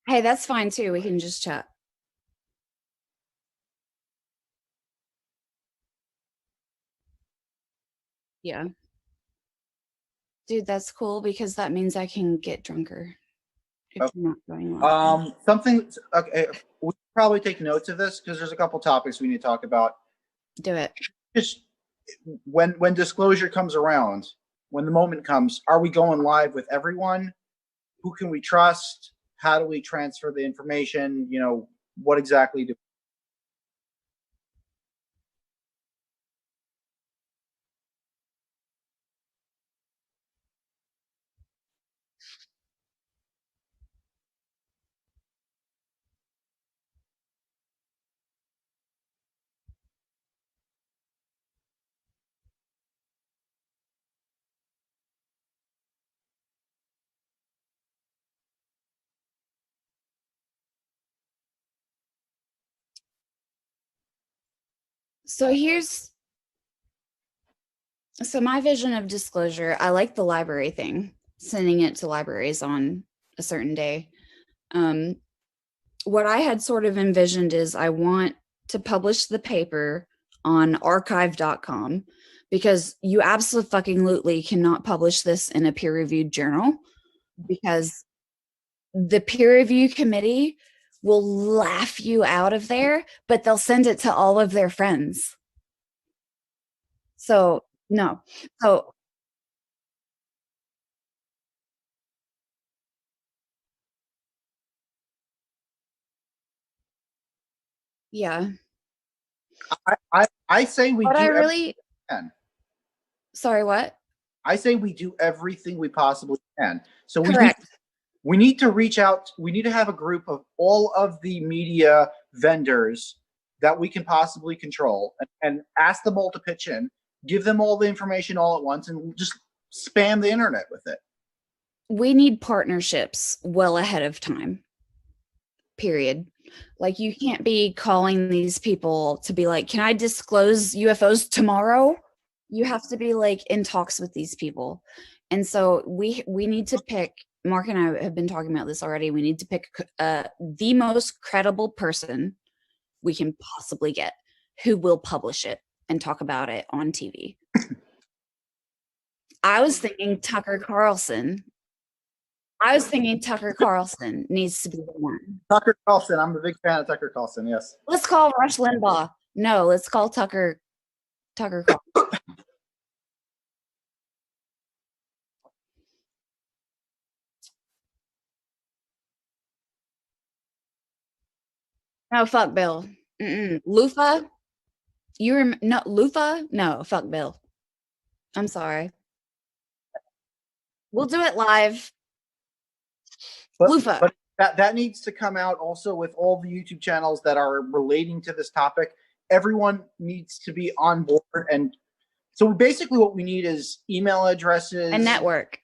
Hey, that's fine too. We can just chat. Yeah. Dude, that's cool because that means I can get drunker if Okay. you're not going live. Something. Okay, we should probably take notes of this because there's a couple topics we need to talk about. Do it. Just when disclosure comes around, when the moment comes, are we going live with everyone? Who can we trust? How do we transfer the information? What exactly do? So my vision of disclosure, I like the library thing, sending it to libraries on a certain day. Um, what I had sort of envisioned is I want to publish the paper on archive.com because you absolutely cannot publish this in a peer-reviewed journal because the peer review committee will laugh you out of there, but they'll send it to all of their friends. So, no. So, yeah. I say we What I do everything really, we can. sorry, what? I say we do everything we possibly can. So Correct. we need to reach out. We need to have a group of all of the media vendors that we can possibly control and ask them all to pitch in, give them all the information all at once, and just spam the internet with it. We need partnerships well ahead of time, period. Like, you can't be calling these people to be like, can I disclose UFOs tomorrow? You have to be like in talks with these people. And so we need to pick, Mark and I have been talking about this already. We need to pick the most credible person we can possibly get who will publish it and talk about it on TV. I was thinking Tucker Carlson. I was thinking Tucker Carlson needs to be the one. Tucker Carlson. I'm a big fan of Tucker Carlson. Yes. Let's call Rush Limbaugh. No, let's call Tucker Carlson. No, fuck Bill. Lufa? No, Lufa? No, fuck Bill. I'm sorry. We'll do it live. But Lufa. but that needs to come out also with all the YouTube channels that are relating to this topic. Everyone needs to be on board, and so basically what we need is email addresses, A network.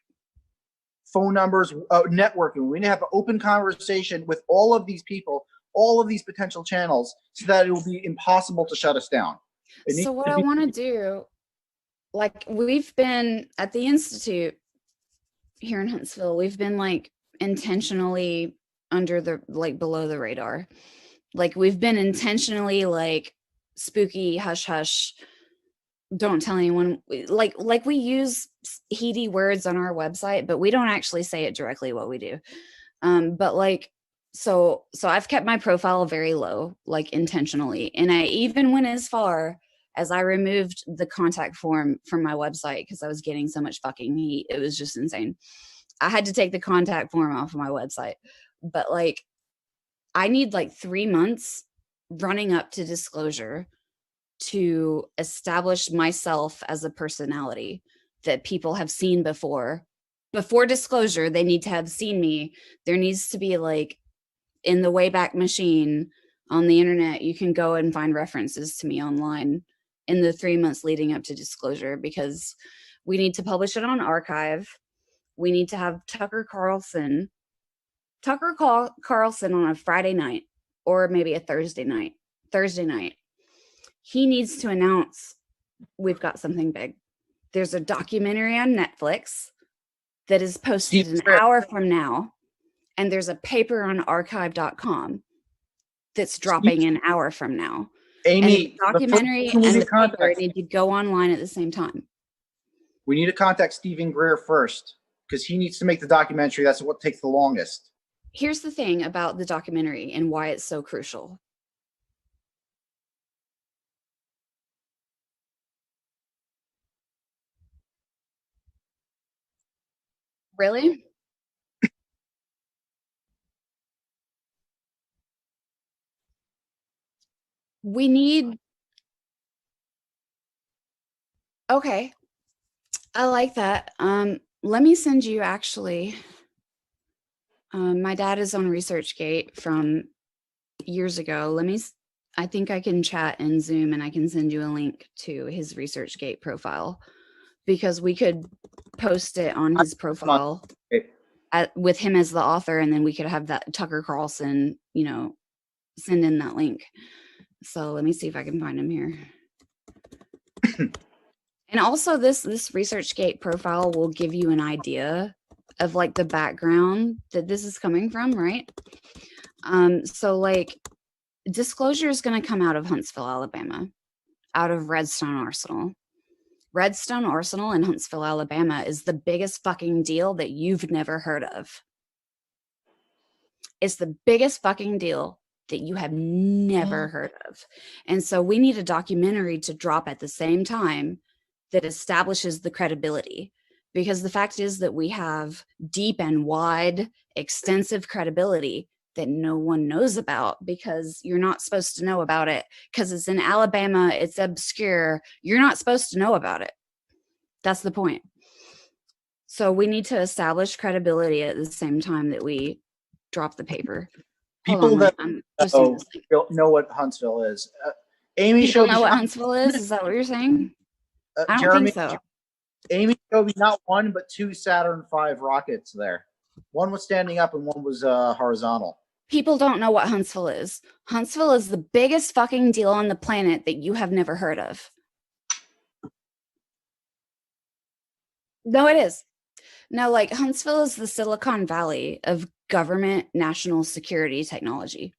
phone numbers, networking. We need to have an open conversation with all of these people, all of these potential channels, so that it will be impossible to shut us down. It needs So what to I be. want to do, like, we've been at the Institute here in Huntsville, we've been like intentionally under the, like, below the radar. Like, we've been intentionally like spooky, hush hush, don't tell anyone. Like we use heady words on our website, but we don't actually say it directly what we do. But like, so I've kept my profile very low, like, intentionally, and I even went as far as I removed the contact form from my website because I was getting so much fucking heat. It was just insane. I had to take the contact form off of my website. But like, I need like 3 months running up to disclosure to establish myself as a personality that people have seen before. Before disclosure, they need to have seen me. There needs to be, like, in the Wayback Machine on the internet, you can go and find references to me online in the 3 months leading up to disclosure, because we need to publish it on archive. We need to have Carlson on a Friday night, or maybe a Thursday night. Thursday night, he needs to announce we've got something big. There's a documentary on Netflix that is posted an hour from now. And there's a paper on archive.com that's dropping an hour from now. Amy, and the documentary and the paper need to go online at the same time. We need to contact Stephen Greer first because he needs to make the documentary. That's what takes the longest. Here's the thing about the documentary and why it's so crucial. Really? We need. Okay. I like that. Let me send you actually. My dad is on ResearchGate from years ago. I think I can chat in Zoom and I can send you a link to his ResearchGate profile because we could post it on his profile with him as the author, and then we could have that Tucker Carlson, send in that link. So let me see if I can find him here. And also this ResearchGate profile will give you an idea of like the background that this is coming from, right? So like disclosure is going to come out of Huntsville, Alabama, out of Redstone Arsenal. Redstone Arsenal in Huntsville, Alabama is the biggest fucking deal that you've never heard of. It's the biggest fucking deal that you have never heard of. And so we need a documentary to drop at the same time that establishes the credibility. Because the fact is that we have deep and wide, extensive credibility that no one knows about because you're not supposed to know about it because it's in Alabama, it's obscure. You're not supposed to know about it. That's the point. So we need to establish credibility at the same time that we drop the paper. People that know what Huntsville is. Amy showed me. Know what Huntsville is? Is that what you're saying? I don't think so. Amy showed me not one, but 2 Saturn V rockets there. One was standing up and one was horizontal. People don't know what Huntsville is. Huntsville is the biggest fucking deal on the planet that you have never heard of. No, it is. No, like Huntsville is the Silicon Valley of government national security technology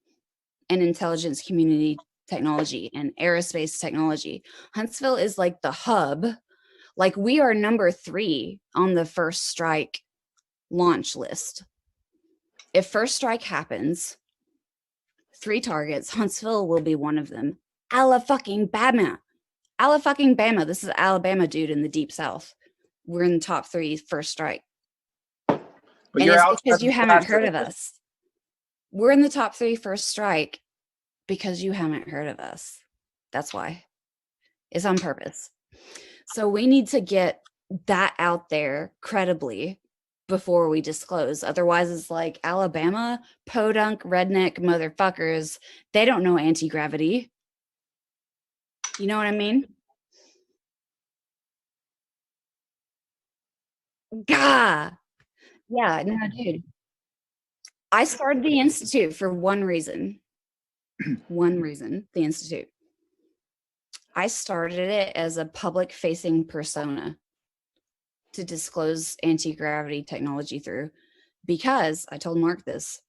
and intelligence community technology and aerospace technology. Huntsville is like the hub. Like we are number 3 on the first strike launch list. If first strike happens, 3 targets, Huntsville will be one of them. Alabama. This is Alabama, dude, in the deep south. We're in the top 3 first strike. But and it's because you haven't heard of us. We're in the top 3 first strike because you haven't heard of us. That's why. It's on purpose. So we need to get that out there credibly before we disclose. Otherwise, it's like Alabama, podunk, redneck motherfuckers. They don't know anti-gravity. You know what I mean? Gah! Yeah, no, dude. I started the Institute for one reason. One reason, the Institute. I started it as a public-facing persona to disclose anti-gravity technology through, because I told Mark this.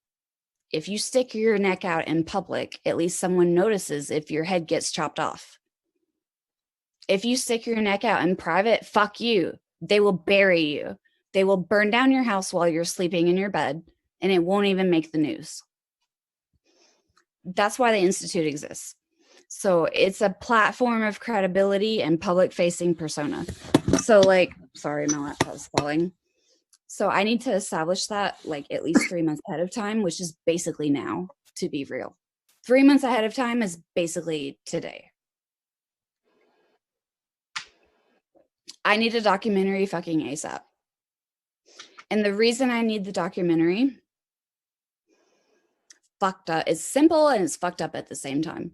If you stick your neck out in public, at least someone notices if your head gets chopped off. If you stick your neck out in private, fuck you. They will bury you. They will burn down your house while you're sleeping in your bed, and it won't even make the news. That's why the Institute exists. So it's a platform of credibility and public-facing persona. So like, sorry, my laptop's falling. So I need to establish that like at least 3 months ahead of time, which is basically now, to be real. 3 months ahead of time is basically today. I need a documentary fucking ASAP. And the reason I need the documentary, fucked up. It's simple and it's fucked up at the same time.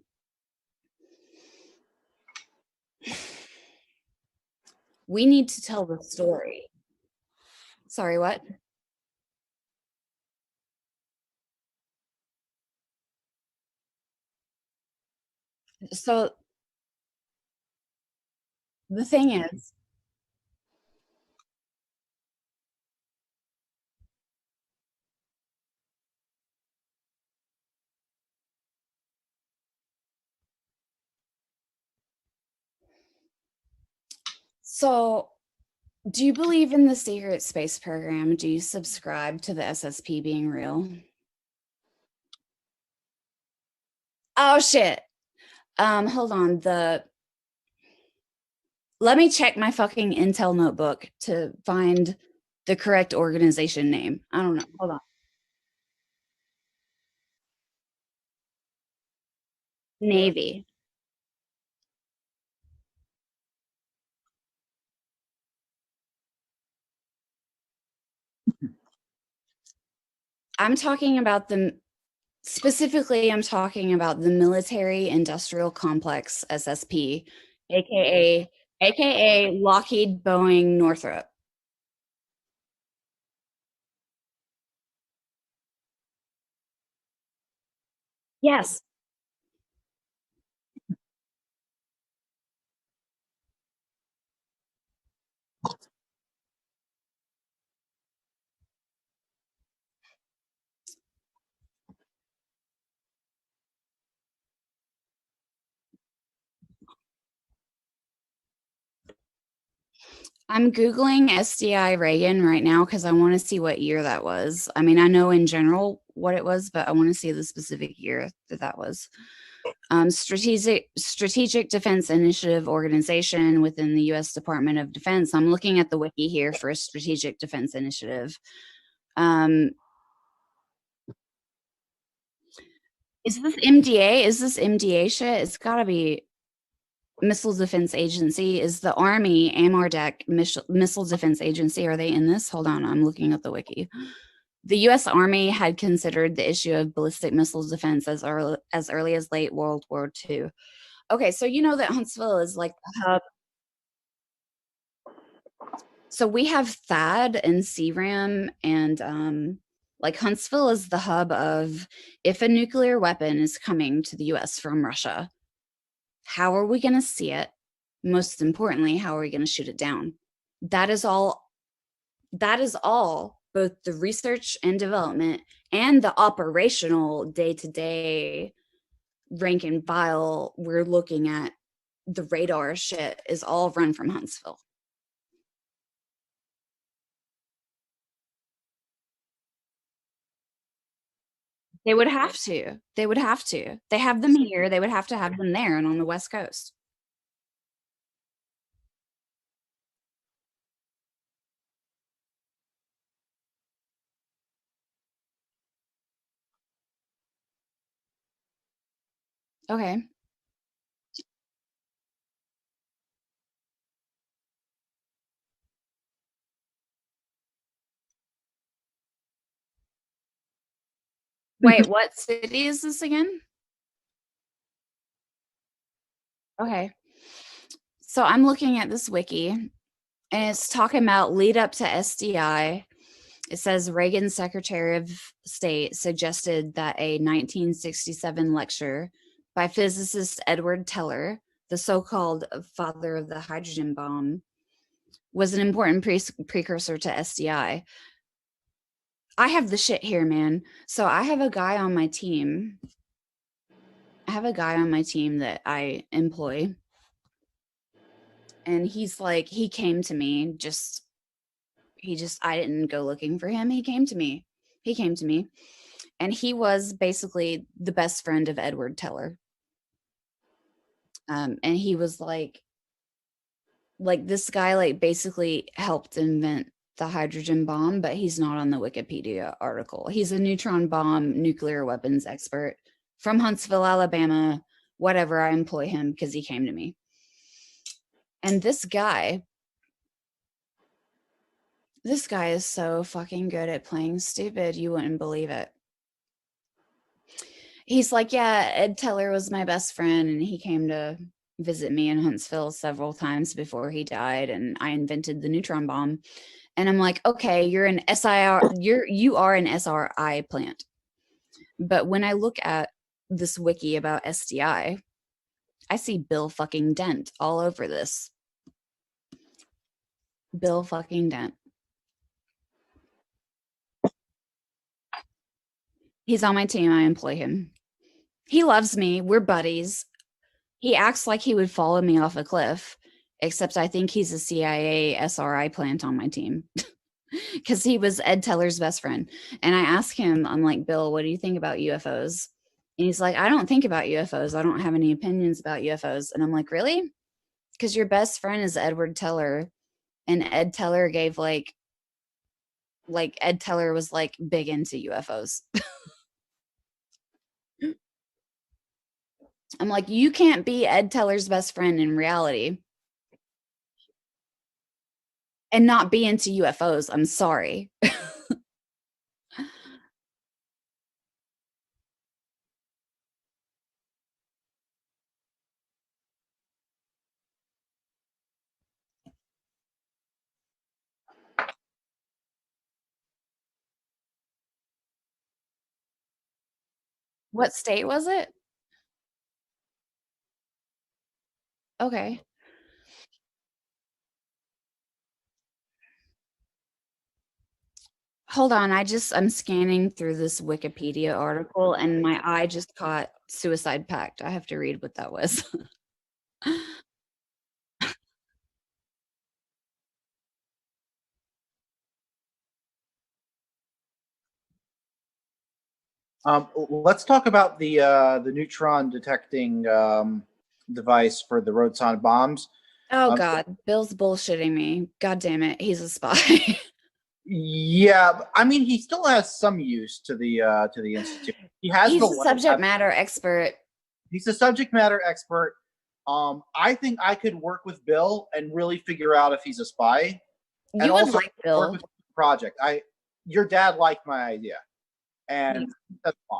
We need to tell the story. Sorry, what? So the thing is, So, do you believe in the secret space program? Do you subscribe to the SSP being real? Oh shit. Hold on. Let me check my fucking Intel notebook to find the correct organization name. I don't know. Hold on. Navy. I'm talking about the specifically, I'm talking about the Military Industrial Complex SSP, aka Lockheed Boeing Northrop. Yes. I'm Googling SDI Reagan right now because I want to see what year that was. I mean, I know in general what it was, but I want to see the specific year that was. Strategic Defense Initiative organization within the U.S. Department of Defense. I'm looking at the wiki here for Strategic Defense Initiative. Um, is this MDA? Is this MDA shit? It's got to be Missile Defense Agency. Is the Army AMRDEC Missile Defense Agency? Are they in this? Hold on, I'm looking at the wiki. The U.S. Army had considered the issue of ballistic missile defense as early as late World War II. Okay, so you know that Huntsville is like the hub. So we have THAAD and CRAM, and like Huntsville is the hub of if a nuclear weapon is coming to the U.S. from Russia, how are we going to see it? Most importantly, how are we going to shoot it down? That is all. That is all. Both the research and development and the operational day-to-day rank and file we're looking at, the radar shit is all run from Huntsville. They would have to. They would have to. They have them here. They would have to have them there and on the West Coast. Okay. Wait, what city is this again? Okay. So I'm looking at this wiki and it's talking about lead up to SDI. It says Reagan's Secretary of State suggested that a 1967 lecture by physicist Edward Teller, the so-called father of the hydrogen bomb, was an important precursor to SDI. I have the shit here, man. So I have a guy on my team. I have a guy on my team that I employ. And he's like, he came to me I didn't go looking for him. He came to me. He came to me. And he was basically the best friend of Edward Teller. And he was like this guy like basically helped invent the hydrogen bomb, but he's not on the Wikipedia article. He's a neutron bomb nuclear weapons expert from Huntsville, Alabama. Whatever, I employ him because he came to me. And this guy is so fucking good at playing stupid, you wouldn't believe it. He's like, yeah, Ed Teller was my best friend, and he came to visit me in Huntsville several times before he died, and I invented the neutron bomb. And I'm like, okay, you're an SIR, you are an SRI plant. But when I look at this wiki about SDI, I see Bill fucking Dent all over this. Bill fucking Dent. He's on my team. I employ him. He loves me. We're buddies. He acts like he would follow me off a cliff. except I think he's a CIA SRI plant on my team because he was Ed Teller's best friend. And I asked him, I'm like, Bill, what do you think about UFOs? And he's like, I don't think about UFOs. I don't have any opinions about UFOs. And I'm like, really? Because your best friend is Edward Teller, and Ed Teller gave like Ed Teller was like big into UFOs. I'm like, you can't be Ed Teller's best friend in reality and not be into UFOs. I'm sorry. What state was it? Okay. Hold on. I'm scanning through this Wikipedia article and my eye just caught suicide pact. I have to read what that was. Let's talk about the neutron detecting device for the roadside bombs. Oh Um, God, Bill's bullshitting me. God damn it. He's a spy. yeah, I mean, he still has some use to the institute. He has He's the a lab. subject matter expert. He's a subject matter expert. I think I could work with Bill and really figure out if he's a spy, and You would also like work Bill. with the project. Your dad liked my idea, and that's fine.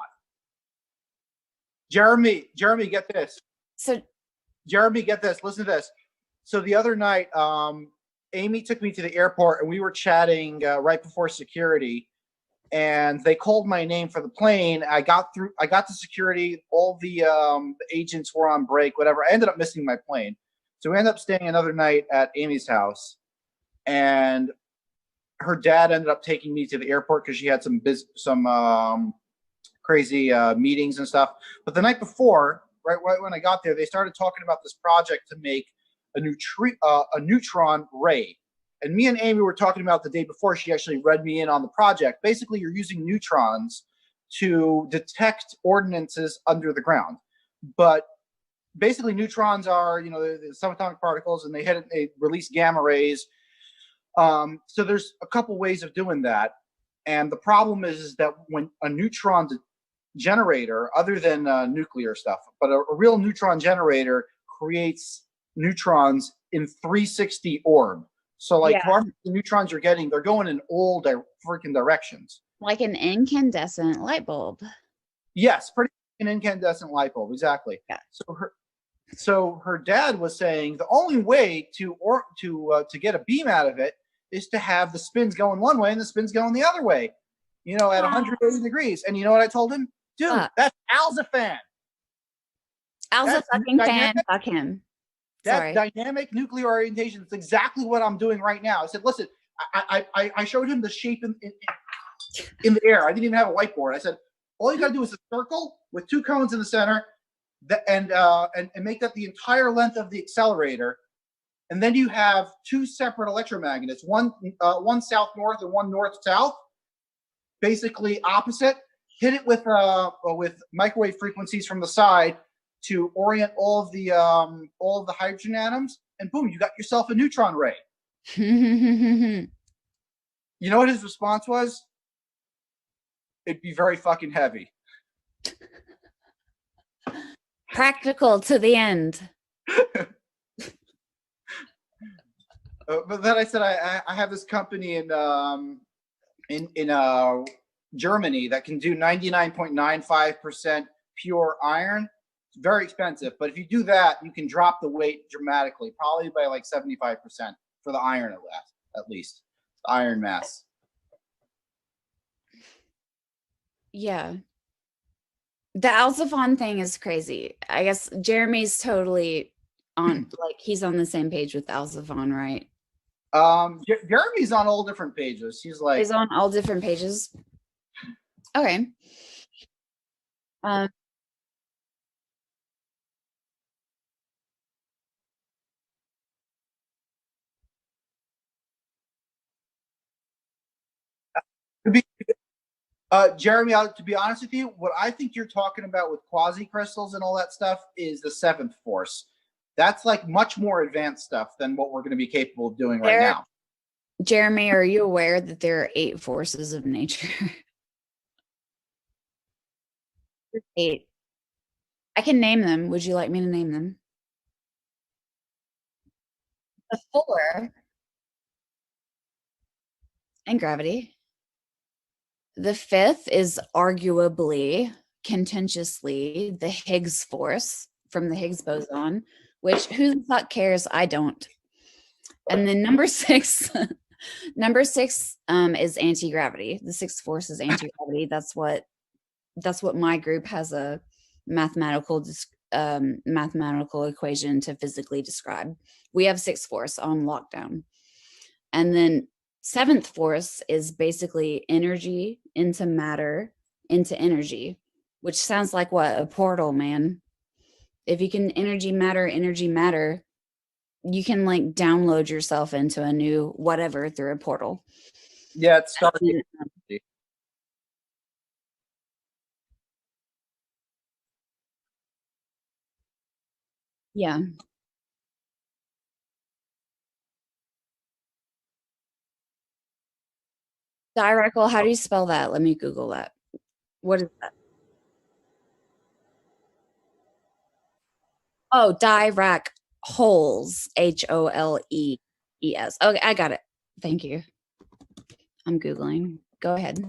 Jeremy, get this. So Jeremy, get this. Listen to this. So the other night, Amy took me to the airport, and we were chatting right before security, and they called my name for the plane. I got to security. All the agents were on break, whatever. I ended up missing my plane. So we ended up staying another night at Amy's house, and her dad ended up taking me to the airport because she had some crazy meetings and stuff. But the night before, right when I got there, they started talking about this project to make a neutron ray. And me and Amy were talking about the day before. She actually read me in on the project. Basically, you're using neutrons to detect ordinances under the ground. But basically, neutrons are, the subatomic particles, and they release gamma rays. So there's a couple ways of doing that. And the problem is that when a neutron generator, other than nuclear stuff, but a real neutron generator creates neutrons in 360 orb. So like yeah, the neutrons you're getting, they're going in all freaking directions. like an incandescent light bulb. Yes, pretty an incandescent light bulb, exactly. Yeah. So her dad was saying the only way to get a beam out of it is to have the spins going one way and the spins going the other way, at 180 degrees. And you know what I told him? Dude, that's Alzafan. Al's a fucking fan. Fuck him. That's Sorry. dynamic nuclear orientation. It's exactly what I'm doing right now. I said, listen, I showed him the shape in the air. I didn't even have a whiteboard. I said, all you got to do is a circle with two cones in the center, and make that the entire length of the accelerator. And then you have two separate electromagnets, one south north and one north south, basically opposite. Hit it with microwave frequencies from the side to orient all of the hydrogen atoms, and boom, you got yourself a neutron ray. You know what his response was? It'd be very fucking heavy. Practical to the end. But then I said I have this company in Germany that can do 99.95% pure iron. It's very expensive, but if you do that, you can drop the weight dramatically, probably by like 75% for the iron at least the iron mass. Yeah. The Alzafon thing is crazy. I guess Jeremy's totally on, like, he's on the same page with Alzafon, right? Jeremy's on all different pages. He's on all different pages. Okay. Jeremy, to be honest with you, what I think you're talking about with quasi crystals and all that stuff is the seventh force. That's like much more advanced stuff than what we're going to be capable of doing right now. Jeremy, are you aware that there are 8 forces of nature? 8. I can name them. Would you like me to name them? The 4 and gravity. The 5th is arguably, contentiously, the Higgs force from the Higgs boson, which who the fuck cares? I don't. And then number 6, number 6 is anti-gravity. The 6th force is anti-gravity. That's what my group has a mathematical equation to physically describe. We have 6th force on lockdown. And then 7th force is basically energy into matter into energy, which sounds like what? A portal, man. If you can energy, matter, you can like download yourself into a new whatever through a portal. Yeah, it's starting. Yeah. Diracle, how do you spell that? Let me Google that. What is that? Oh, Dirac holes, HOLEES. Okay, I got it. Thank you. I'm Googling. Go ahead.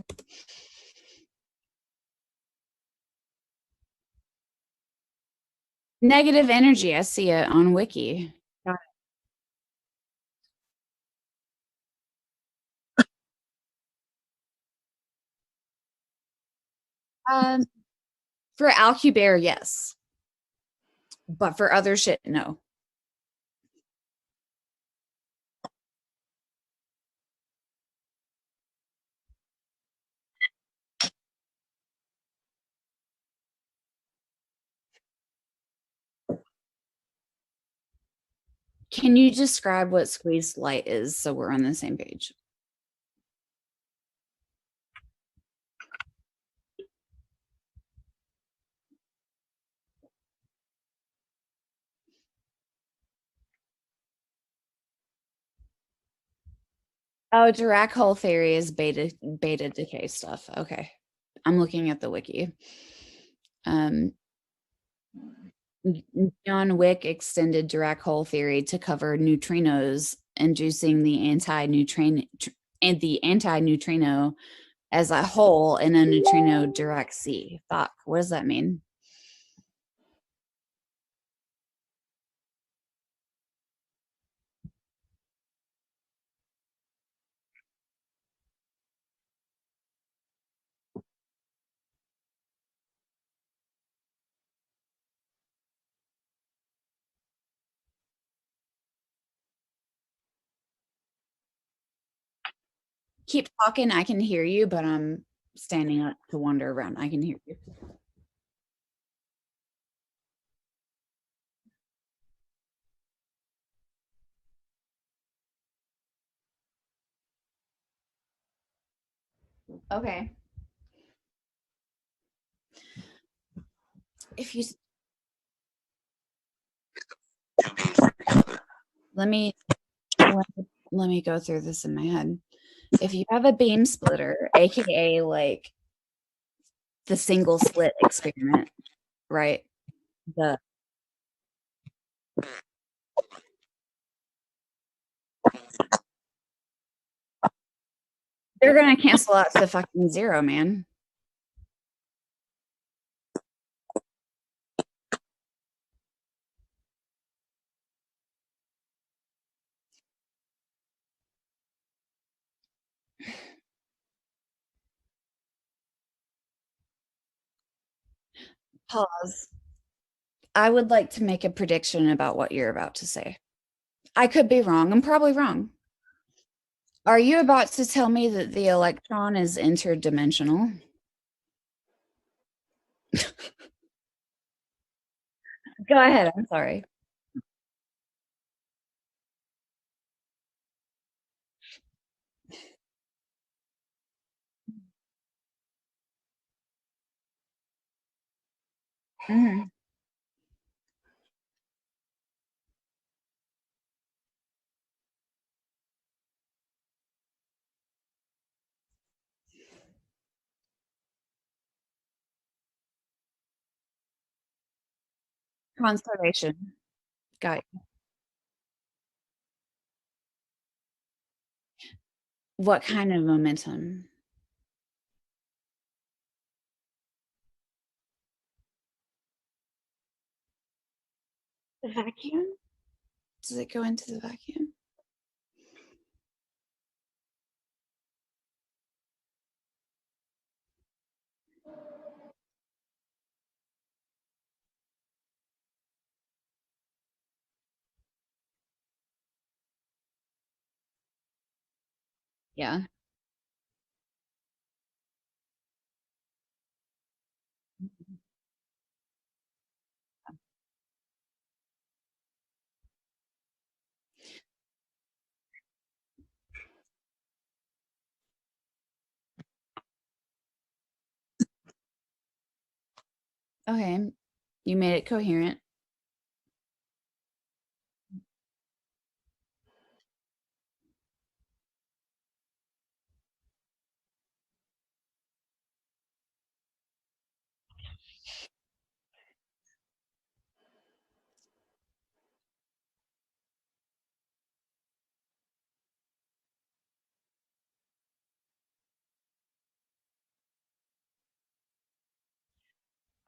Negative energy. I see it on Wiki. For Alcubierre, yes. But for other shit, no. Can you describe what squeezed light is so we're on the same page? Oh, Dirac hole theory is beta decay stuff. Okay. I'm looking at the wiki. John Wick extended Dirac hole theory to cover neutrinos, inducing the anti-neutrino as a hole in a neutrino Dirac sea. Fuck, what does that mean? Keep talking. I can hear you, but I'm standing up to wander around. I can hear you. Okay. If you let me go through this in my head. If you have a beam splitter, aka like the single slit experiment, right? They're gonna cancel out to fucking 0, man. Pause. I would like to make a prediction about what you're about to say. I could be wrong. I'm probably wrong. Are you about to tell me that the electron is interdimensional? Go ahead. I'm sorry. Mhm. Conservation. Got you. What kind of momentum? The vacuum? Does it go into the vacuum? Yeah. Okay. You made it coherent.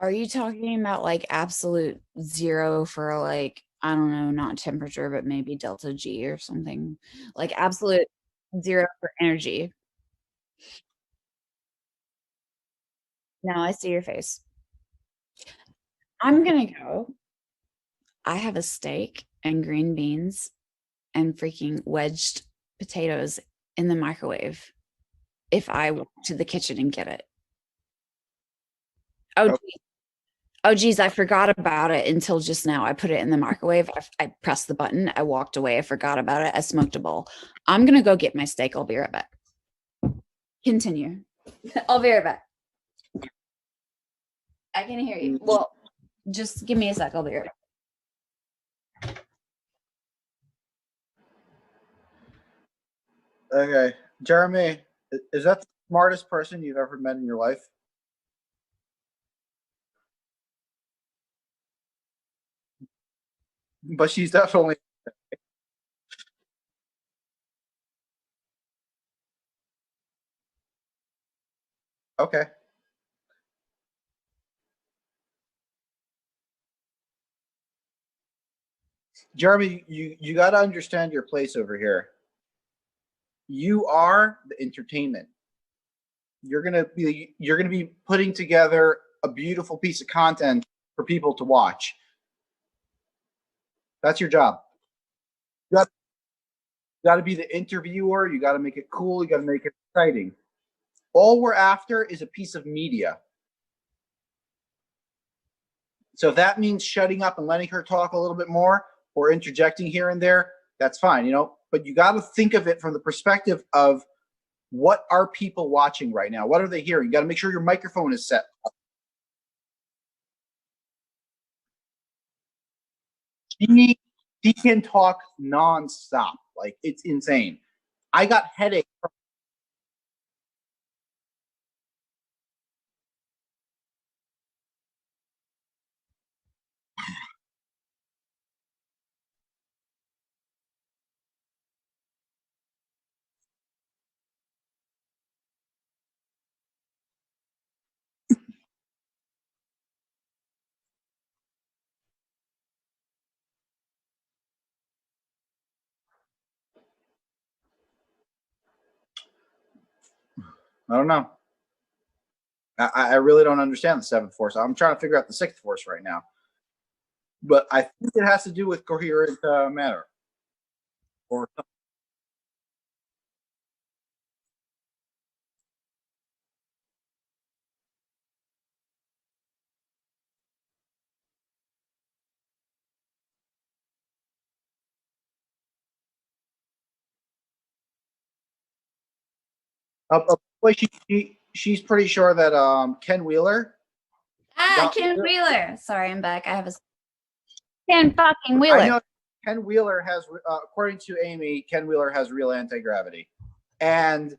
Are you talking about like absolute zero for like, I don't know, not temperature, but maybe delta G or something? Like absolute zero for energy. Now I see your face. I'm gonna go. I have a steak and green beans and freaking wedged potatoes in the microwave if I walk to the kitchen and get it. Oh, oh, geez, I forgot about it until just now. I put it in the microwave. I pressed the button. I walked away. I forgot about it. I smoked a bowl. I'm gonna go get my steak. I'll be right back. Continue. I'll be right back. I can hear you. Well, just give me a sec. I'll be right back. Okay, Jeremy, is that the smartest person you've ever met in your life? But she's definitely okay. Jeremy, you got to understand your place over here. You are the entertainment. You're gonna be putting together a beautiful piece of content for people to watch. That's your job. You got to be the interviewer. You got to make it cool. You got to make it exciting. All we're after is a piece of media. So if that means shutting up and letting her talk a little bit more or interjecting here and there, that's fine, But you got to think of it from the perspective of what are people watching right now? What are they hearing? You got to make sure your microphone is set. She, she can talk nonstop. Like it's insane. I got headache. I don't know. I really don't understand the seventh force. I'm trying to figure out the sixth force right now. But I think it has to do with coherent matter. Or she's pretty sure that Ken Wheeler Ken Wheeler. Sorry, I'm back. I have a Ken fucking I Wheeler. know Ken Wheeler has, according to Amy, Ken Wheeler has real anti-gravity. And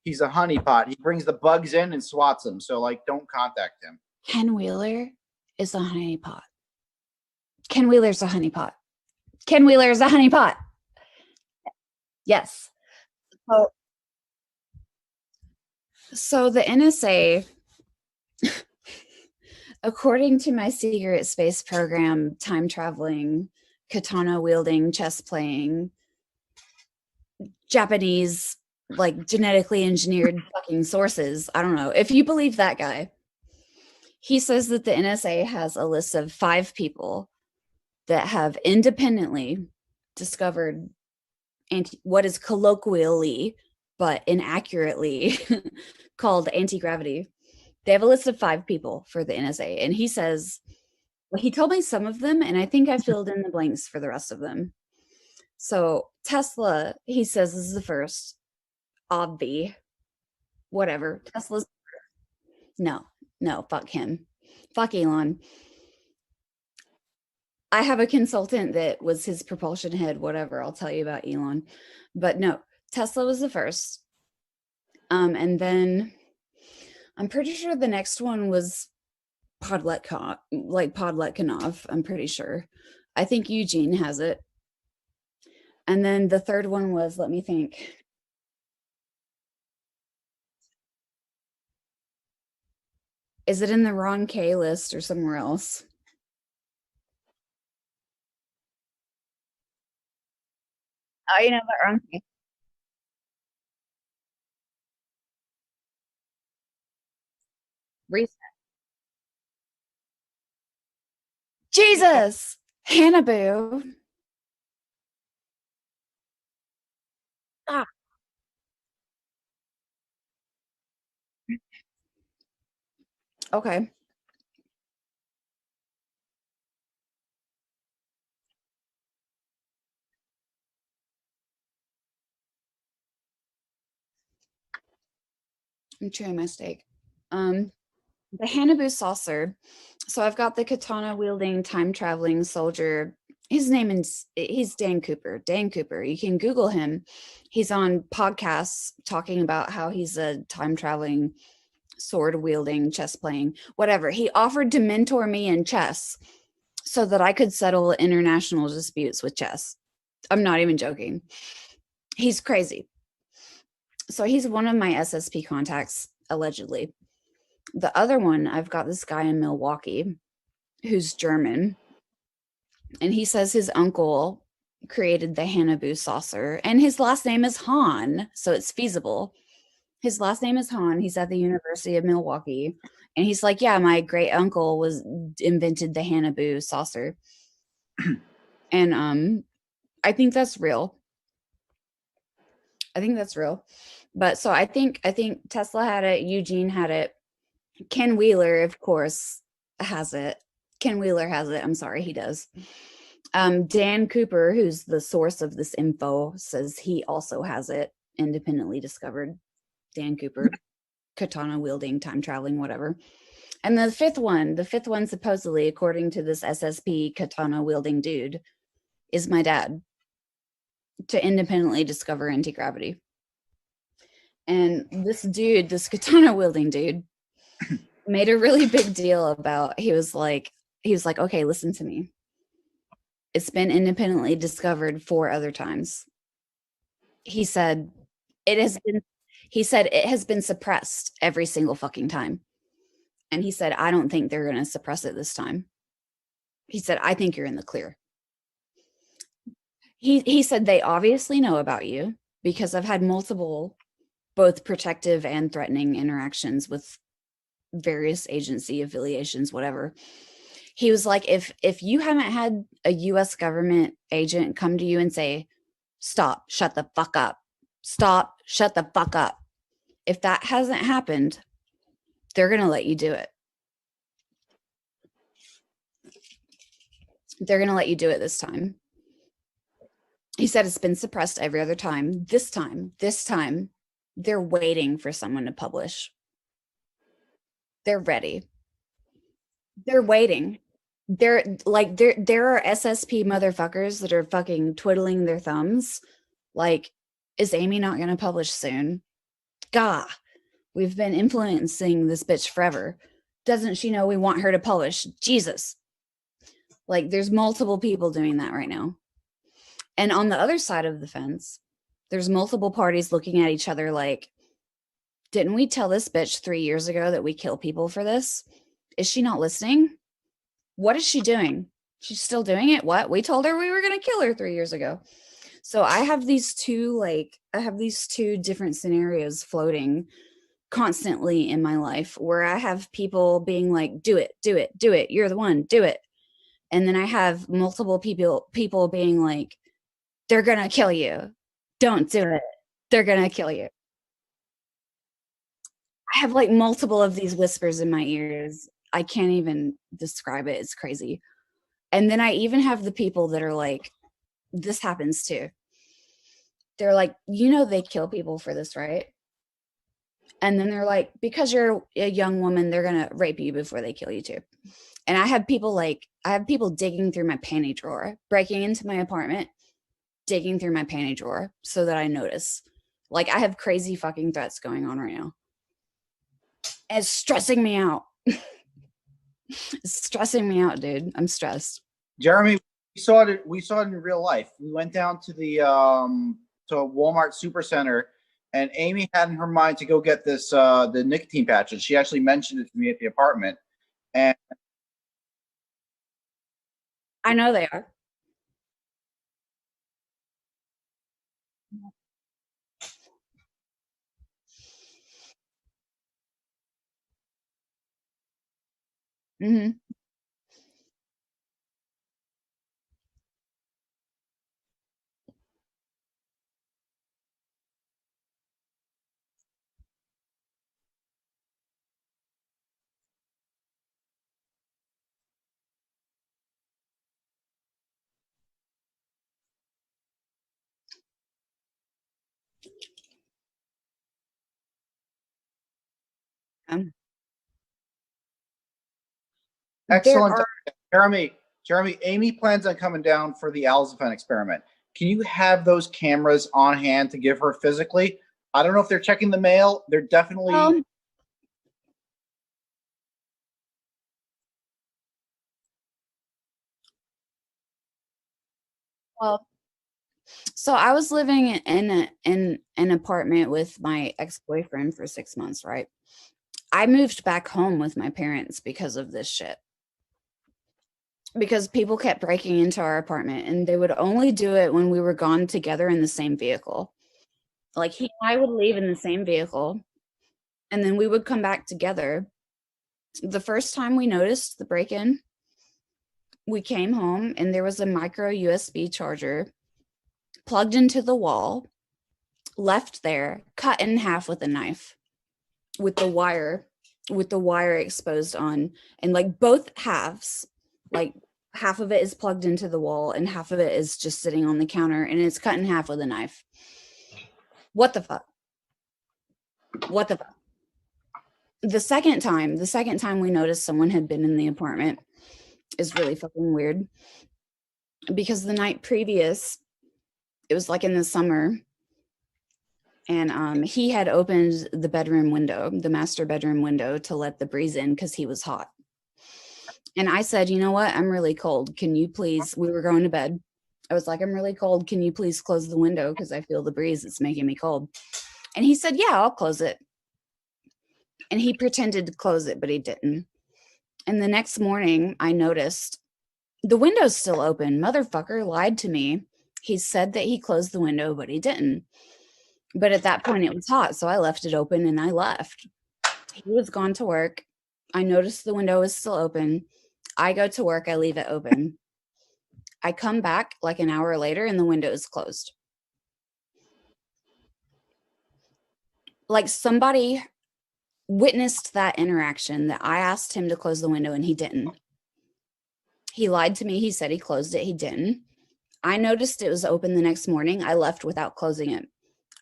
he's a honeypot. He brings the bugs in and swats them. So, like, don't contact him. Ken Wheeler is a honeypot. Ken Wheeler's a honeypot. Ken Wheeler is a honeypot. Yes. So the NSA, according to my secret space program, time traveling, katana wielding, chess playing, Japanese, like genetically engineered fucking sources. I don't know. If you believe that guy, he says that the NSA has a list of 5 people that have independently discovered what is colloquially but inaccurately called anti-gravity. They have a list of 5 people for the NSA, and he says, well, he told me some of them, and I think I filled in the blanks for the rest of them. So Tesla, he says, is the first. Obvi. Whatever. Tesla's no, fuck him. Fuck Elon. I have a consultant that was his propulsion head, whatever. I'll tell you about Elon. But no, Tesla was the first. And then I'm pretty sure the next one was Podletkanov, I'm pretty sure. I think Eugene has it. And then the third one was, let me think. Is it in the Ron K list or somewhere else? Oh, you know about Ron K. Reset. Jesus! Hannibal. Ah, okay. I'm chewing my steak. The Hannibal saucer. So I've got the katana wielding time traveling soldier. He's Dan Cooper. Dan Cooper. You can Google him. He's on podcasts talking about how he's a time traveling, sword wielding, chess playing, whatever. He offered to mentor me in chess so that I could settle international disputes with chess. I'm not even joking. He's crazy. So he's one of my SSP contacts, allegedly. The other one, I've got this guy in Milwaukee who's German, and he says his uncle created the Hannibal saucer, and his last name is Hahn, so it's feasible. His last name is Hahn. He's at the University of Milwaukee, and he's like, yeah, my great uncle was invented the Hannibal saucer. And I think that's real. I think that's real. But so I think Tesla had it, Eugene had it, Ken Wheeler, of course, has it. Ken Wheeler has it. I'm sorry, he does. Dan Cooper, who's the source of this info, says he also has it, independently discovered. Dan Cooper, katana wielding, time traveling, whatever. And the fifth one supposedly, according to this SSP katana wielding dude, is my dad, to independently discover anti-gravity. And this dude, this katana wielding dude, made a really big deal about, he was like, okay, listen to me. It's been independently discovered 4 other times. He said it has been suppressed every single fucking time. And he said, I don't think they're going to suppress it this time. He said, I think you're in the clear. He said, they obviously know about you because I've had multiple, both protective and threatening interactions with various agency affiliations, whatever. He was like, if you haven't had a US government agent come to you and say, stop, shut the fuck up, stop, shut the fuck up, if that hasn't happened, they're going to let you do it. They're going to let you do it this time. He said it's been suppressed every other time. This time, they're waiting for someone to publish. They're ready. They're waiting. There are SSP motherfuckers that are fucking twiddling their thumbs. Like, is Amy not going to publish soon? Gah, we've been influencing this bitch forever. Doesn't she know we want her to publish? Jesus. Like, there's multiple people doing that right now. And on the other side of the fence, there's multiple parties looking at each other like, didn't we tell this bitch 3 years ago that we kill people for this? Is she not listening? What is she doing? She's still doing it? What? We told her we were going to kill her 3 years ago. So I have these two different scenarios floating constantly in my life where I have people being like, do it, do it, do it. You're the one, do it. And then I have multiple people being like, they're going to kill you. Don't do it. They're going to kill you. I have like multiple of these whispers in my ears. I can't even describe it. It's crazy. And then I even have the people that are like, this happens too. They're like, they kill people for this, right? And then they're like, because you're a young woman, they're going to rape you before they kill you too. And I have people digging through my panty drawer, breaking into my apartment, digging through my panty drawer so that I notice. Like, I have crazy fucking threats going on right now. And it's stressing me out. It's stressing me out, dude. I'm stressed. Jeremy, we saw it in real life. We went down to the to Walmart Supercenter, and Amy had in her mind to go get this the nicotine patches. She actually mentioned it to me at the apartment, and I know they are. Mm-hmm. Um, there excellent, are Jeremy. Jeremy, Amy plans on coming down for the Alzafen experiment. Can you have those cameras on hand to give her physically? I don't know if they're checking the mail. They're definitely. um, well, so I was living in an apartment with my ex-boyfriend for 6 months, right? I moved back home with my parents because of this shit. Because people kept breaking into our apartment and they would only do it when we were gone together in the same vehicle. Like, he and I would leave in the same vehicle and then we would come back together. The first time we noticed the break-in, we came home and there was a micro USB charger plugged into the wall, left there, cut in half with a knife, with the wire exposed on, and like both halves, like half of it is plugged into the wall and half of it is just sitting on the counter and it's cut in half with a knife. What the fuck? What the fuck? The second time we noticed someone had been in the apartment is really fucking weird, because the night previous, it was like in the summer, and he had opened the bedroom window, the master bedroom window, to let the breeze in because he was hot. And I said, you know what? I'm really cold. Can you please? We were going to bed. I was like, I'm really cold. Can you please close the window? Because I feel the breeze. It's making me cold. And he said, yeah, I'll close it. And he pretended to close it, but he didn't. And the next morning, I noticed the window's still open. Motherfucker lied to me. He said that he closed the window, but he didn't. But at that point, it was hot. So I left it open and I left. He was gone to work. I noticed the window was still open. I go to work. I leave it open. I come back like an hour later and the window is closed. Like, somebody witnessed that interaction, that I asked him to close the window and he didn't. He lied to me. He said he closed it. He didn't. I noticed it was open the next morning. I left without closing it.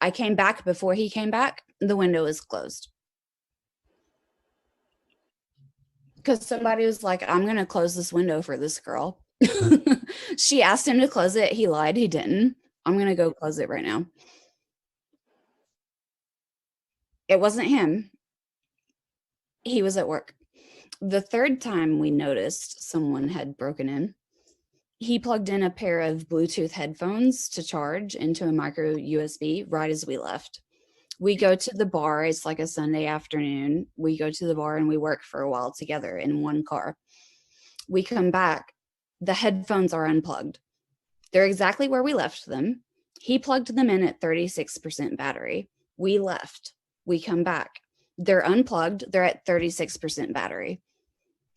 I came back before he came back. The window is closed. because somebody was like, I'm gonna close this window for this girl. She asked him to close it. He lied. He didn't. I'm gonna go close it right now. It wasn't him. He was at work. The third time we noticed someone had broken in, he plugged in a pair of Bluetooth headphones to charge into a micro USB right as we left. We go to the bar. It's like a Sunday afternoon. We go to the bar and we work for a while together in one car. We come back. The headphones are unplugged. They're exactly where we left them. He plugged them in at 36% battery. We left. We come back. They're unplugged. They're at 36% battery,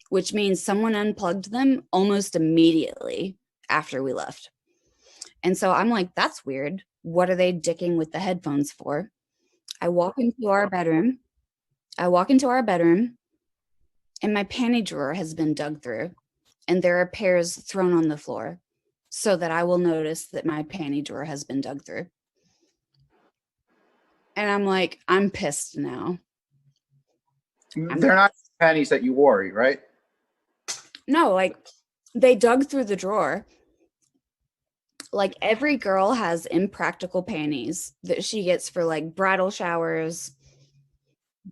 which means someone unplugged them almost immediately after we left. And so I'm like, that's weird. What are they dicking with the headphones for? I walk into our bedroom. And my panty drawer has been dug through, and there are pairs thrown on the floor so that I will notice that my panty drawer has been dug through. And I'm like, I'm pissed now. They're not panties that you wore, right? No, like they dug through the drawer. Like every girl has impractical panties that she gets for like bridal showers,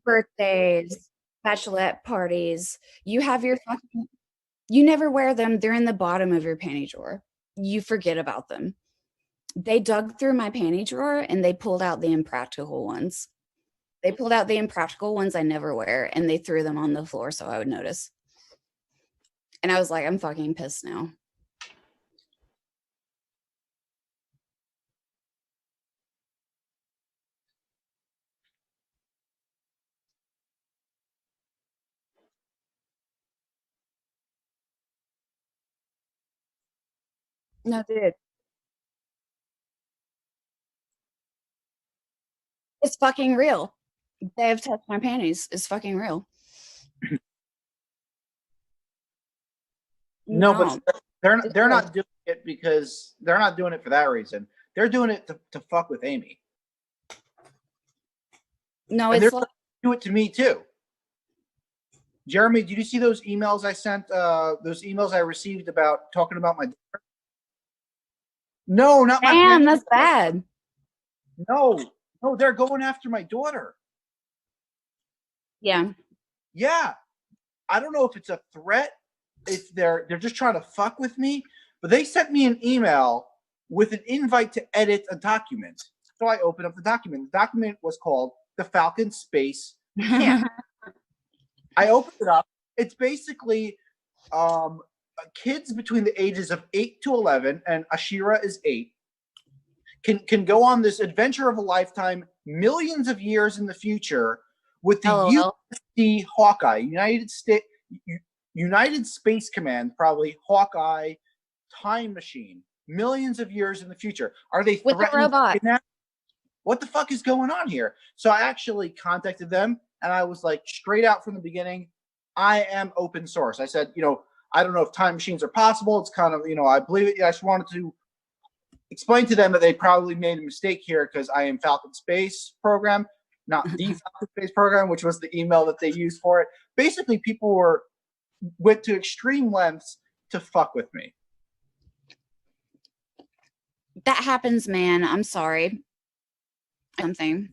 birthdays, bachelorette parties. You have your fucking, you never wear them. They're in the bottom of your panty drawer. You forget about them. They dug through my panty drawer and they pulled out the impractical ones. They pulled out the impractical ones I never wear and they threw them on the floor so I would notice. And I was like, I'm fucking pissed now. No, dude. It's fucking real. They have touched my panties. It's fucking real. No, No. but they're not doing it because they're not doing it for that reason. They're doing it to fuck with Amy. No, And it's they're like, do it to me too. Jeremy, did you see those emails I sent? Those emails I received about talking about my daughter? No, not my damn, pension. that's bad. No, no, they're going after my daughter. Yeah. Yeah, I don't know if it's a threat, if they're just trying to fuck with me, but they sent me an email with an invite to edit a document. So I opened up the document. The document was called the Falcon Space Camp. I opened it up. It's basically kids between the ages of 8 to 11, and Ashira is 8, can go on this adventure of a lifetime, millions of years in the future, with the LOL. USD Hawkeye, United Space Command, probably Hawkeye time machine, millions of years in the future. Are they With a threatening to robot. kidnap? What the fuck is going on here? So I actually contacted them and I was like, straight out from the beginning, I am open source. I said, I don't know if time machines are possible. It's kind of, I believe it. I just wanted to explain to them that they probably made a mistake here because I am Falcon Space Program, not the Falcon Space Program, which was the email that they used for it. Basically, people went to extreme lengths to fuck with me. That happens, man. I'm sorry. Something.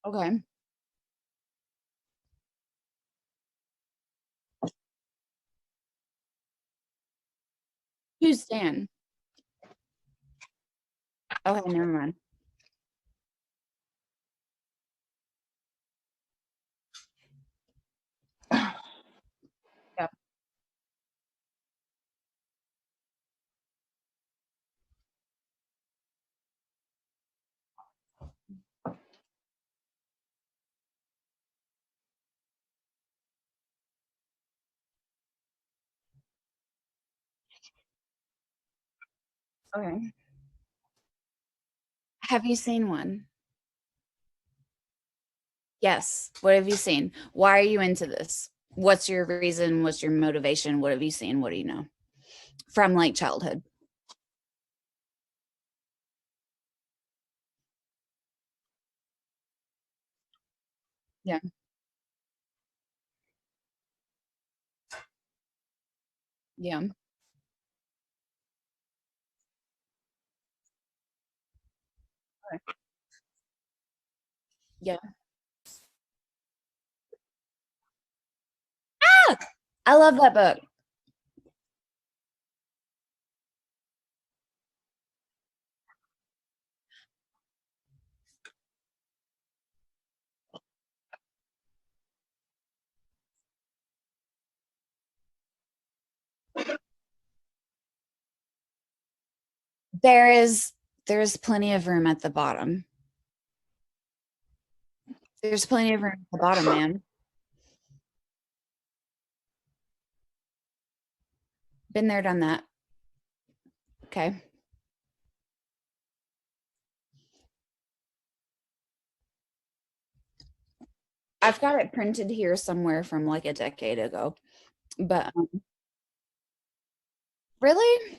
Okay. Who's Dan? Okay, never mind. Yep. Okay. Have you seen one? Yes. What have you seen? Why are you into this? What's your reason? What's your motivation? What have you seen? What do you know from like childhood? Yeah. Yeah. Yeah. I love that book. There is there's plenty of room at the bottom. There's plenty of room at the bottom, man. Been there, done that. Okay. I've got it printed here somewhere from like a decade ago. But really?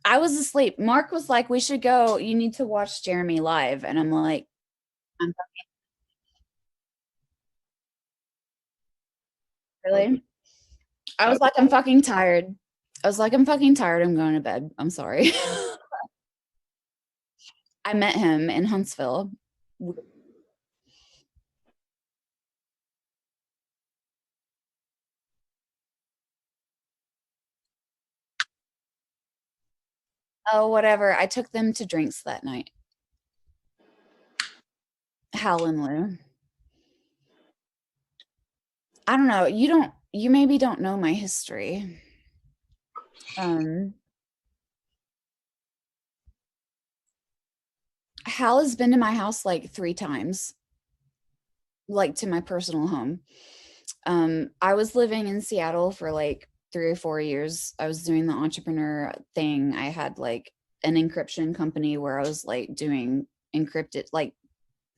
I was asleep. Mark was like, we should go. You need to watch Jeremy live. And I'm like, I'm really? I was like, I'm fucking tired. I was like, I'm fucking tired. I'm going to bed. I'm sorry. I met him in Huntsville. Oh, whatever. I took them to drinks that night. Hal and Lou. I don't know. You maybe don't know my history. Um, Hal has been to my house like 3 times, like to my personal home. I was living in Seattle for like 3 or 4 years. I was doing the entrepreneur thing. I had like an encryption company where I was like doing encrypted, like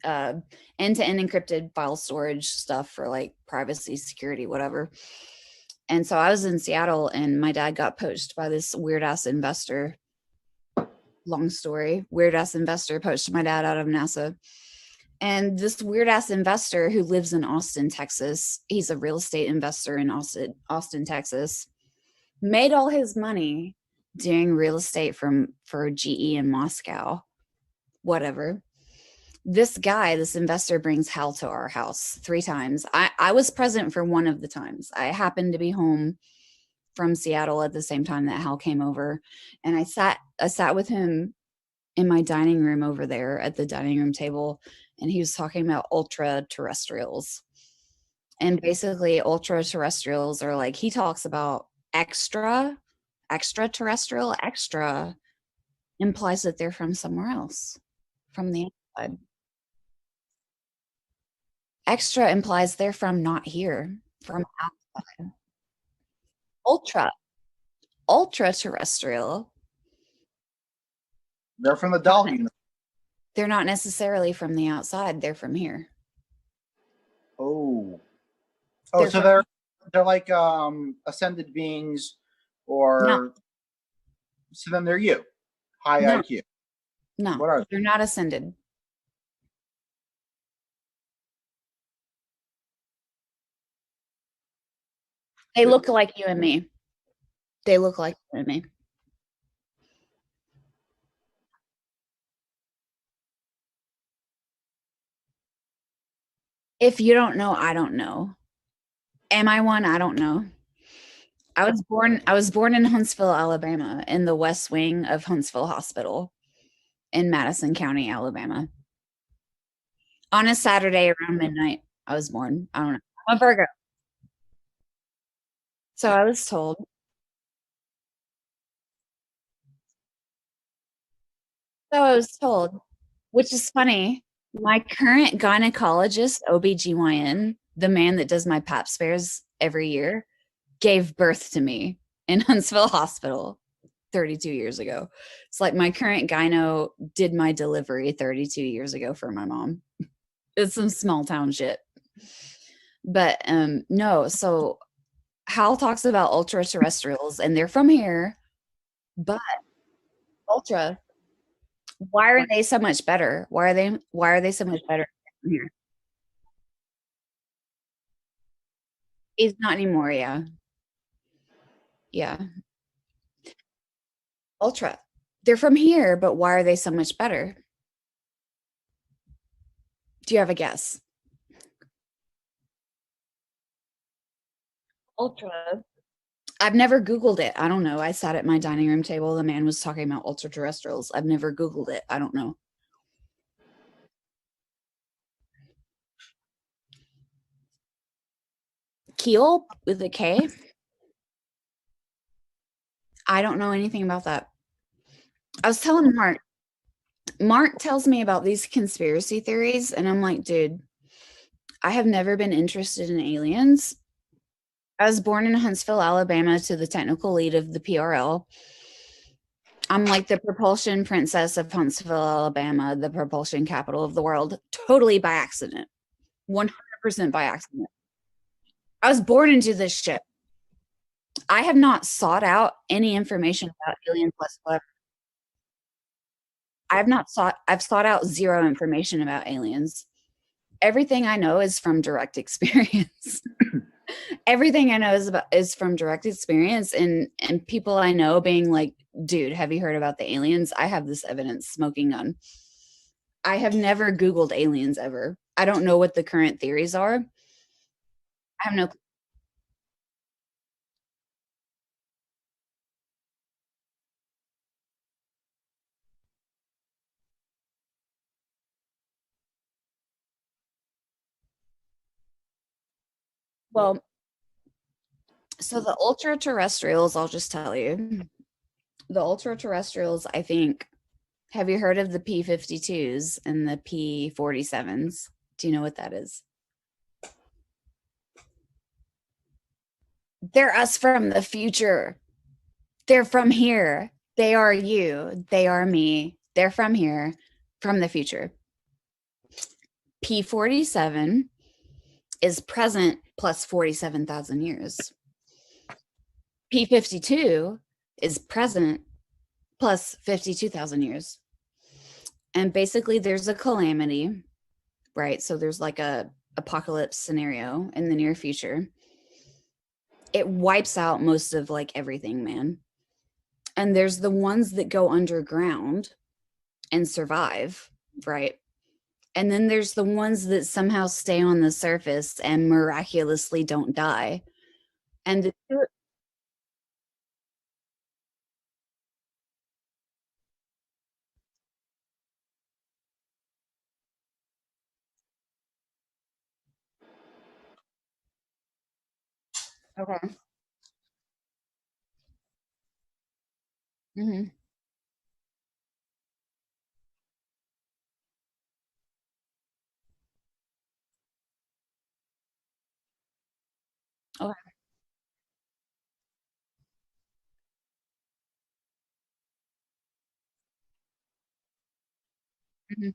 uh end-to-end encrypted file storage stuff for like privacy, security, whatever. And so I was in Seattle and my dad got poached by this weird ass investor. Long story. Weird ass investor poached my dad out of NASA. And this weird ass investor who lives in Austin, Texas, he's a real estate investor in Austin, Texas, made all his money doing real estate for GE in Moscow, whatever. This guy, this investor brings Hal to our house 3 times. I was present for one of the times. I happened to be home from Seattle at the same time that Hal came over. And I sat with him in my dining room over there at the dining room table, and he was talking about ultra terrestrials. And basically, ultra terrestrials are like, he talks about extraterrestrial. Extra implies that they're from somewhere else, from the outside. Extra implies they're from not here, from outside. Ultra, ultra terrestrial. They're from the doll universe. They're not necessarily from the outside, they're from here. Oh. Oh, They're so from they're like ascended beings, no, or so then they're you, high no, IQ. no, What are they? they're not ascended. They look like you and me. They look like you and me. If you don't know, I don't know. Am I one? I don't know. I was born in Huntsville, Alabama, in the West Wing of Huntsville Hospital in Madison County, Alabama. On a Saturday around midnight, I was born. I don't know. I'm a Virgo. So I was told. So I was told, which is funny. My current gynecologist, OBGYN, the man that does my pap smears every year, gave birth to me in Huntsville Hospital 32 years ago. It's like my current gyno did my delivery 32 years ago for my mom. It's some small town shit. But no, so Hal talks about ultra terrestrials and they're from here, but ultra, why are they so much better? Why are they so much better from here? He's not anymore, yeah. Yeah. Ultra. They're from here, but why are they so much better? Do you have a guess? Ultra. I've never Googled it. I don't know. I sat at my dining room table. The man was talking about ultra terrestrials. I've never Googled it. I don't know. Keel with a K? I don't know anything about that. I was telling Mark tells me about these conspiracy theories, and I'm like, dude, I have never been interested in aliens. I was born in Huntsville, Alabama, to the technical lead of the PRL. I'm like the propulsion princess of Huntsville, Alabama, the propulsion capital of the world, totally by accident, 100% by accident. I was born into this shit. I have not sought out any information about aliens whatsoever. I've sought out zero information about aliens. Everything I know is from direct experience. Everything I know is from direct experience and people I know being like, dude, have you heard about the aliens? I have this evidence, smoking gun. I have never Googled aliens ever. I don't know what the current theories are. I have no. Well, so the ultra terrestrials, I'll just tell you, the ultra terrestrials, I think, have you heard of the P-52s and the P-47s? Do you know what that is? They're us from the future. They're from here. They are you. They are me. They're from here, from the future. P-47 is present plus 47,000 years. P-52 is present plus 52,000 years. And basically there's a calamity, right? So there's like a apocalypse scenario in the near future. It wipes out most of like everything, man. And there's the ones that go underground and survive, right? And then there's the ones that somehow stay on the surface and miraculously don't die. And the okay. Hmm. Okay. Hmm.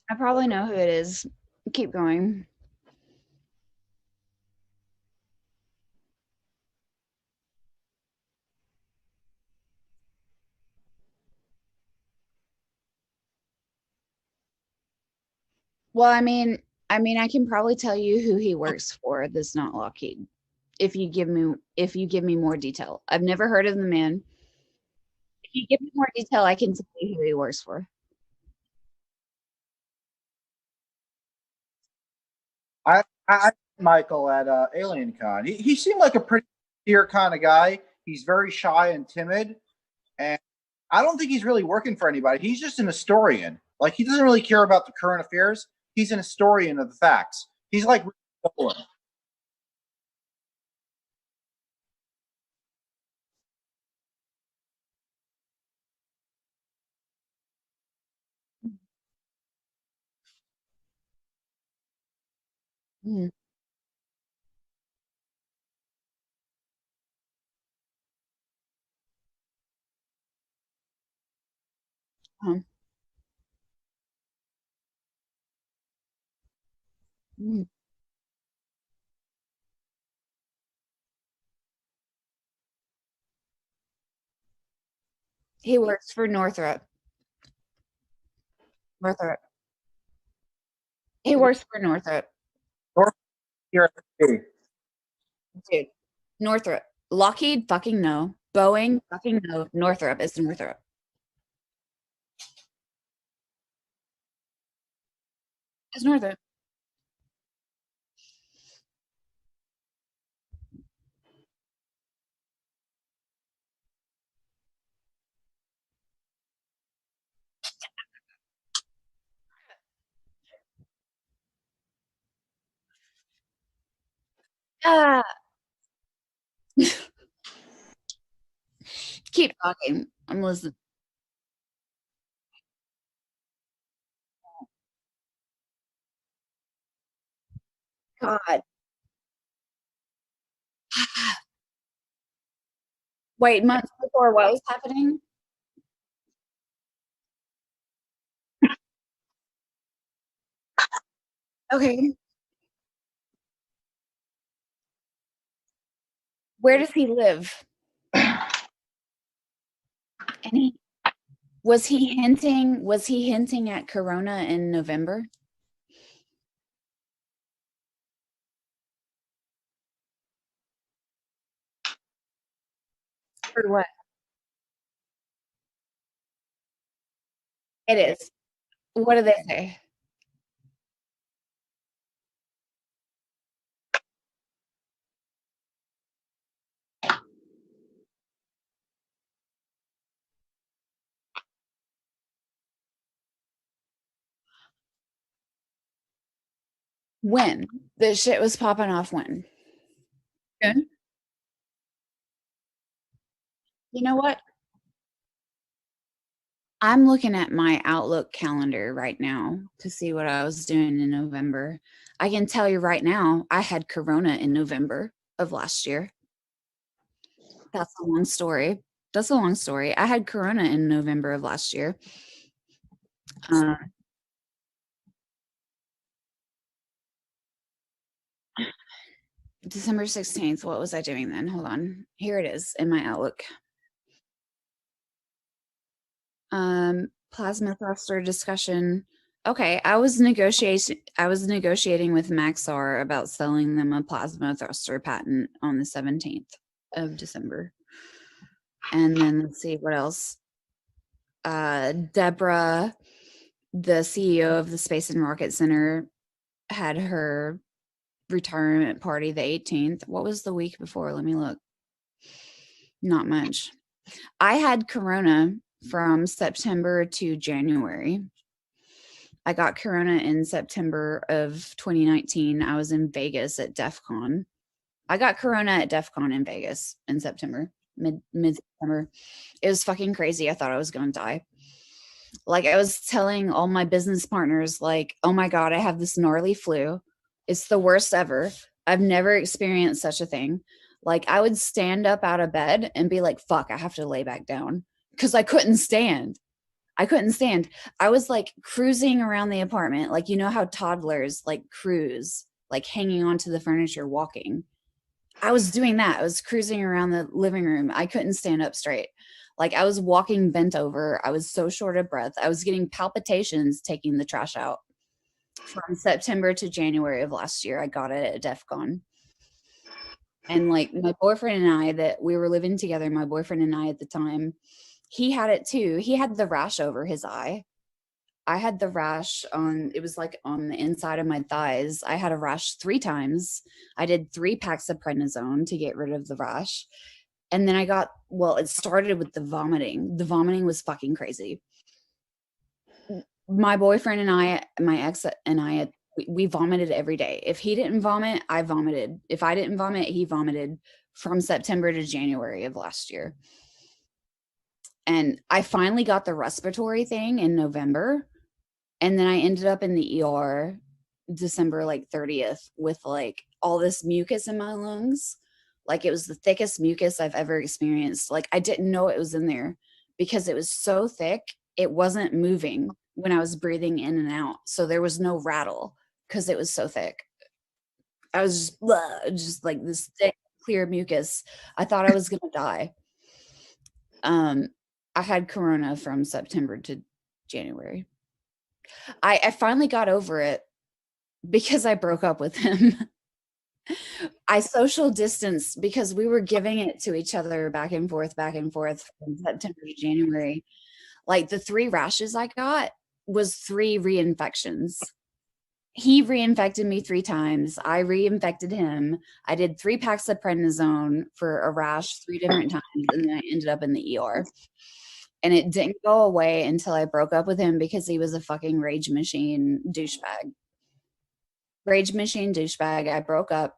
I probably know who it is. Keep going. Well, I mean, I can probably tell you who he works for. That's not Lockheed. If you give me more detail. I've never heard of the man. If you give me more detail, I can tell you who he works for. I Michael at Alien Con. He seemed like a pretty sincere kind of guy. He's very shy and timid, and I don't think he's really working for anybody. He's just an historian. Like he doesn't really care about the current affairs. He's an historian of the facts. He's like Mhm. Uh-huh. Mm. He works for Northrop. Northrop. He works for Northrop. North here. Dude. Northrop. Lockheed, fucking no. Boeing, fucking no. Northrop is Northrop. It's Northrop. Ah, keep talking. I'm listening. God. Wait, months before what was happening? Okay. Where does he live? And was he hinting at Corona in November? Or what? It is. What do they say? When? The shit was popping off when? June? You know what? I'm looking at my Outlook calendar right now to see what I was doing in November. I can tell you right now, I had Corona in November of last year. That's a long story. That's a long story. I had Corona in November of last year. Uh, December 16th. What was I doing then? Hold on. Here it is in my Outlook. Plasma thruster discussion. Okay, I was negotiating with Maxar about selling them a plasma thruster patent on the 17th of December. And then let's see what else. Deborah, the CEO of the Space and Rocket Center, had her retirement party the 18th. What was the week before? Let me look. Not much. I had Corona from September to January. I got Corona in September of 2019. I was in Vegas at DEF CON. I got Corona at DEF CON in Vegas in September, mid September. It was fucking crazy. I thought I was going to die. Like I was telling all my business partners, like, oh my God, I have this gnarly flu. It's the worst ever. I've never experienced such a thing. Like I would stand up out of bed and be like, fuck, I have to lay back down because I couldn't stand. I couldn't stand. I was like cruising around the apartment, like you know how toddlers like cruise, like hanging onto the furniture, walking. I was doing that. I was cruising around the living room. I couldn't stand up straight. Like I was walking bent over. I was so short of breath. I was getting palpitations taking the trash out. From September to January of last year, I got it at DEF CON. And like my boyfriend and I, that we were living together, my boyfriend and I at the time, he had it too. He had the rash over his eye. I had the rash on, it was like on the inside of my thighs. I had a rash 3 times. I did 3 packs of prednisone to get rid of the rash. And then I got, well, it started with the vomiting. The vomiting was fucking crazy. My boyfriend and I, my ex and I, we vomited every day. If he didn't vomit, I vomited. If I didn't vomit, he vomited from September to January of last year. And I finally got the respiratory thing in November. And then I ended up in the ER December like 30th with like all this mucus in my lungs. Like it was the thickest mucus I've ever experienced. Like I didn't know it was in there because it was so thick. it wasn't moving when I was breathing in and out. So there was no rattle because it was so thick. I was just, just like this thick, clear mucus. I thought I was going to die. I had corona from September to January. I finally got over it because I broke up with him. I social distanced because we were giving it to each other back and forth from September to January. Like the 3 rashes I got was 3 reinfections. He reinfected me 3 times. I reinfected him. I did 3 packs of prednisone for a rash 3 different times, and then I ended up in the ER. And it didn't go away until I broke up with him because he was a fucking rage machine douchebag. Rage machine douchebag. I broke up.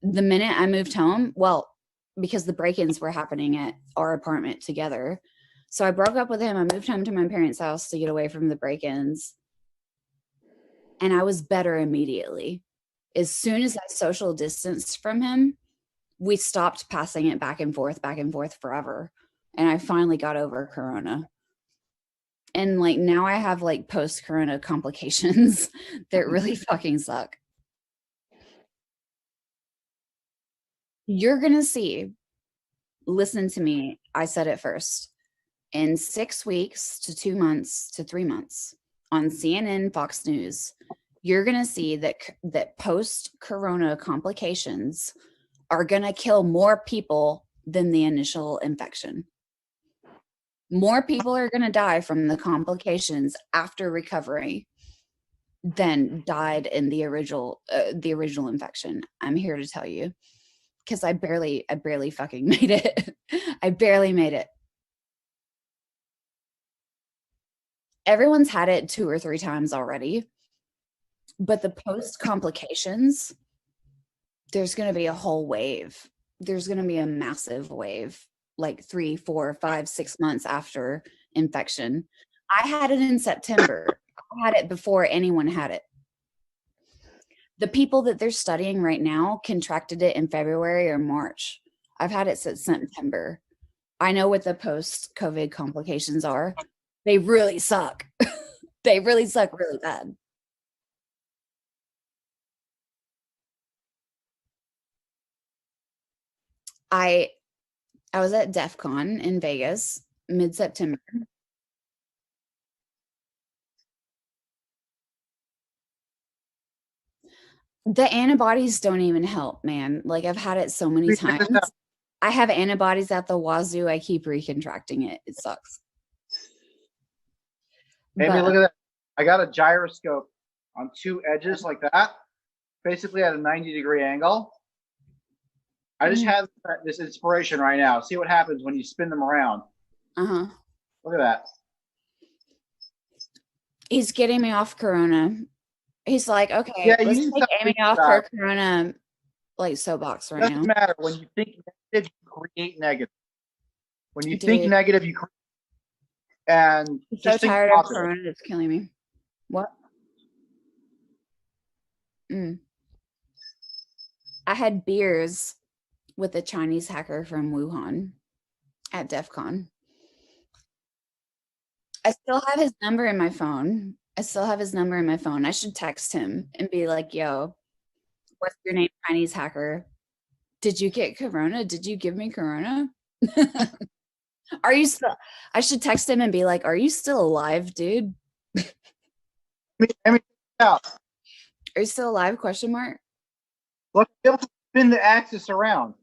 The minute I moved home, well, because the break-ins were happening at our apartment together. So I broke up with him. I moved home to my parents' house to get away from the break-ins. And I was better immediately. As soon as I social distanced from him, we stopped passing it back and forth forever. And I finally got over corona. And like now I have like post-corona complications that really fucking suck. You're going to see, listen to me, I said it first, in 6 weeks to 2 months to 3 months on CNN, Fox News, you're going to see that post-corona complications are going to kill more people than the initial infection. More people are going to die from the complications after recovery than died in the original infection. I'm here to tell you, because I barely fucking made it. I barely made it. Everyone's had it 2 or 3 times already, but the post complications, there's going to be a whole wave. There's going to be a massive wave, like 3, 4, 5, 6 months after infection. I had it in September. I had it before anyone had it. The people that they're studying right now contracted it in February or March. I've had it since September. I know what the post-COVID complications are. They really suck. They really suck really bad. I was at DEF CON in Vegas mid-September. The antibodies don't even help, man. Like I've had it so many times. I have antibodies at the wazoo. I keep recontracting it. It sucks. Amy, look at that. I got a gyroscope on 2 edges like that, basically at a 90-degree angle. I just have this inspiration right now. See what happens when you spin them around. Uh-huh. Look at that. He's getting me off corona. He's like, okay, yeah, let's take Amy off her corona like soapbox right now. Doesn't matter. When you think negative, you create negative. When you think negative, you create. And I'm so tired of corona, it's killing me. What? I had beers with a Chinese hacker from Wuhan at DEF CON. I still have his number in my phone. I should text him and be like, yo, what's your name, Chinese hacker? Did you get corona? Did you give me corona? Are you still? I should text him and be like, are you still alive, dude? Are you still alive? Question mark. Look, spin the axis around.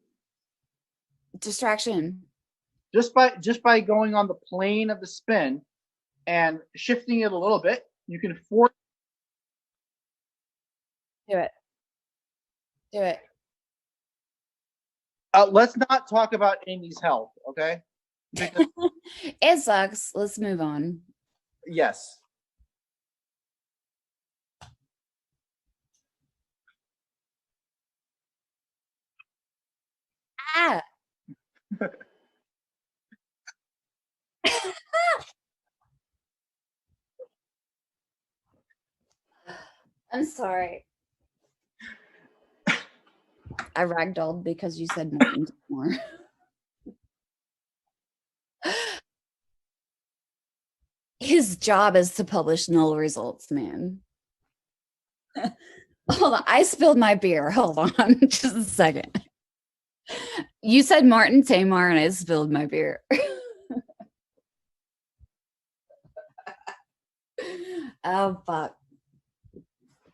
Distraction. Just by going on the plane of the spin and shifting it a little bit, you can force. Do it. Do it. Let's not talk about Amy's health, okay? It sucks. Let's move on. Yes. Ah. I'm sorry. I ragdolled because you said more. job is to publish null results, man. Hold on, I spilled my beer. Hold on, just a second. You said Martin Tamar, and I spilled my beer. Oh fuck.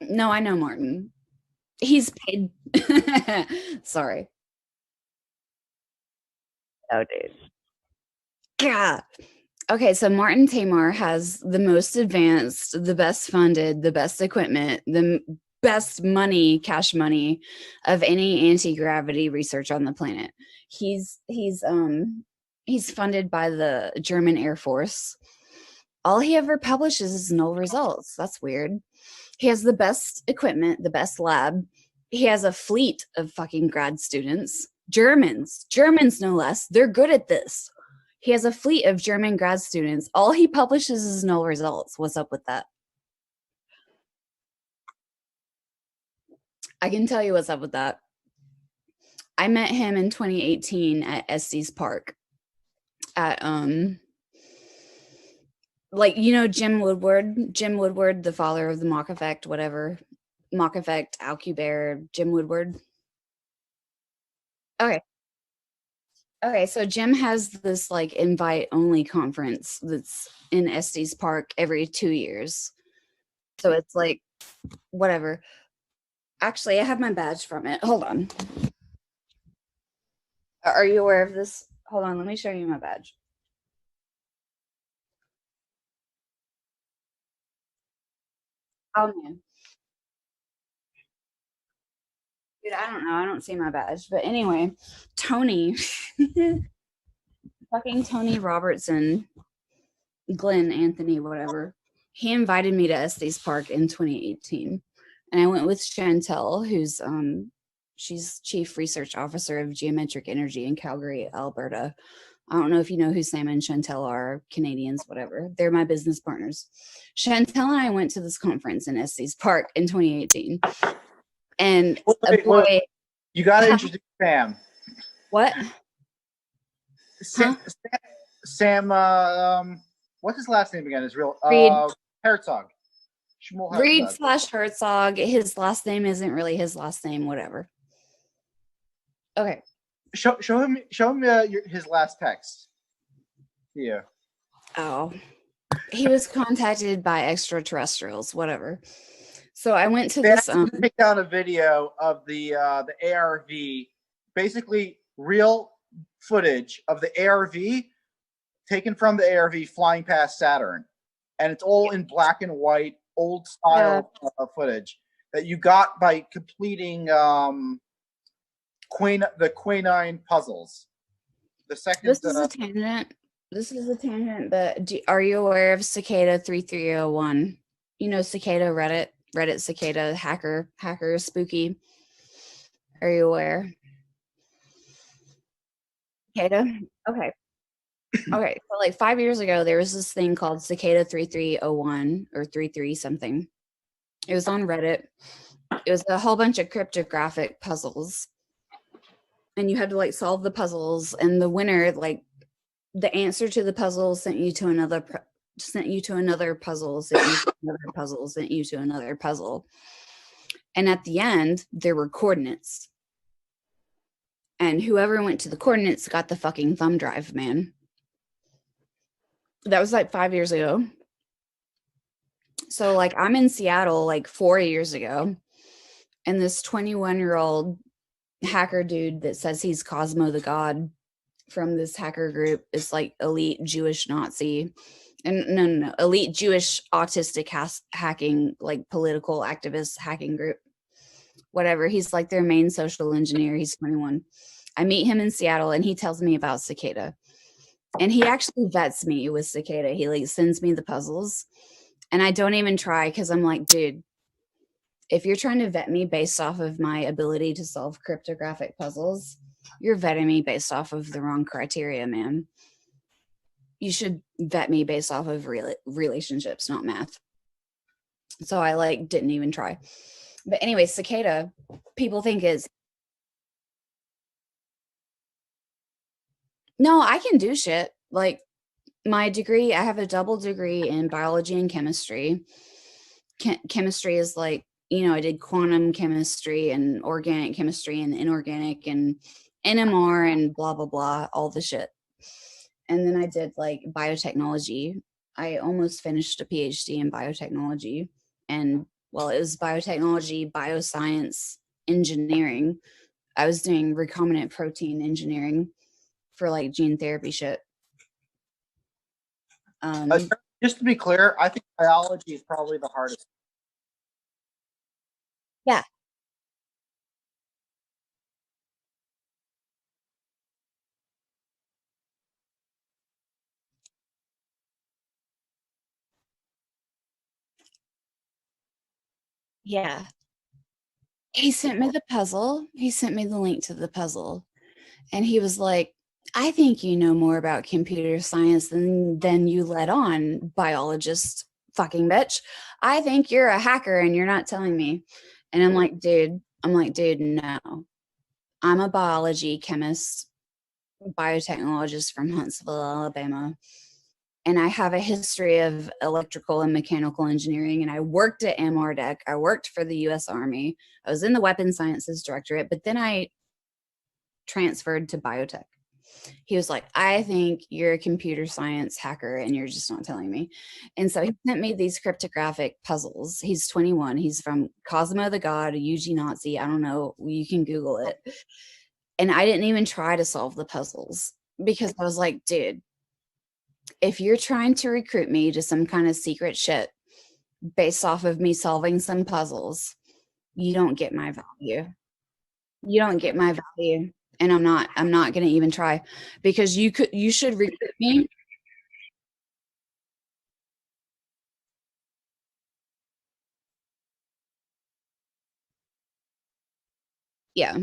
No, I know Martin. He's paid. Sorry. Oh, dude. Yeah. Okay, so Martin Tamar has the most advanced, the best funded, the best equipment, the best money, cash money of any anti-gravity research on the planet. He's funded by the German Air Force. All he ever publishes is null results. That's weird. He has the best equipment, the best lab. He has a fleet of fucking grad students, Germans no less. They're good at this. He has a fleet of German grad students. All he publishes is null results. What's up with that? I can tell you what's up with that. I met him in 2018 at Estes Park at like, you know, Jim Woodward, the father of the Mach effect, whatever. Mach effect, Alcubierre, Jim Woodward. Okay. Okay, so Jim has this like invite only conference that's in Estes Park every 2 years. So it's like whatever. Actually, I have my badge from it. Hold on. Are you aware of this? Hold on, let me show you my badge. Oh man. Dude, I don't know. I don't see my badge. But anyway, Tony, fucking Tony Robertson, Glenn Anthony, whatever. He invited me to Estes Park in 2018. And I went with Chantel, who's she's chief research officer of geometric energy in Calgary, Alberta. I don't know if you know who Sam and Chantel are, Canadians, whatever. They're my business partners. Chantel and I went to this conference in Estes Park in 2018. And wait. You got to introduce Sam. What? Sam, what's his last name again? His real Reed. Herzog. Reed / Herzog. His last name isn't really his last name, whatever. Okay. Show him his last text. Yeah. Oh. He was contacted by extraterrestrials, whatever. So I went to this take down a video of the ARV, basically real footage of the ARV taken from the ARV flying past Saturn, and it's all in black and white, old style footage that you got by completing the Quinine puzzles. The second. This is a tangent. But are you aware of Cicada 3301? You know Cicada Reddit Cicada hacker spooky. Are you aware? Cicada? Okay. Okay. So like 5 years ago, there was this thing called Cicada 3301 or 33 something. It was on Reddit. It was a whole bunch of cryptographic puzzles. And you had to like solve the puzzles, and the winner, like the answer to the puzzle sent you to another puzzle, sent you to another puzzle, sent you to another puzzle. And at the end, there were coordinates. And whoever went to the coordinates got the fucking thumb drive, man. That was like 5 years ago. So like I'm in Seattle like 4 years ago, and this 21-year-old hacker dude that says he's Cosmo the God from this hacker group is like elite Jewish Nazi. And no, elite Jewish autistic hacking, like political activist hacking group. Whatever. He's like their main social engineer. He's 21. I meet him in Seattle, and he tells me about Cicada. And he actually vets me with Cicada. He like sends me the puzzles, and I don't even try because I'm like, dude, if you're trying to vet me based off of my ability to solve cryptographic puzzles, you're vetting me based off of the wrong criteria, man. You should vet me based off of relationships, not math. So I like didn't even try. But anyway, Cicada, people think is, no, I can do shit. Like my degree, I have a double degree in biology and chemistry. Chemistry is like, I did quantum chemistry and organic chemistry and inorganic and NMR and blah, blah, blah, all the shit. And then I did like biotechnology. I almost finished a PhD in biotechnology. And well, it was biotechnology, bioscience, engineering. I was doing recombinant protein engineering for like gene therapy shit. Just to be clear, I think biology is probably the hardest. Yeah. Yeah. He sent me the puzzle. He sent me the link to the puzzle. And he was like, I think you know more about computer science than you let on, biologist fucking bitch. I think you're a hacker and you're not telling me. And I'm like, dude, no. I'm a biology chemist, biotechnologist from Huntsville, Alabama. And I have a history of electrical and mechanical engineering. And I worked at MRDEC. I worked for the US Army. I was in the Weapons Sciences Directorate, but then I transferred to biotech. He was like, I think you're a computer science hacker and you're just not telling me. And so he sent me these cryptographic puzzles. He's 21. He's from Cosimo the God, a UG Nazi. I don't know. You can Google it. And I didn't even try to solve the puzzles because I was like, dude, if you're trying to recruit me to some kind of secret shit based off of me solving some puzzles, you don't get my value. You don't get my value. And I'm not going to even try because you should recruit me. Yeah.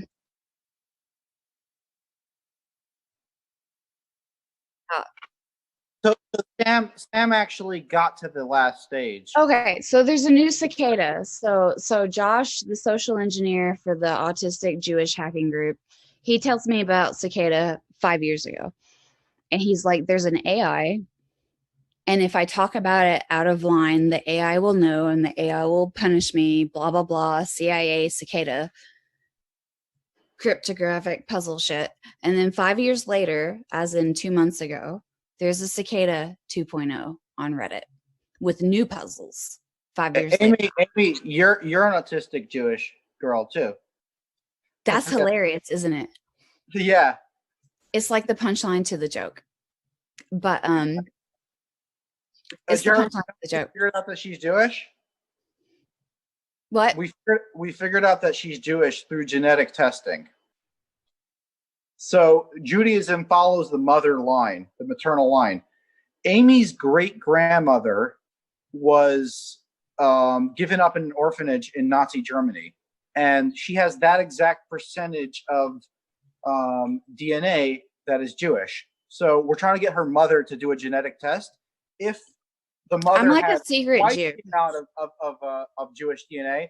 So Sam actually got to the last stage. Okay, so there's a new cicada. So Josh, the social engineer for the autistic Jewish hacking group, he tells me about cicada 5 years ago. And he's like, there's an AI, and if I talk about it out of line, the AI will know and the AI will punish me, blah blah blah, CIA cicada cryptographic puzzle shit. And then 5 years later, as in 2 months ago, there's a cicada 2.0 on Reddit with new puzzles. 5 years later. Amy, you're an autistic Jewish girl too. That's hilarious, isn't it? Yeah. It's like the punchline to the joke. But it's the Jared, punchline to the joke. Figured out that she's Jewish? What? We figured out that she's Jewish through genetic testing. So Judaism follows the mother line, the maternal line. Amy's great grandmother was given up in an orphanage in Nazi Germany, and she has that exact percentage of DNA that is Jewish. So we're trying to get her mother to do a genetic test. If the mother I'm like has a secret Jew out of Jewish DNA,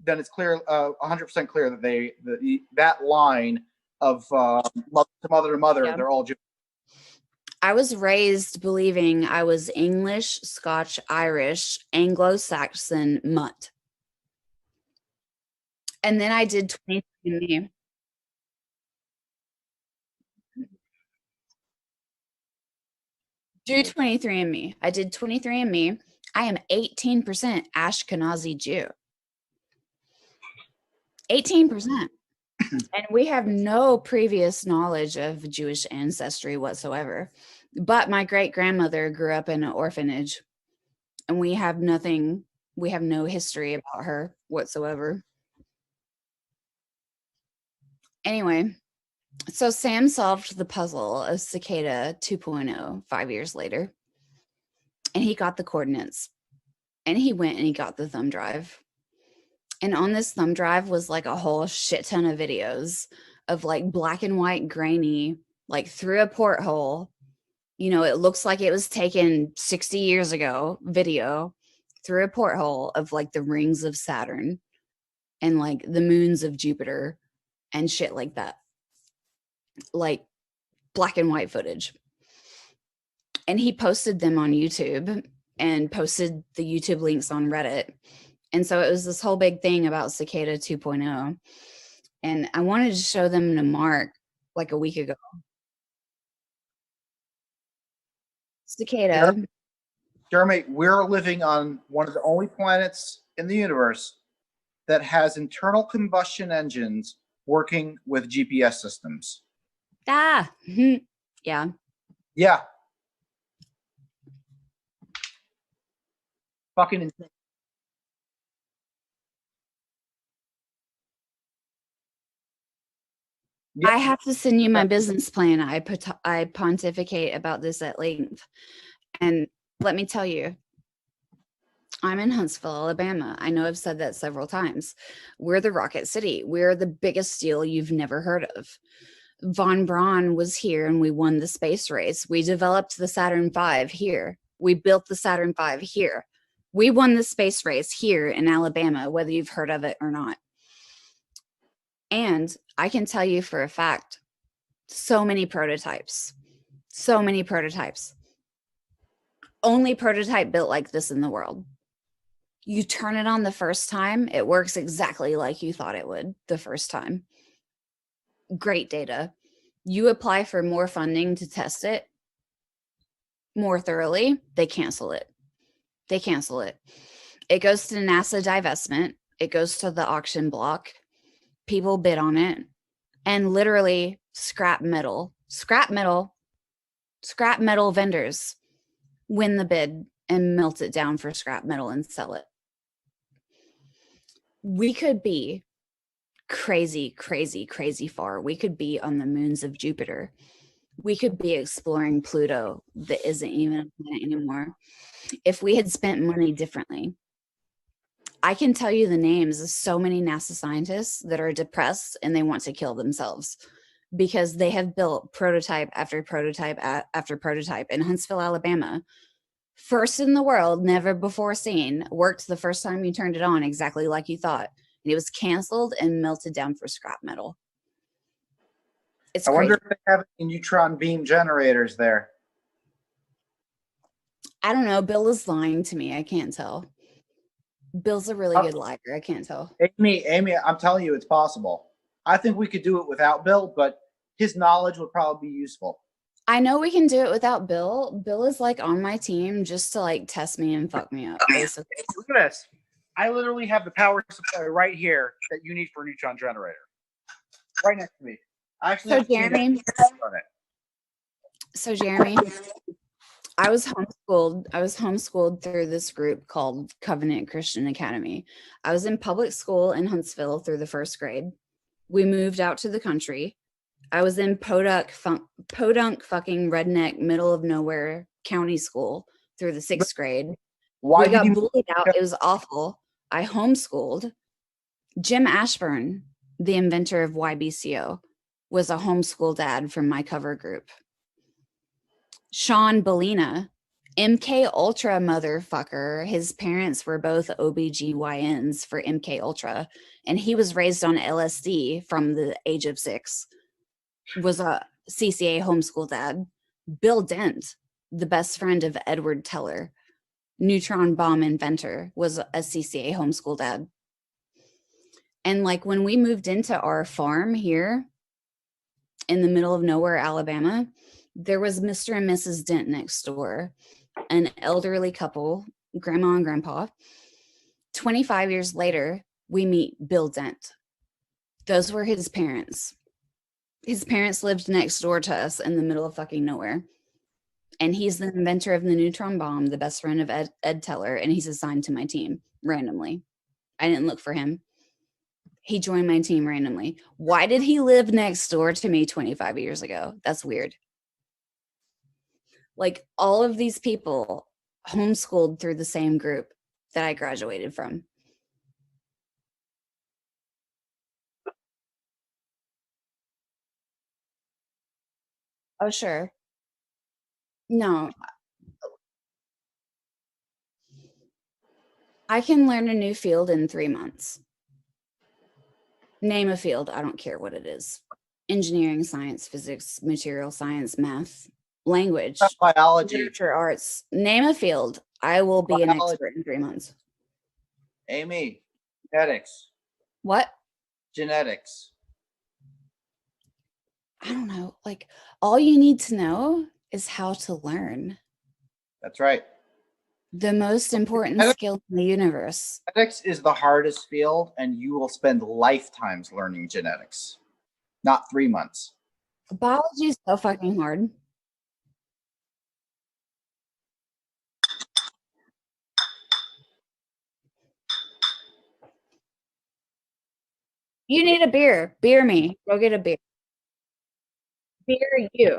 then it's clear, 100% clear that that line of mother to mother, yeah, they're all Jewish. I was raised believing I was English, Scotch, Irish, Anglo-Saxon, mutt. And then I did 23andMe. Do 23andMe. I did 23andMe. I am 18% Ashkenazi Jew. 18%. And we have no previous knowledge of Jewish ancestry whatsoever. But my great grandmother grew up in an orphanage, and we have no history about her whatsoever. Anyway, so Sam solved the puzzle of Cicada 2.0 5 years later, and he got the coordinates, and he went and he got the thumb drive. And on this thumb drive was like a whole shit ton of videos of like black and white grainy, like through a porthole. You know, it looks like it was taken 60 years ago video through a porthole of like the rings of Saturn and like the moons of Jupiter and shit like that. Like black and white footage. And he posted them on YouTube and posted the YouTube links on Reddit. And so it was this whole big thing about Cicada 2.0. And I wanted to show them to Mark like a week ago. Cicada. Jeremy, we're living on one of the only planets in the universe that has internal combustion engines working with GPS systems. Ah, yeah. Yeah. Fucking insane. I have to send you my business plan. I pontificate about this at length. And let me tell you, I'm in Huntsville, Alabama. I know I've said that several times. We're the Rocket City. We're the biggest steal you've never heard of. Von Braun was here and we won the space race. We developed the Saturn V here. We built the Saturn V here. We won the space race here in Alabama, whether you've heard of it or not. And I can tell you for a fact, so many prototypes. Only prototype built like this in the world. You turn it on the first time, it works exactly like you thought it would the first time. Great data. You apply for more funding to test it more thoroughly, they cancel it. It goes to NASA divestment. It goes to the auction block. People bid on it. And literally scrap metal vendors win the bid and melt it down for scrap metal and sell it. We could be crazy far. We could be on the moons of Jupiter. We could be exploring Pluto that isn't even a planet anymore if we had spent money differently. I can tell you the names of so many NASA scientists that are depressed and they want to kill themselves because they have built prototype after prototype after prototype in Huntsville, Alabama. First in the world, never before seen, worked the first time you turned it on exactly like you thought. And it was canceled and melted down for scrap metal. It's I wonder crazy. if they have any neutron beam generators there. I don't know. Bill is lying to me. I can't tell. Bill's a really good liar. I can't tell. Amy, I'm telling you, it's possible. I think we could do it without Bill, but his knowledge would probably be useful. I know we can do it without Bill. Bill is like on my team just to like test me and fuck me up, basically. Look at this. I literally have the power supply right here that you need for a neutron generator. Right next to me. So Jeremy, I was homeschooled through this group called Covenant Christian Academy. I was in public school in Huntsville through the first grade. We moved out to the country. I was in podunk fucking redneck middle of nowhere county school through the sixth grade. We got bullied out. It was awful. I homeschooled. Jim Ashburn, the inventor of YBCO, was a homeschool dad from my cover group. Sean Bellina, MK Ultra motherfucker. His parents were both OBGYNs for MK Ultra, and he was raised on LSD from the age of 6. Was a CCA homeschool dad. Bill Dent, the best friend of Edward Teller, neutron bomb inventor, was a CCA homeschool dad. And like when we moved into our farm here in the middle of nowhere, Alabama, there was Mr. and Mrs. Dent next door, an elderly couple, grandma and grandpa. 25 years later, we meet Bill Dent. Those were his parents. His parents lived next door to us in the middle of fucking nowhere. And he's the inventor of the neutron bomb, the best friend of Ed Teller, and he's assigned to my team randomly. I didn't look for him. He joined my team randomly. Why did he live next door to me 25 years ago? That's weird. Like all of these people homeschooled through the same group that I graduated from. Oh, sure. No. I can learn a new field in 3 months. Name a field. I don't care what it is. Engineering, science, physics, material science, math, language, Biology. literature, arts, name a field. I will be an Biology. expert in 3 months. Amy, genetics. What? Genetics. I don't know. Like, all you need to know is how to learn. That's right. The most important skill in the universe. Genetics is the hardest field, and you will spend lifetimes learning genetics, not 3 months. Biology is so fucking hard. You need a beer. Beer me. Go get a beer. Beer you.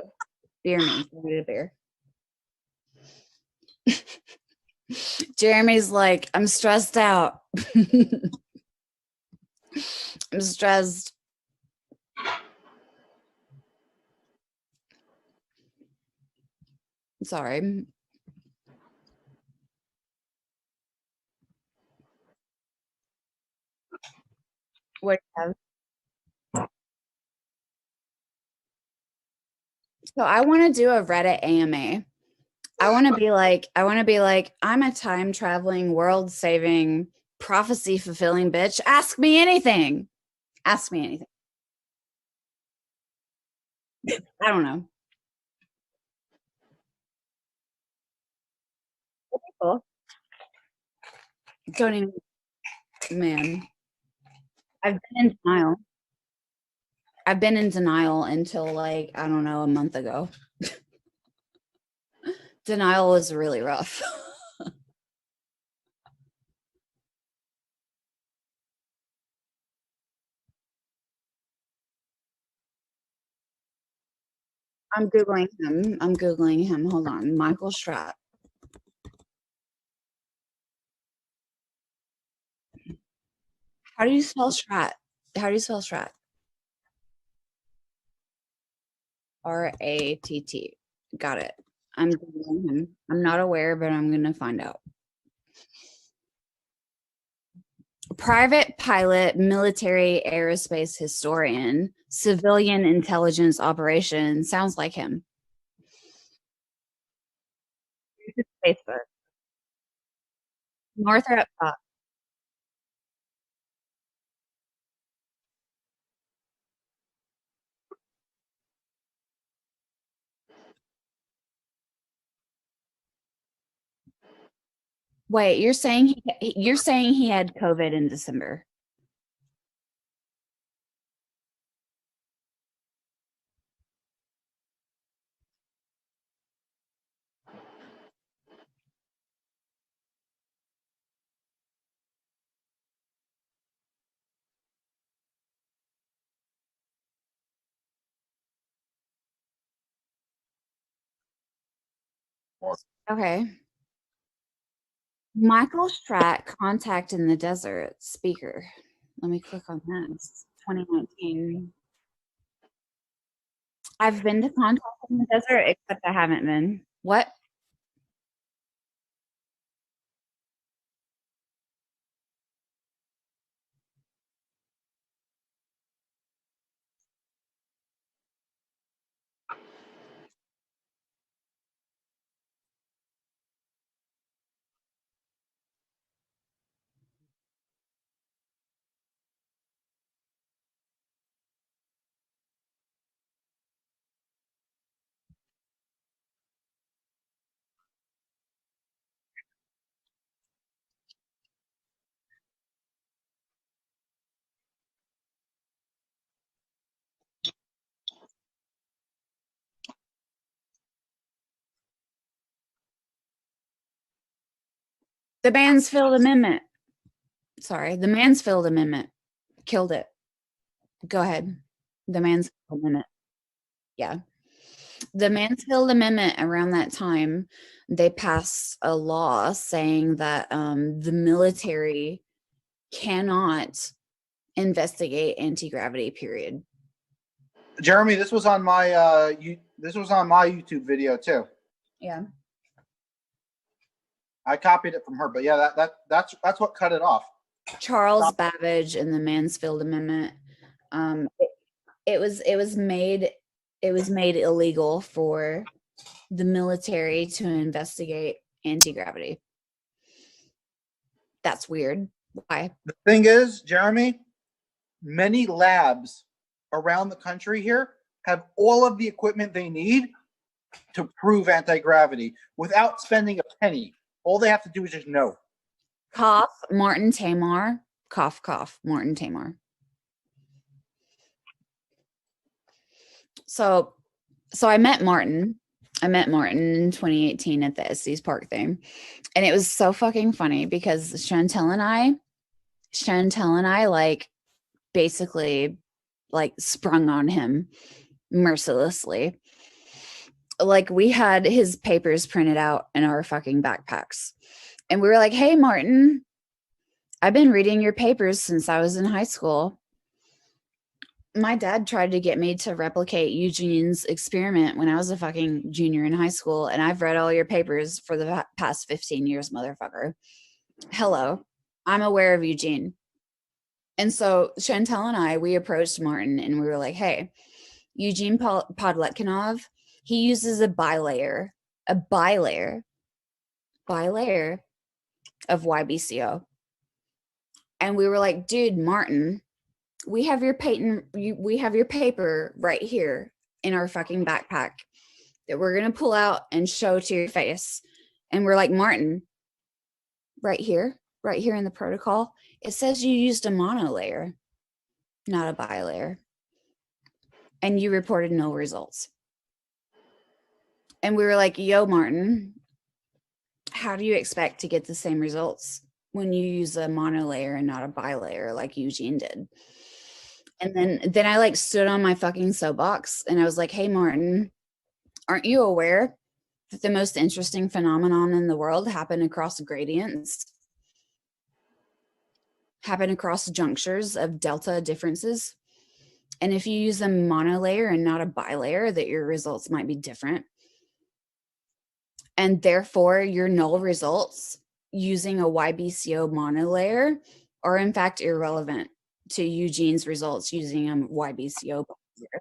Beer me. Go get a beer. Jeremy's like, I'm stressed out. I'm stressed. Sorry. What do you have? So I want to do a Reddit AMA. I want to be like, I'm a time traveling, world saving, prophecy fulfilling bitch. Ask me anything. Ask me anything. I don't know. Cool. Don't even, man. I've been in denial. I've been in denial until like, I don't know, a month ago. Denial is really rough. I'm Googling him. I'm Googling him. Hold on. Michael Stratt. How do you spell Stratt? How do you spell Stratt? R-A-T-T. Got it. I'm Googling him. I'm not aware, but I'm going to find out. Private pilot, military aerospace historian, civilian intelligence operation. Sounds like him. Facebook. North or up top? Wait, you're saying he had COVID in December? Okay. Michael Stratt, Contact in the Desert, speaker. Let me click on this. 2019. I've been to Contact in the Desert, except I haven't been. What? The Mansfield Amendment. Sorry, the Mansfield Amendment killed it. Go ahead. The Mansfield Amendment. Yeah. The Mansfield Amendment, around that time, they passed a law saying that the military cannot investigate anti-gravity, period. Jeremy, this was on my this was on my YouTube video too. Yeah. I copied it from her, but yeah, that's what cut it off. Charles Babbage and the Mansfield Amendment. It was made illegal for the military to investigate anti-gravity. That's weird. Why? The thing is, Jeremy, many labs around the country here have all of the equipment they need to prove anti-gravity without spending a penny. All they have to do is just know. Cough, Martin Tamar. Cough, cough, Martin Tamar. So I met Martin. I met Martin in 2018 at the Estes Park thing. And it was so fucking funny because Chantel and I like basically like sprung on him mercilessly. Like we had his papers printed out in our fucking backpacks. And we were like, "Hey Martin, I've been reading your papers since I was in high school. My dad tried to get me to replicate Eugene's experiment when I was a fucking junior in high school, and I've read all your papers for the past 15 years, motherfucker. Hello, I'm aware of Eugene." And so Chantel and I, we approached Martin and we were like, "Hey, Eugene Podletkinov, he uses a bilayer of YBCO." And we were like, "Dude, Martin, we have your paper right here in our fucking backpack that we're going to pull out and show to your face." And we're like, "Martin, right here in the protocol, it says you used a monolayer, not a bilayer. And you reported no results." And we were like, "Yo, Martin, how do you expect to get the same results when you use a monolayer and not a bilayer like Eugene did?" And then I like stood on my fucking soapbox and I was like, "Hey, Martin, aren't you aware that the most interesting phenomenon in the world happen across gradients, happen across junctures of delta differences? And if you use a monolayer and not a bilayer, that your results might be different. And therefore, your null results using a YBCO monolayer are in fact irrelevant to Eugene's results using a YBCO bilayer."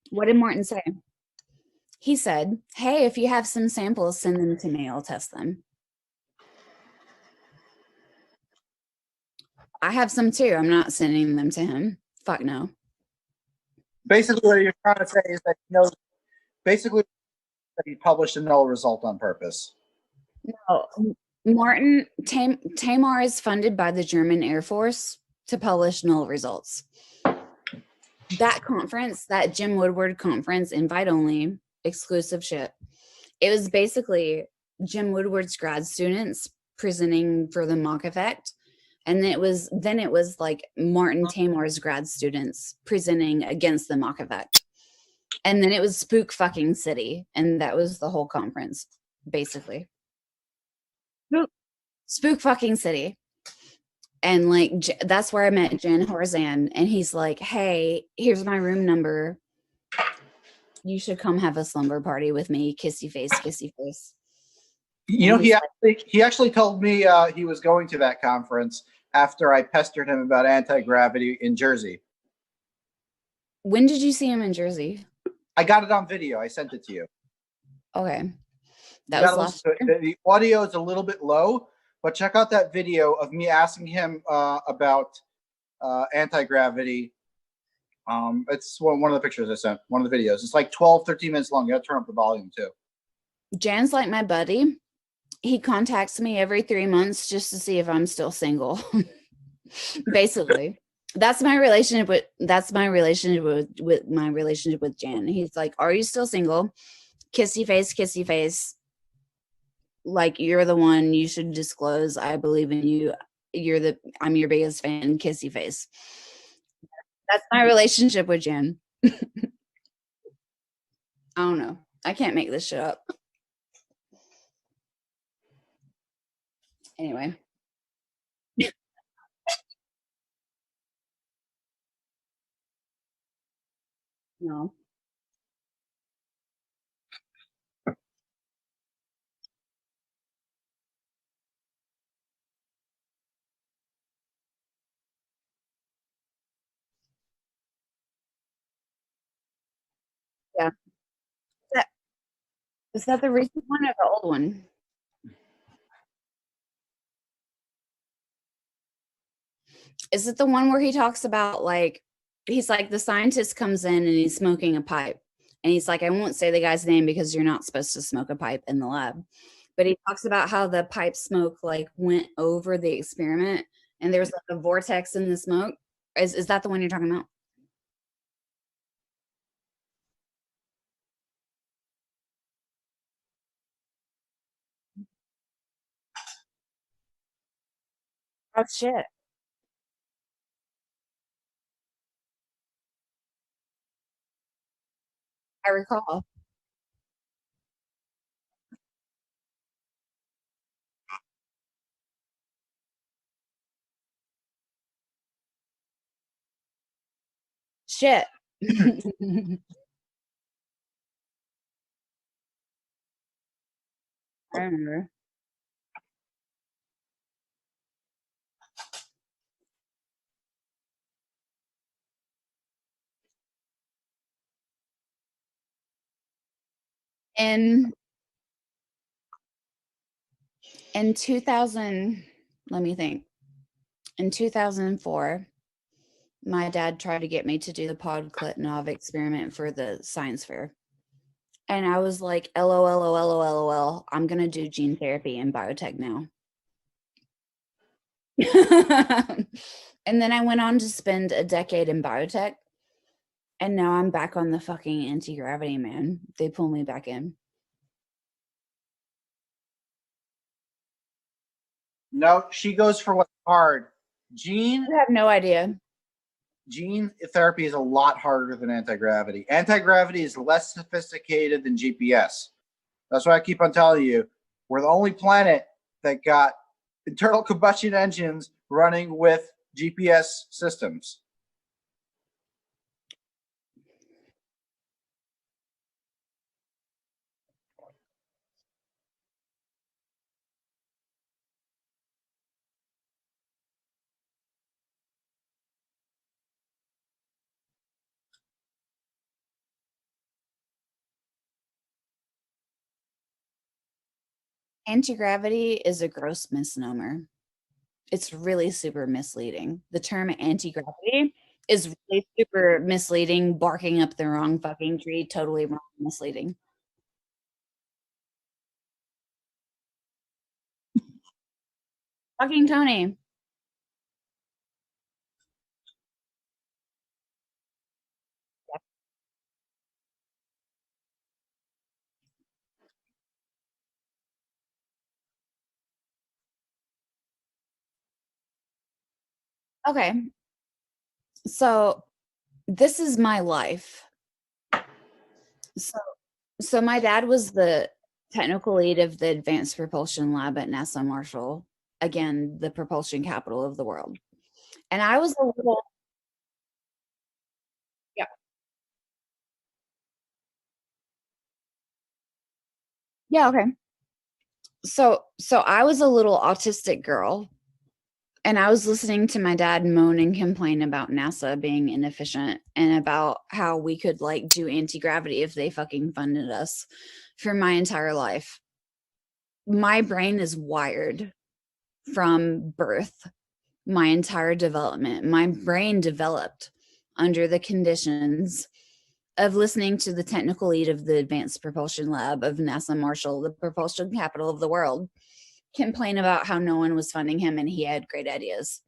What did Martin say? He said, "Hey, if you have some samples, send them to me. I'll test them." I have some too. I'm not sending them to him. Fuck no. Basically, what you're trying to say is that basically that he published a null result on purpose. No, Martin Tamar is funded by the German Air Force to publish null results. That conference, that Jim Woodward conference, invite only, exclusive shit. It was basically Jim Woodward's grad students presenting for the mock effect. And then it was like Martin Tamar's grad students presenting against the mock effect. And then it was Spook fucking City. And that was the whole conference, basically. Spook fucking City. And like, that's where I met Jan Horzan. And he's like, "Hey, here's my room number. You should come have a slumber party with me. Kissy face, kissy face." You know, he actually told me he was going to that conference after I pestered him about anti-gravity in Jersey. When did you see him in Jersey? I got it on video. I sent it to you. Okay. That was last year. The audio is a little bit low, but check out that video of me asking him about anti-gravity. It's one of the pictures I sent, one of the videos. It's like 12, 13 minutes long. You got to turn up the volume too. Jan's like my buddy. He contacts me every 3 months just to see if I'm still single. Basically. That's my relationship with Jan. He's like, "Are you still single? Kissy face, kissy face. Like, you're the one, you should disclose. I believe in you. I'm your biggest fan, kissy face." That's my relationship with Jan. I don't know. I can't make this shit up. Anyway. No. Is that the recent one or the old one? Is it the one where he talks about like he's like the scientist comes in and he's smoking a pipe. And he's like, I won't say the guy's name because you're not supposed to smoke a pipe in the lab. But he talks about how the pipe smoke like went over the experiment and there was like a vortex in the smoke. Is that the one you're talking about? Oh shit. I recall. Shit. I remember. In in 2000, let me think. In 2004, my dad tried to get me to do the Podkletnov experiment for the science fair. And I was like, LOL, I'm going to do gene therapy and biotech now. And then I went on to spend a decade in biotech. And now I'm back on the fucking anti gravity, man. They pull me back in. No, she goes for what's hard. Gene I have no idea. gene therapy is a lot harder than anti-gravity. Anti-gravity is less sophisticated than GPS. That's why I keep on telling you, we're the only planet that got internal combustion engines running with GPS systems. Anti gravity is a gross misnomer. It's really super misleading. The term anti gravity is really super misleading, barking up the wrong fucking tree, totally wrong, misleading. Fucking Tony. Okay. So this is my life. So so my dad was the technical lead of the advanced propulsion lab at NASA Marshall, again, the propulsion capital of the world. And I was a little, yeah, yeah, okay. So I was a little autistic girl and I was listening to my dad moan and complain about NASA being inefficient and about how we could like do anti-gravity if they fucking funded us for my entire life. My brain is wired from birth, my entire development. My brain developed under the conditions of listening to the technical lead of the Advanced Propulsion Lab of NASA Marshall, the propulsion capital of the world, complain about how no one was funding him and he had great ideas.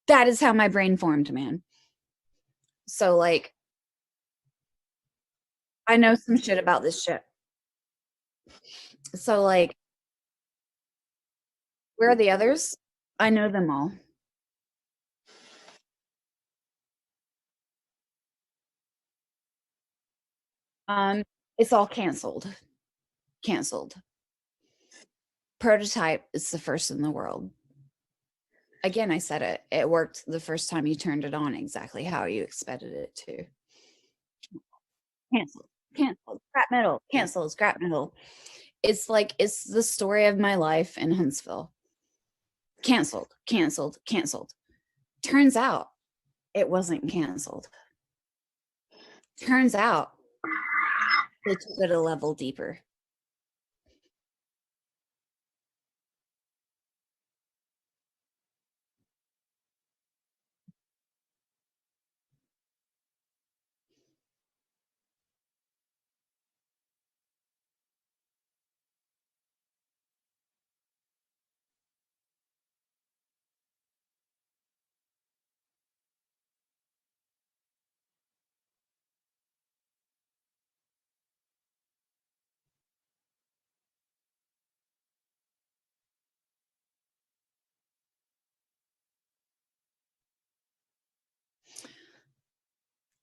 That is how my brain formed, man. So, like, I know some shit about this shit. So, like, where are the others? I know them all. Um, it's all canceled. Canceled. Prototype is the first in the world. Again, I said it. It worked the first time you turned it on exactly how you expected it to. Canceled, canceled, scrap metal, canceled, scrap metal. It's like it's the story of my life in Huntsville. Canceled, canceled, canceled. Turns out it wasn't canceled. Turns out They took it a level deeper.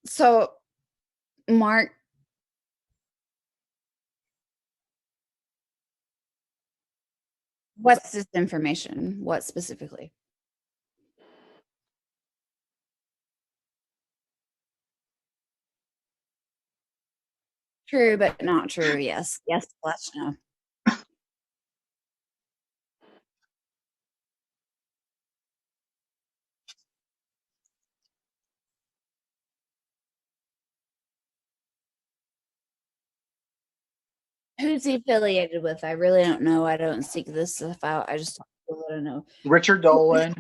So, Mark, what's this information? What specifically? True, but not true. Yes. Yes, let's know. Who's he affiliated with? I really don't know. I don't seek this stuff out. I just want to know. Richard Dolan.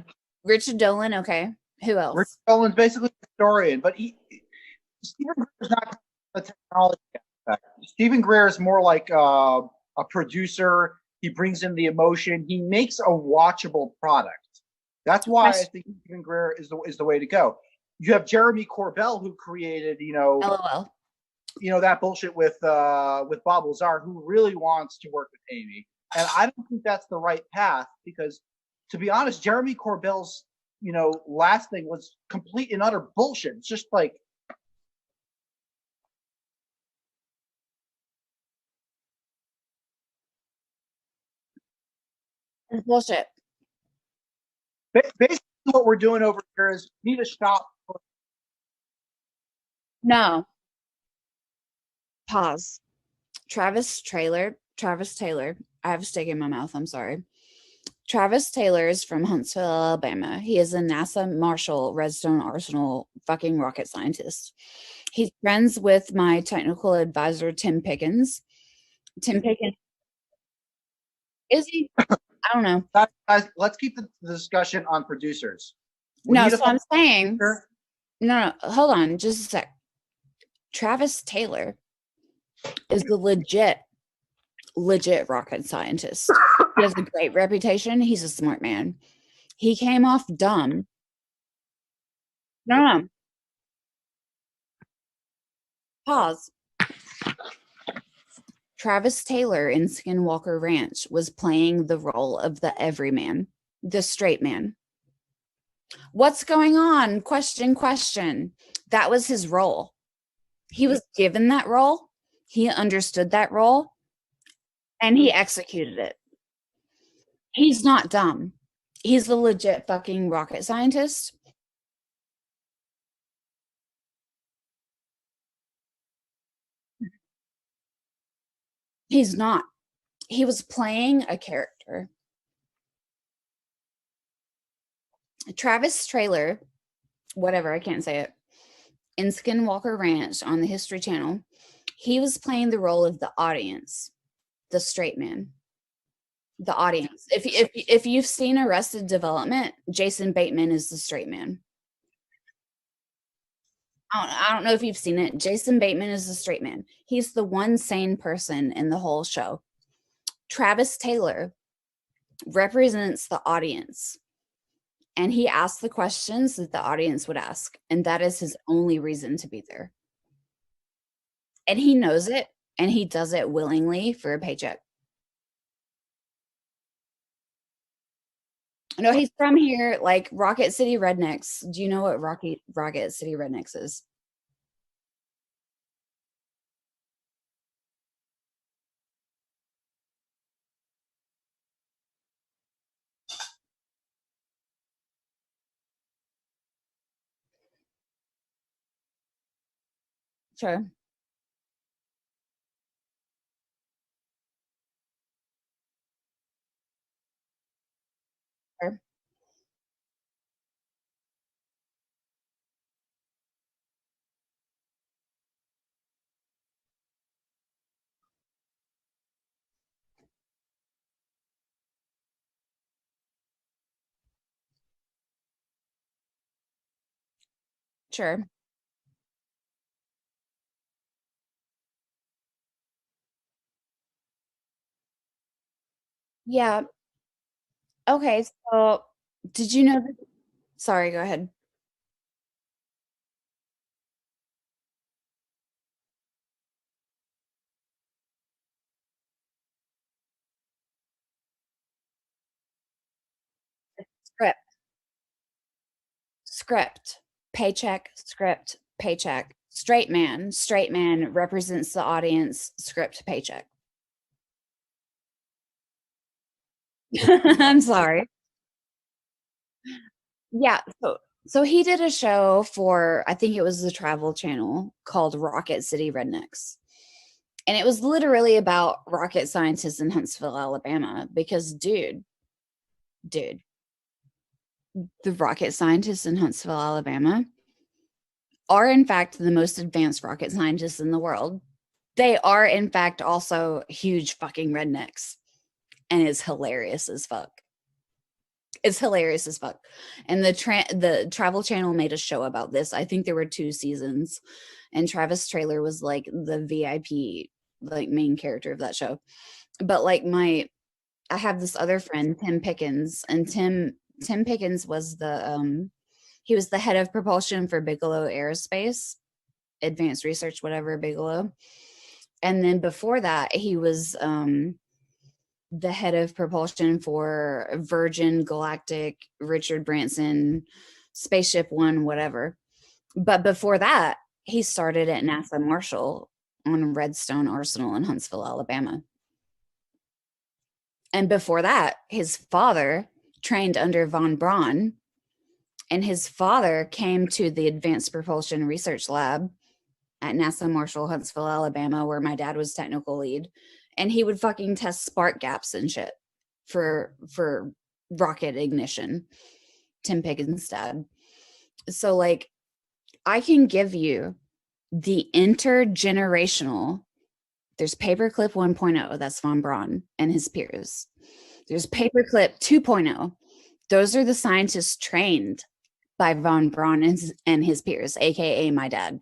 Richard Dolan. Okay. Who else? Richard Dolan's basically a historian, but Stephen Greer's not a technology aspect. Stephen Greer is more like a producer. He brings in the emotion. He makes a watchable product. That's why I think Stephen Greer is the way to go. You have Jeremy Corbell, who created, LOL. That bullshit with Bob Lazar, who really wants to work with Amy. And I don't think that's the right path because, to be honest, Jeremy Corbell's last thing was complete and utter bullshit. It's just like, It's bullshit. basically what we're doing over here is we need to stop. No. Pause. Travis Taylor. I have a steak in my mouth. I'm sorry. Travis Taylor is from Huntsville, Alabama. He is a NASA Marshall Redstone Arsenal fucking rocket scientist. He's friends with my technical advisor, Tim Pickens. Tim Pickens, is he? I don't know. Guys, let's keep the discussion on producers. No, so I'm saying, no, hold on just a sec. Travis Taylor is the legit rocket scientist. He has a great reputation. He's a smart man. He came off dumb. No. Pause. Travis Taylor in Skinwalker Ranch was playing the role of the everyman, the straight man. What's going on? Question. That was his role. He was given that role. He understood that role and he executed it. He's not dumb. He's the legit fucking rocket scientist. He's not. He was playing a character. Travis Taylor, whatever, I can't say it, in Skinwalker Ranch on the History Channel, he was playing the role of the audience, the straight man. The audience. If you've seen Arrested Development, Jason Bateman is the straight man. I don't know if you've seen it. Jason Bateman is the straight man. He's the one sane person in the whole show. Travis Taylor represents the audience, and he asks the questions that the audience would ask, and that is his only reason to be there. And he knows it, and he does it willingly for a paycheck. No, he's from here, like Rocket City Rednecks. Do you know what Rocket City Rednecks is? Sure. Sure. Sure. Yeah. Okay. So did you know that? Sorry, go ahead. Script, script, paycheck, script, paycheck. Straight man represents the audience, script, paycheck. I'm sorry. Yeah, so he did a show for, I think it was the Travel Channel, called Rocket City Rednecks. And it was literally about rocket scientists in Huntsville, Alabama, because dude, the rocket scientists in Huntsville, Alabama are in fact the most advanced rocket scientists in the world. They are in fact also huge fucking rednecks, and it's hilarious as fuck. It's hilarious as fuck. And the Travel Channel made a show about this. I think there were 2 seasons, and Travis Trailer was like the VIP, like main character of that show. But like I have this other friend, Tim Pickens, and Tim Pickens was the he was the head of propulsion for Bigelow Aerospace, advanced research, whatever, Bigelow. And then before that, he was the head of propulsion for Virgin Galactic, Richard Branson, Spaceship One, whatever. But before that, he started at NASA Marshall on Redstone Arsenal in Huntsville, Alabama. And before that, his father trained under von Braun, and his father came to the Advanced Propulsion Research Lab at NASA Marshall, Huntsville, Alabama, where my dad was technical lead, and he would fucking test spark gaps and shit for rocket ignition. Tim Pickens' dad. So like, I can give you the intergenerational. There's Paperclip 1.0, that's von Braun and his peers. There's Paperclip 2.0. Those are the scientists trained by von Braun and his peers, aka my dad.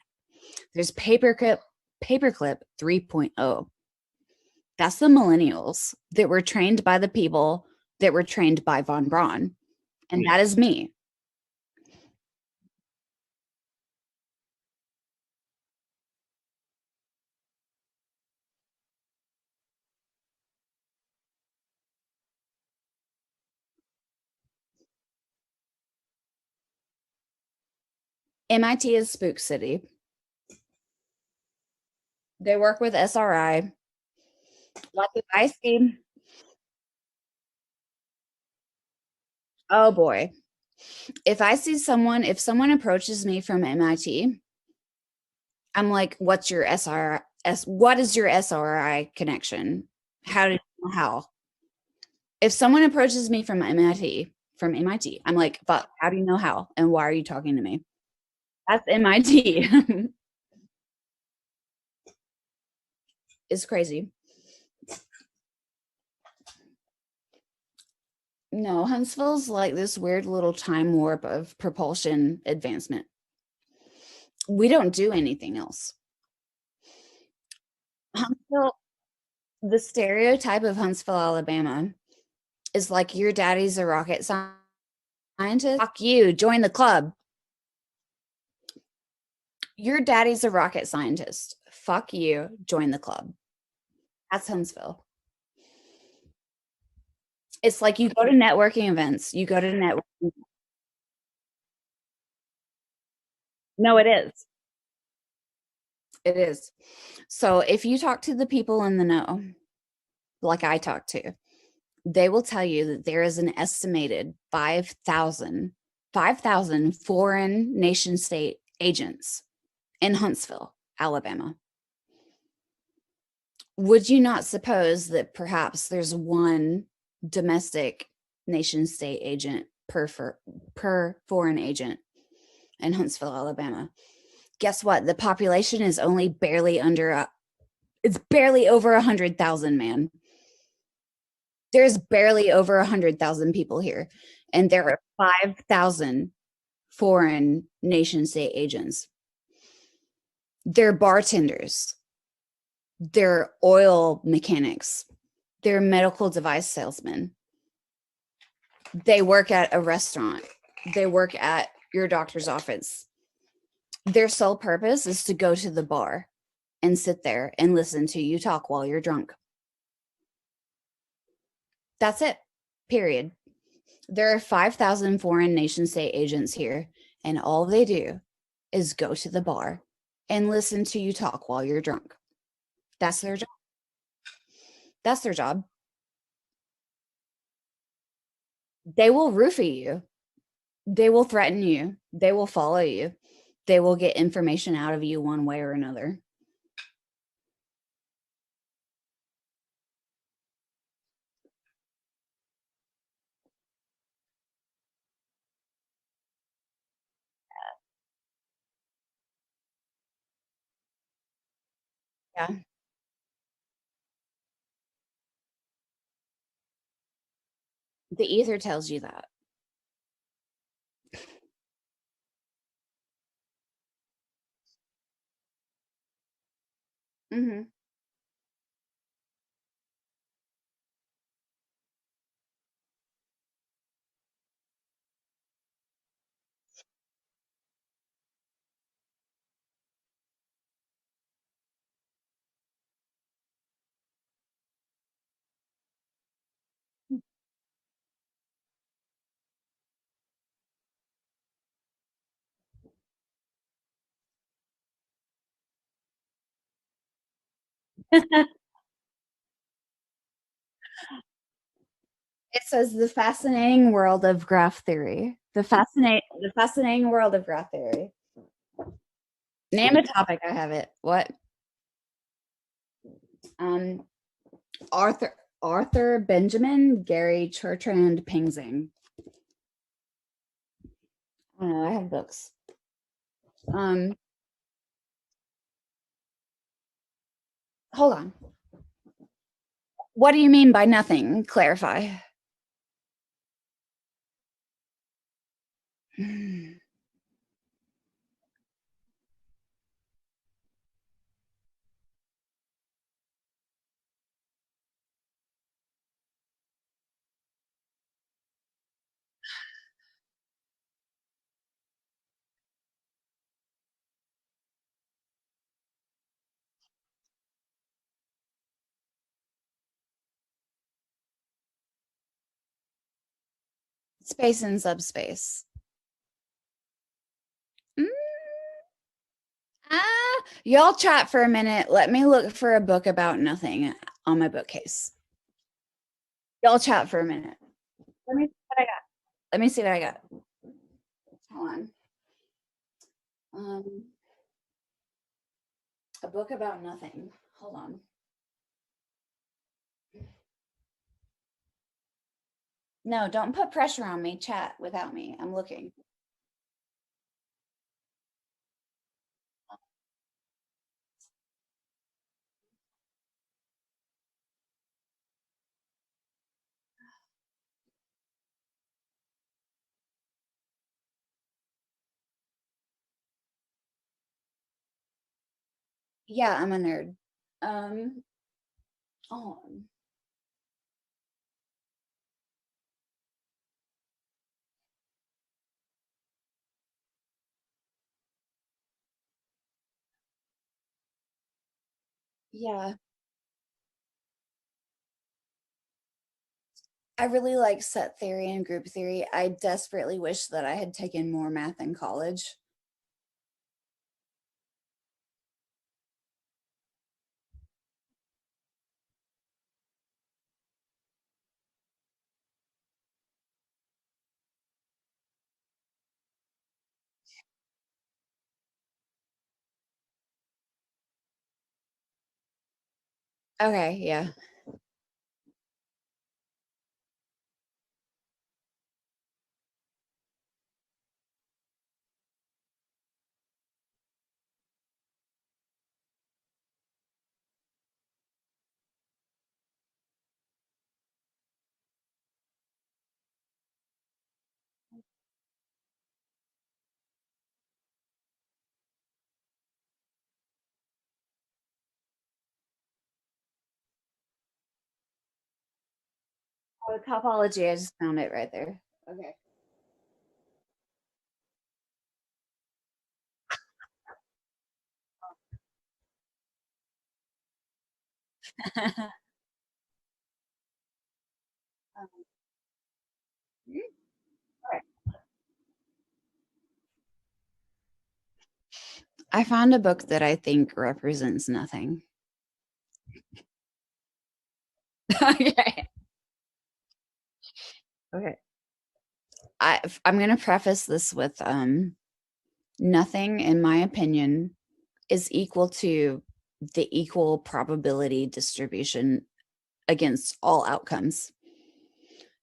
There's Paperclip 3.0. That's the millennials that were trained by the people that were trained by von Braun. And that is me. MIT is Spook City. They work with SRI. Like if I see, oh boy, if someone approaches me from MIT, I'm like, what's your SRI? What is your SRI connection? How? If someone approaches me from MIT, I'm like, fuck, how do you know how? And why are you talking to me? That's MIT. It's crazy. No, Huntsville's like this weird little time warp of propulsion advancement. We don't do anything else. Huntsville, the stereotype of Huntsville, Alabama is like your daddy's a rocket scientist. Fuck you, join the club. Your daddy's a rocket scientist. Fuck you, join the club. That's Huntsville. It's like you go to networking events, you go to networking. No, it is. It is. So if you talk to the people in the know, like I talk to, they will tell you that there is an estimated 5,000 foreign nation state agents in Huntsville, Alabama. Would you not suppose that perhaps there's one domestic nation state agent per foreign agent in Huntsville, Alabama? Guess what? The population is only barely it's barely over 100,000, man. There's barely over 100,000 people here, and there are 5,000 foreign nation state agents. They're bartenders. They're oil mechanics. They're medical device salesmen. They work at a restaurant. They work at your doctor's office. Their sole purpose is to go to the bar and sit there and listen to you talk while you're drunk. That's it. Period. There are 5,000 foreign nation state agents here, and all they do is go to the bar and listen to you talk while you're drunk. That's their job. That's their job. They will roofie you. They will threaten you. They will follow you. They will get information out of you one way or another. Yeah. The ether tells you that. Mm-hmm. It says the fascinating world of graph theory. The fascinating world of graph theory. Name a topic. I have it. What? Um, Arthur Benjamin, Gary Churtrand Pingzing. I don't know. I have books. Um, Hold on. What do you mean by nothing? Clarify. Space and subspace. Mm, y'all chat for a minute. Let me look for a book about nothing on my bookcase. Y'all chat for a minute. Let me see what I got. Let me see what I got. Hold on. Um, a book about nothing. Hold on. No, don't put pressure on me. Chat without me. I'm looking. Yeah, I'm a nerd. Um, oh, yeah. I really like set theory and group theory. I desperately wish that I had taken more math in college. Okay, yeah. Oh, topology. I just found it right there. Okay. Um, I found a book that I think represents nothing. Okay. Okay. I'm going to preface this with nothing, in my opinion, is equal to the equal probability distribution against all outcomes.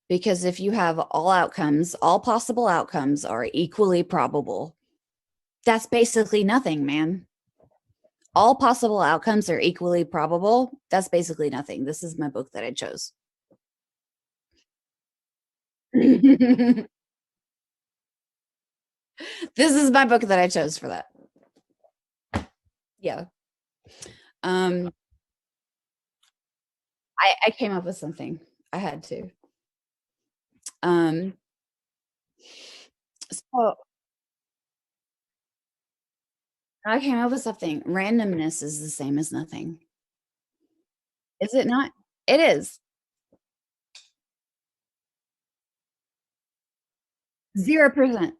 Because if you have all outcomes, all possible outcomes are equally probable. That's basically nothing, man. All possible outcomes are equally probable. That's basically nothing. This is my book that I chose. This is my book that I chose for that. Yeah. Um, I came up with something. I had to. Um, so I came up with something. Randomness is the same as nothing. Is it not? It is. 0%.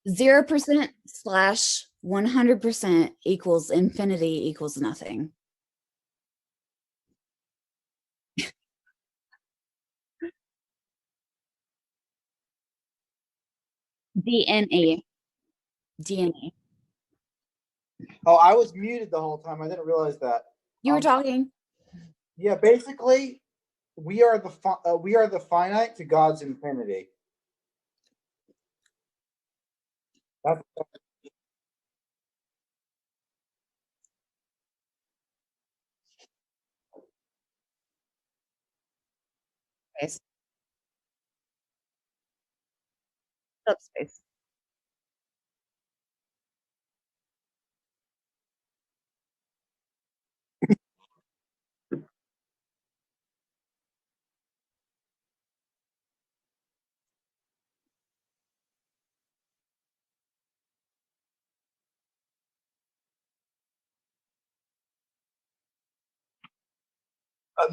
0% slash 100% equals infinity equals nothing. DNA. DNA. Oh, I was muted the whole time. I didn't realize that. You were talking. Yeah, basically, we are the finite to God's infinity. That's Space. Subspace.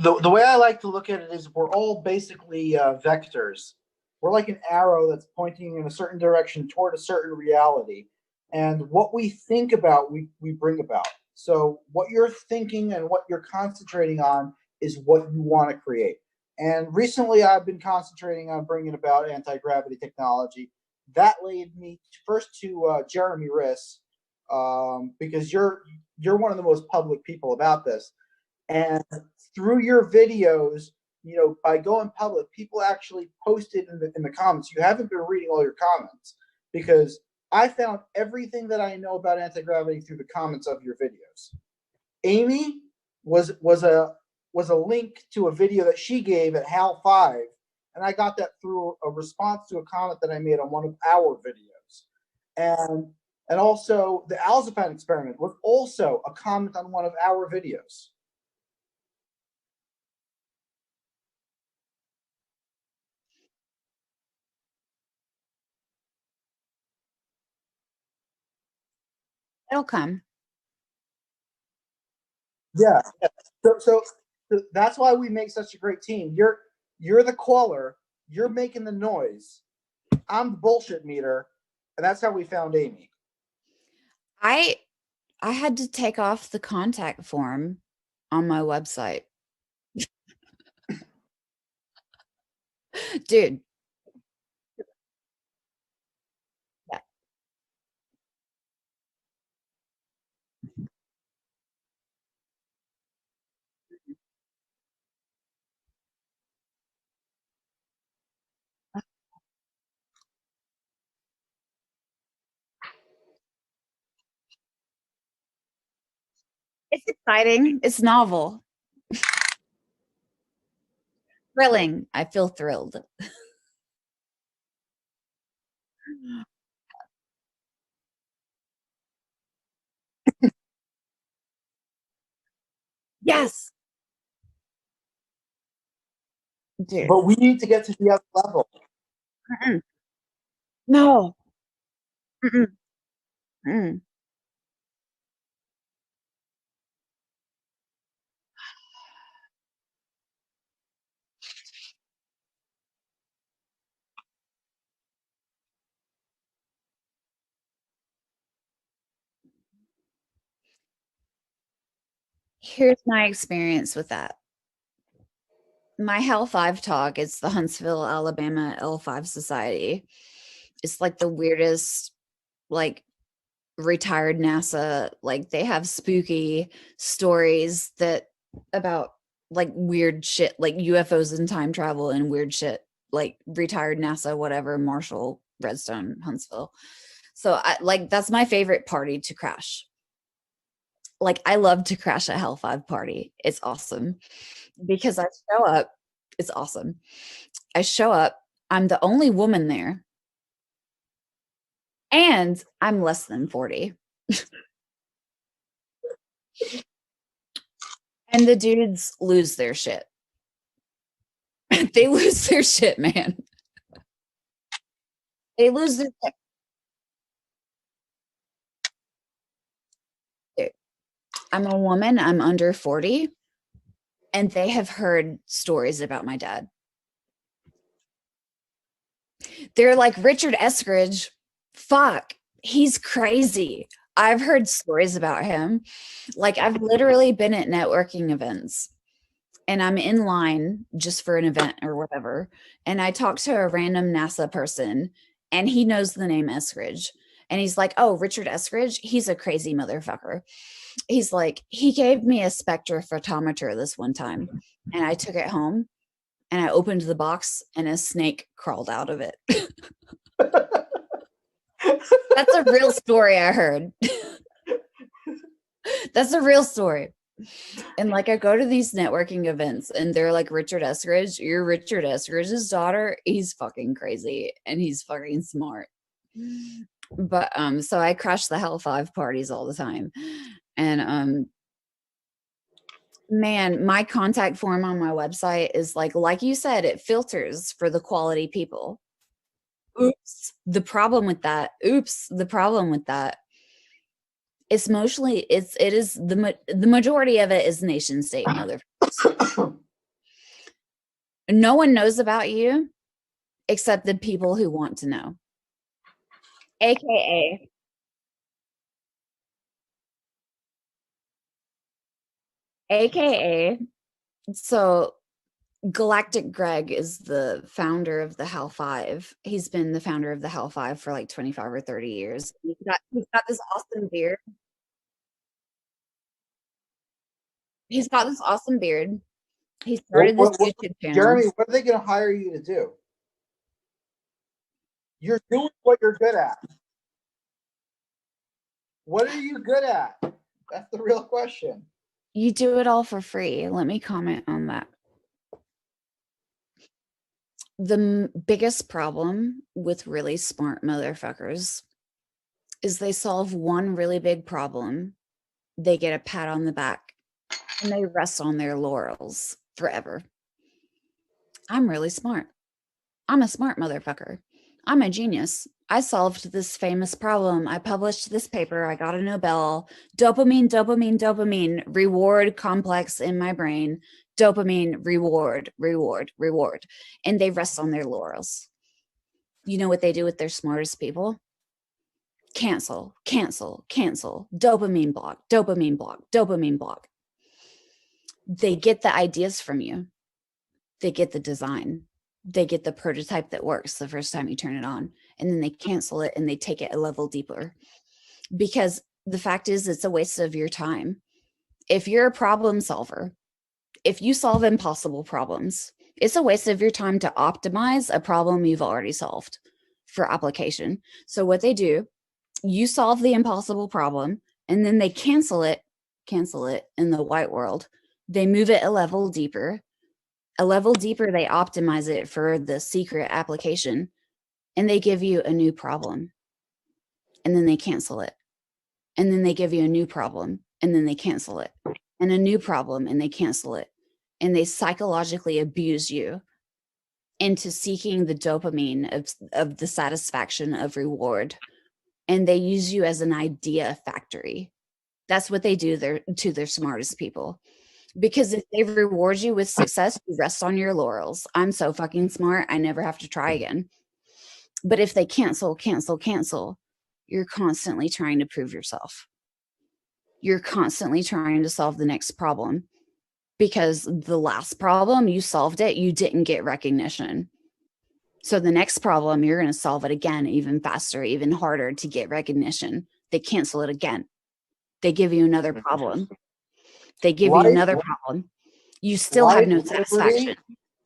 the way I like to look at it is we're all basically vectors. We're like an arrow that's pointing in a certain direction toward a certain reality. And what we think about, we bring about. So what you're thinking and what you're concentrating on is what you want to create. And recently I've been concentrating on bringing about anti-gravity technology. That led me first to Jeremy Riss, because you're one of the most public people about this. And through your videos, by going public, people actually posted in the comments. You haven't been reading all your comments because I found everything that I know about anti-gravity through the comments of your videos. Amy was a link to a video that she gave at Hal 5, and I got that through a response to a comment that I made on one of our videos. And also the Alzapine experiment was also a comment on one of our videos. It'll come. Yeah. So that's why we make such a great team. You're the caller. You're making the noise. I'm the bullshit meter, and that's how we found Amy. I I had to take off the contact form on my website. Dude. Yeah. It's exciting. It's novel. Thrilling. I feel thrilled. Yes. Dude. But we need to get to the other level. Mm-mm. No. Mm-mm. Mm. Here's my experience with that. My Hell 5 talk, it's the Huntsville, Alabama L5 Society. It's like the weirdest, like retired NASA, like they have spooky stories that about like weird shit, like UFOs and time travel and weird shit, like retired NASA, whatever, Marshall, Redstone, Huntsville. So I like that's my favorite party to crash. Like I love to crash a Hell 5 party. It's awesome because I show up. It's awesome. I show up. I'm the only woman there, and I'm less than 40. And the dudes lose their shit. They lose their shit, man. They lose their shit. I'm a woman, I'm under 40, and they have heard stories about my dad. They're like, Richard Eskridge, fuck, he's crazy. I've heard stories about him. Like, I've literally been at networking events and I'm in line just for an event or whatever. And I talk to a random NASA person and he knows the name Eskridge. And he's like, oh, Richard Eskridge, he's a crazy motherfucker. He's like, he gave me a spectrophotometer this one time and I took it home and I opened the box and a snake crawled out of it. That's a real story I heard. That's a real story. And like I go to these networking events and they're like, Richard Eskridge, you're Richard Eskridge's daughter. He's fucking crazy and he's fucking smart. But so I crash the Hell 5 parties all the time. And man, my contact form on my website is like you said, it filters for the quality people. Oops. The problem with that, it's mostly it is the majority of it is nation state motherfuckers. No one knows about you except the people who want to know. AKA AKA so Galactic Greg is the founder of the Hell 5. He's been the founder of the Hell 5 for like 25 or 30 years. He's got this awesome beard. He's got this awesome beard. He started this YouTube channel. Jeremy, what are they going to hire you to do? You're doing what you're good at. What are you good at? That's the real question. You do it all for free. Let me comment on that. The biggest problem with really smart motherfuckers is they solve one really big problem, they get a pat on the back, and they rest on their laurels forever. I'm really smart. I'm a smart motherfucker. I'm a genius. I solved this famous problem. I published this paper. I got a Nobel. Dopamine, dopamine, dopamine, reward complex in my brain. Dopamine, reward, reward, reward. And they rest on their laurels. You know what they do with their smartest people? Cancel, cancel, cancel. Dopamine block, dopamine block, dopamine block. They get the ideas from you. They get the design. They get the prototype that works the first time you turn it on, and then they cancel it and they take it a level deeper. Because the fact is, it's a waste of your time. If you're a problem solver, if you solve impossible problems, it's a waste of your time to optimize a problem you've already solved for application. So what they do, you solve the impossible problem and then they cancel it in the white world. They move it a level deeper. They optimize it for the secret application and they give you a new problem. And then they cancel it. And then they give you a new problem and then they cancel it. And a new problem and they cancel it. And they psychologically abuse you into seeking the dopamine of the satisfaction of reward. And they use you as an idea factory. That's what they do to their smartest people. Because if they reward you with success, you rest on your laurels. I'm so fucking smart, I never have to try again. But if they cancel, you're constantly trying to prove yourself. You're constantly trying to solve the next problem, because the last problem, you solved it, you didn't get recognition. So the next problem, you're going to solve it again, even faster, even harder to get recognition. They cancel it again. They give you another problem. They give you another problem. You still have no satisfaction.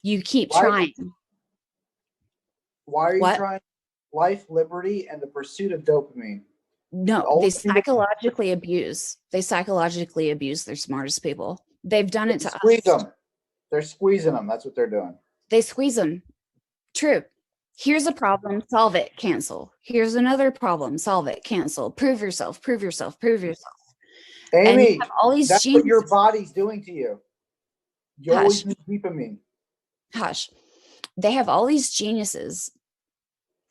You keep trying. Why are you trying? Life, liberty, and the pursuit of dopamine. No, they psychologically abuse. They psychologically abuse their smartest people. They've done it to squeeze us. Them. They're squeezing them. That's what they're doing. They squeeze them. True. Here's a problem, solve it, cancel. Here's another problem, solve it, cancel. Prove yourself, prove yourself, prove yourself. Amy, all these that's what your body's doing to you. You always need dopamine. Hush. They have all these geniuses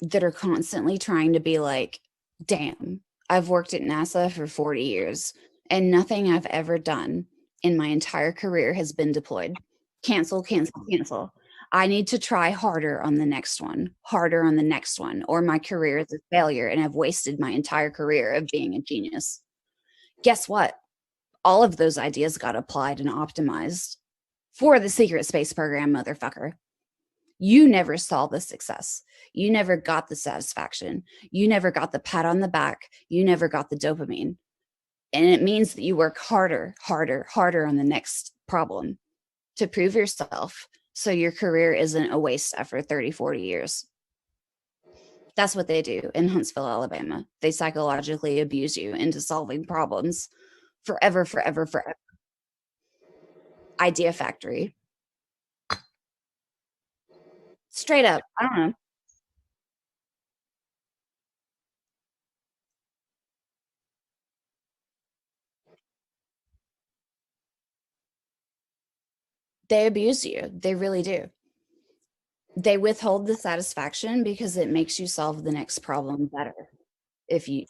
that are constantly trying to be like, damn, I've worked at NASA for 40 years and nothing I've ever done in my entire career has been deployed. Cancel, cancel, cancel. I need to try harder on the next one, or my career is a failure and I've wasted my entire career of being a genius. Guess what? All of those ideas got applied and optimized for the secret space program, motherfucker. You never saw the success. You never got the satisfaction. You never got the pat on the back. You never got the dopamine. And it means that you work harder on the next problem to prove yourself, so your career isn't a waste after 30, 40 years. That's what they do in Huntsville, Alabama. They psychologically abuse you into solving problems forever. Idea factory. Straight up. I don't know. They abuse you. They really do. They withhold the satisfaction because it makes you solve the next problem better if you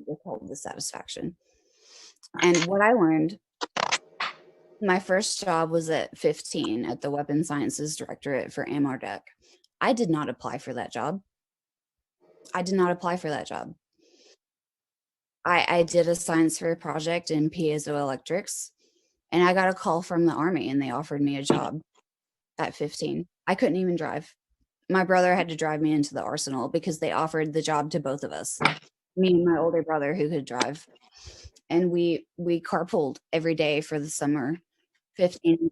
withhold the satisfaction. And what I learned, my first job was at 15 at the Weapons Sciences Directorate for AMRDEC. I did not apply for that job. I did a science fair project in piezoelectrics, and I got a call from the Army and they offered me a job at 15. I couldn't even drive. My brother had to drive me into the arsenal because they offered the job to both of us, me and my older brother who could drive. And we carpooled every day for the summer. 15.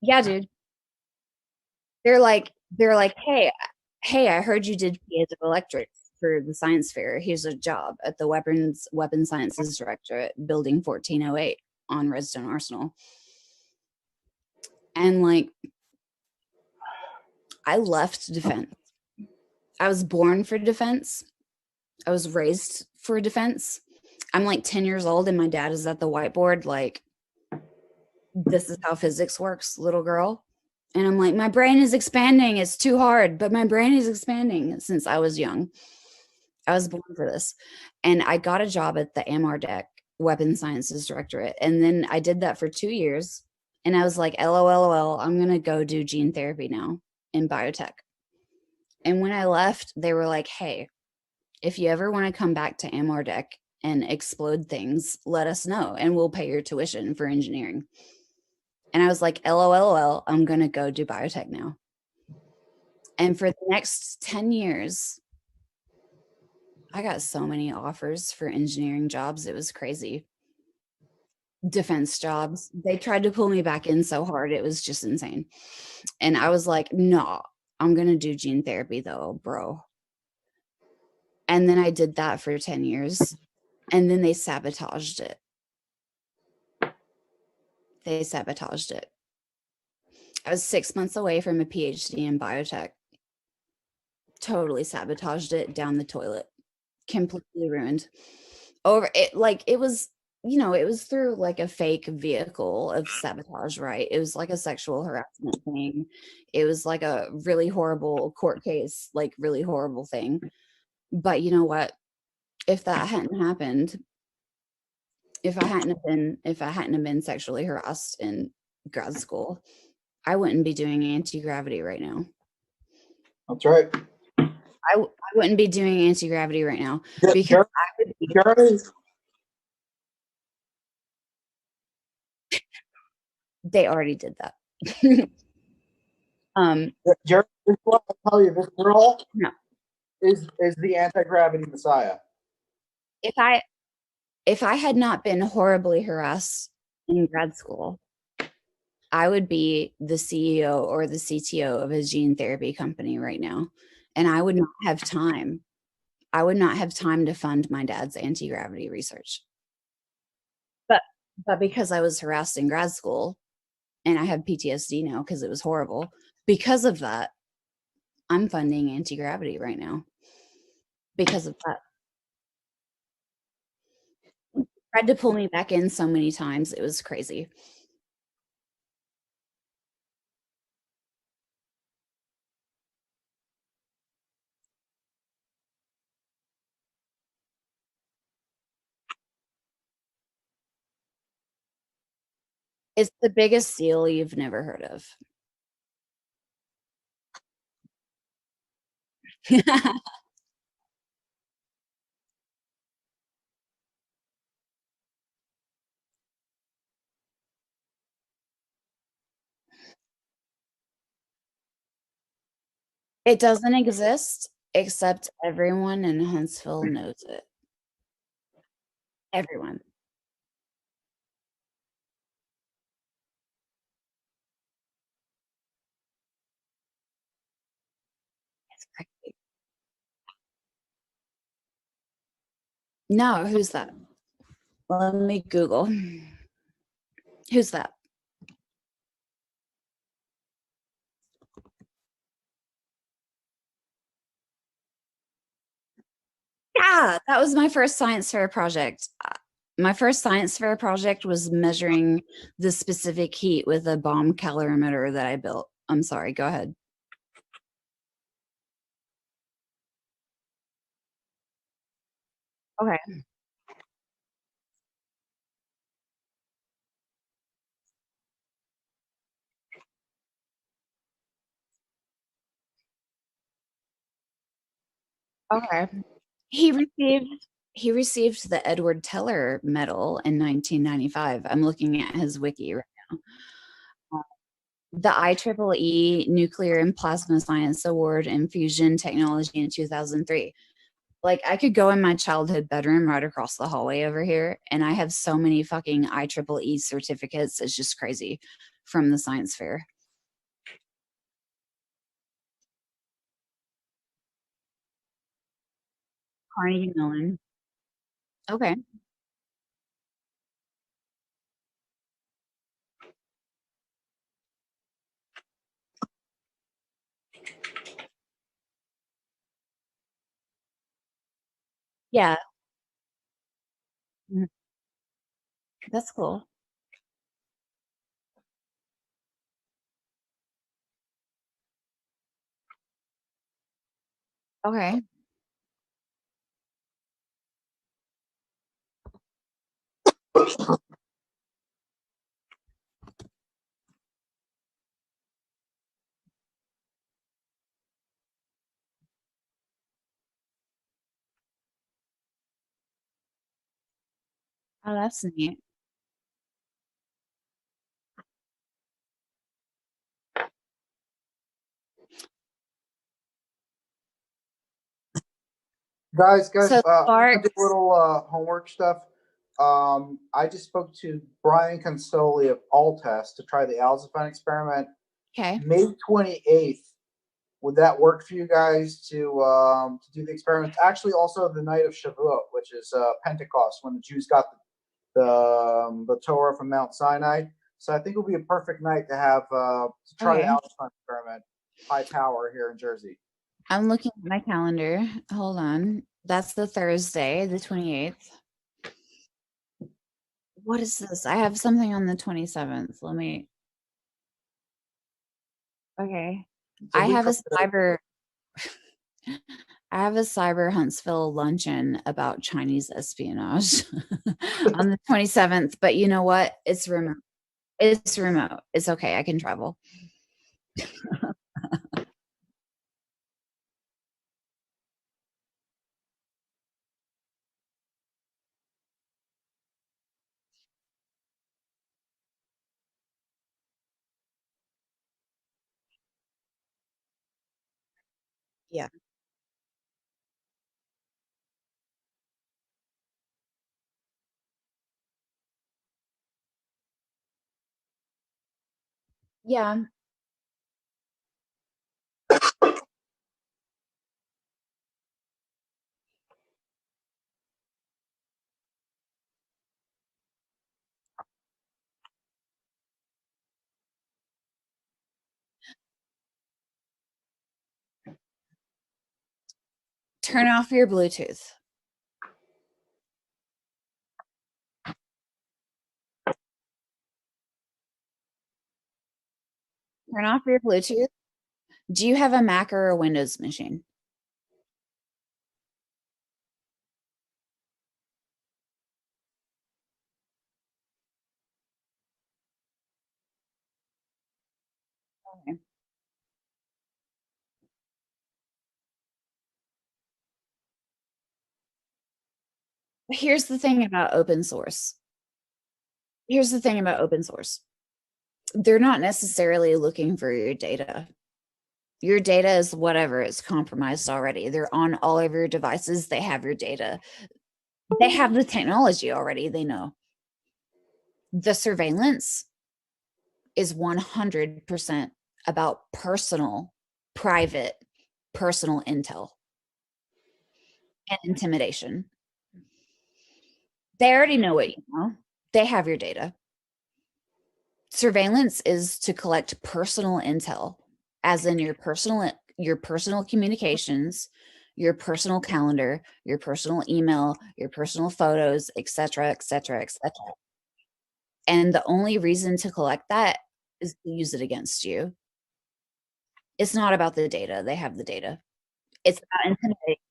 Yeah, dude. They're like, hey, I heard you did piezoelectrics for the science fair. Here's a job at the Weapons Sciences Directorate, Building 1408 on Redstone Arsenal. And like, I left defense. I was born for defense. I was raised for defense. I'm like 10 years old and my dad is at the whiteboard like, this is how physics works, little girl. And I'm like, my brain is expanding. It's too hard, but my brain is expanding since I was young. I was born for this. And I got a job at the AMRDEC, Weapons Sciences Directorate. And then I did that for 2 years. And I was like, LOL, I'm going to go do gene therapy now in biotech. And when I left, they were like, hey, if you ever want to come back to AMRDEC and explode things, let us know and we'll pay your tuition for engineering. And I was like, LOL, I'm going to go do biotech now. And for the next 10 years, I got so many offers for engineering jobs. It was crazy. Defense jobs. They tried to pull me back in so hard. It was just insane. And I was like, no, I'm going to do gene therapy though, bro. And then I did that for 10 years. And then they sabotaged it. I was 6 months away from a PhD in biotech. Totally sabotaged it down the toilet. Completely ruined. Over it, like it was you know, it was through like a fake vehicle of sabotage, right? It was like a sexual harassment thing. It was like a really horrible court case, like really horrible thing. But you know what? If that hadn't happened, if I hadn't have been sexually harassed in grad school, I wouldn't be doing anti-gravity right now. That's right. I wouldn't be doing anti-gravity right now because Jer- I would be, Jeremy, they already did that. Jeremy, this is what I tell you. This girl No. is the anti-gravity messiah. If I had not been horribly harassed in grad school, I would be the CEO or the CTO of a gene therapy company right now. And I would not have time. I would not have time to fund my dad's anti-gravity research. But but because I was harassed in grad school and I have PTSD now because it was horrible, because of that, I'm funding anti-gravity right now. Because of that. Tried to pull me back in so many times. It was crazy. It's the biggest seal you've never heard of. It doesn't exist, except everyone in Huntsville knows it. Everyone. It's crazy. No, who's that? Let me Google. Who's that? Yeah, that was my first science fair project. My first science fair project was measuring the specific heat with a bomb calorimeter that I built. I'm sorry, go ahead. Okay. Okay. He received he received the Edward Teller Medal in 1995. I'm looking at his wiki right now. The IEEE Nuclear and Plasma Science Award in Fusion Technology in 2003. Like, I could go in my childhood bedroom right across the hallway over here, and I have so many fucking IEEE certificates. It's just crazy from the science fair. Carnegie Mellon. Okay. Yeah. Mhm. That's cool. Okay. Oh, that's neat. Guys, So I'm gonna do a Sparks, little homework stuff. I just spoke to Brian Consoli of Alltest to try the Alzapine experiment. okay. May 28th. Would that work for you guys to do the experiment? Actually, also the night of Shavuot, which is Pentecost, when the Jews got the Torah from Mount Sinai. So I think it would be a perfect night to have to try the Okay. Alzapine experiment, high power here in Jersey. I'm looking at my calendar. Hold on. That's the Thursday, the 28th. What is this? I have something on the 27th. Let me. Okay. So I we have a covered it. cyber. I have a cyber Huntsville luncheon about Chinese espionage on the 27th, but you know what? It's remote. It's remote. It's okay. I can travel. Yeah. Yeah. Turn off your Bluetooth. Turn off your Bluetooth. Do you have a Mac or a Windows machine? Okay. Here's the thing about open source. Here's the thing about open source. They're not necessarily looking for your data. Your data is whatever, it's compromised already. They're on all of your devices. They have your data. They have the technology already. They know. The surveillance is 100% about private, personal intel and intimidation. They already know what you know. They have your data. Surveillance is to collect personal intel, as in your personal communications, your personal calendar, your personal email, your personal photos, etc., etc., etc. And the only reason to collect that is to use it against you. It's not about the data. They have the data. It's about intimidation.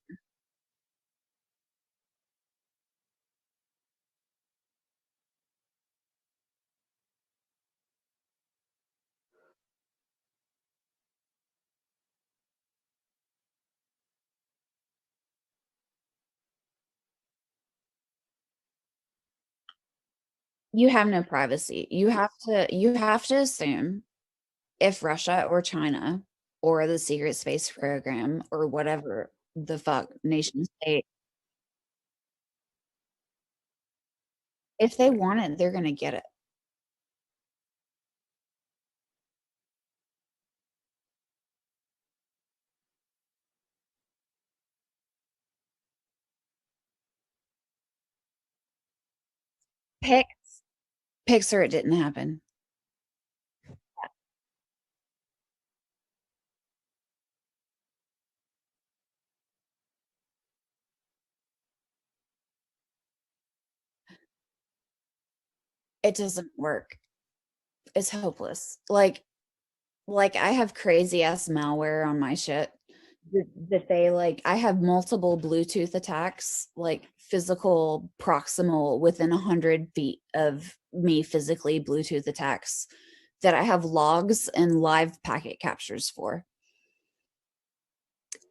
You have no privacy. You have to assume if Russia or China or the secret space program or whatever the fuck nation state, if they want it, they're gonna get it. Pick Picks or it didn't happen. It doesn't work. It's hopeless. Like I have crazy ass malware on my shit that they like. I have multiple Bluetooth attacks, like physical proximal within 100 feet of me, physically Bluetooth attacks that I have logs and live packet captures for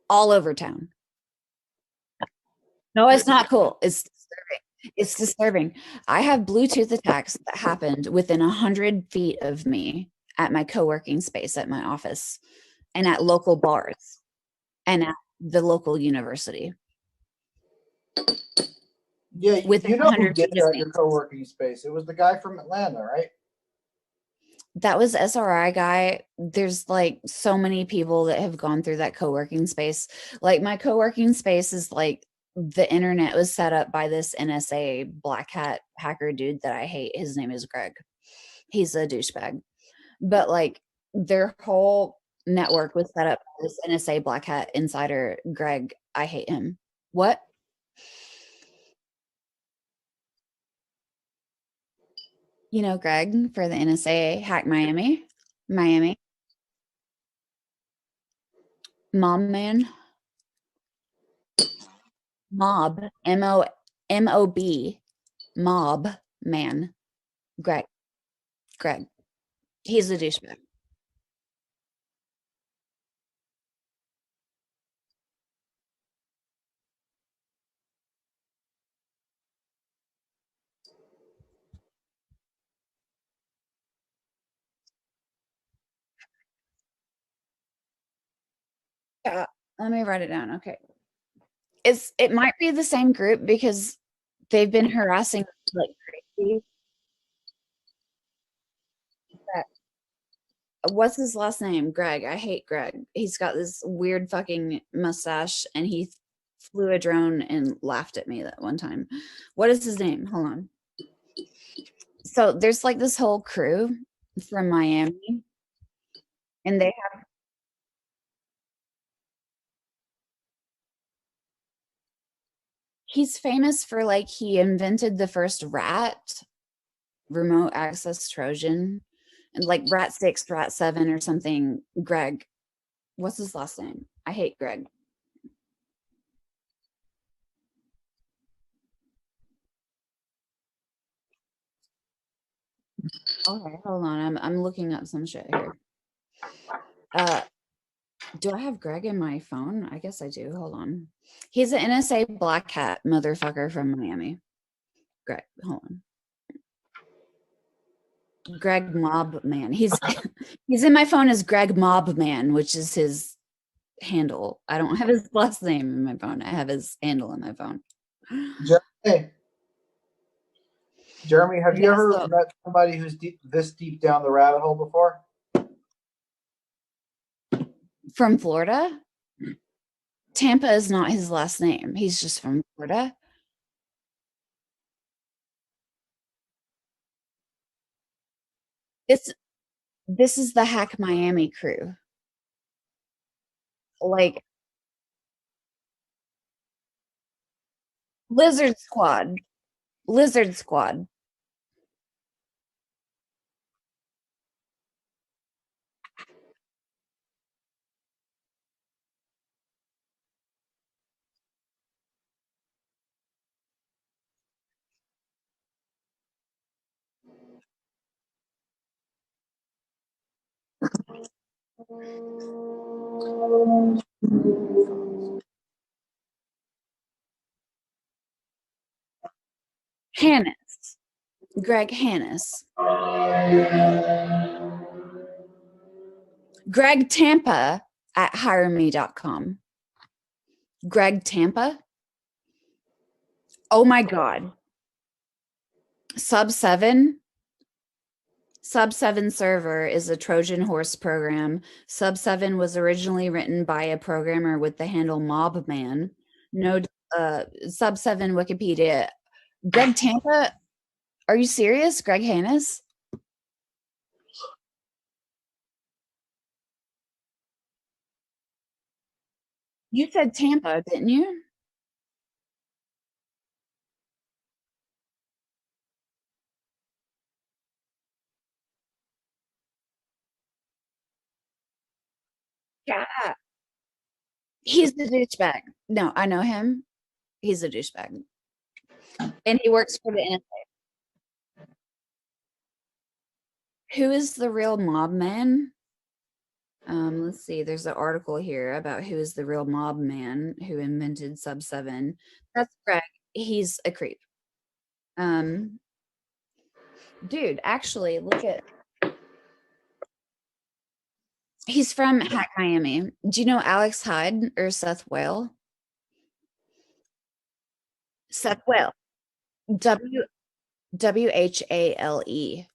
all over town. No, it's not cool. It's disturbing. It's disturbing. I have Bluetooth attacks that happened within 100 feet of me at my co-working space at my office and at local bars and at the local university Yeah, within you know who 100 did feet it of at me. your co-working space. It was the guy from Atlanta, right? That was SRI guy. There's like so many people that have gone through that co-working space. Like my co-working space is like the internet was set up by this NSA black hat hacker dude that I hate. His name is Greg. He's a douchebag. But like their whole network was set up by this NSA black hat insider Greg. I hate him. What? You know, Greg for the NSA hack Miami, Miami mom man, mob, MOB, mob man, Greg, Greg. He's a douchebag. Yeah, let me write it down. Okay. It might be the same group because they've been harassing like crazy. What's his last name? Greg. I hate Greg. He's got this weird fucking mustache and he flew a drone and laughed at me that one time. What is his name? Hold on. So there's like this whole crew from Miami and he's famous for like he invented the first rat remote access Trojan and like rat 6, rat 7 or something. Greg. What's his last name? I hate Greg. Okay, hold on. I'm looking up some shit here. Uh, do I have Greg in my phone? I guess I do. Hold on. He's an NSA black hat motherfucker from Miami. Greg, hold on. Greg Mob Man. He's he's in my phone as Greg Mob Man, which is his handle. I don't have his last name in my phone. I have his handle in my phone. Jeremy, Jeremy, have you Yeah, ever so met somebody who's this deep down the rabbit hole before? from Florida. Tampa is not his last name. He's just from Florida. This this is the Hack Miami crew. Like Lizard Squad. Lizard Squad. Hannes. Greg Hannes. Greg Tampa at hireme.com. Greg Tampa. Oh my God. Sub 7. Sub 7 server is a Trojan horse program. Sub 7 was originally written by a programmer with the handle Mobman. No, Sub 7 Wikipedia. Greg Tampa. Are you serious? Greg Hannes? You said Tampa, didn't you? Yeah. He's the douchebag. No, I know him. He's a douchebag. And he works for the who is the real mob man? Let's see. There's an article here about who is the real mob man who invented Sub 7. That's Greg. He's a creep. Um, dude, actually, look at he's from Hack Miami. Do you know Alex Hyde or Seth Whale? Seth Whale. W WHALE.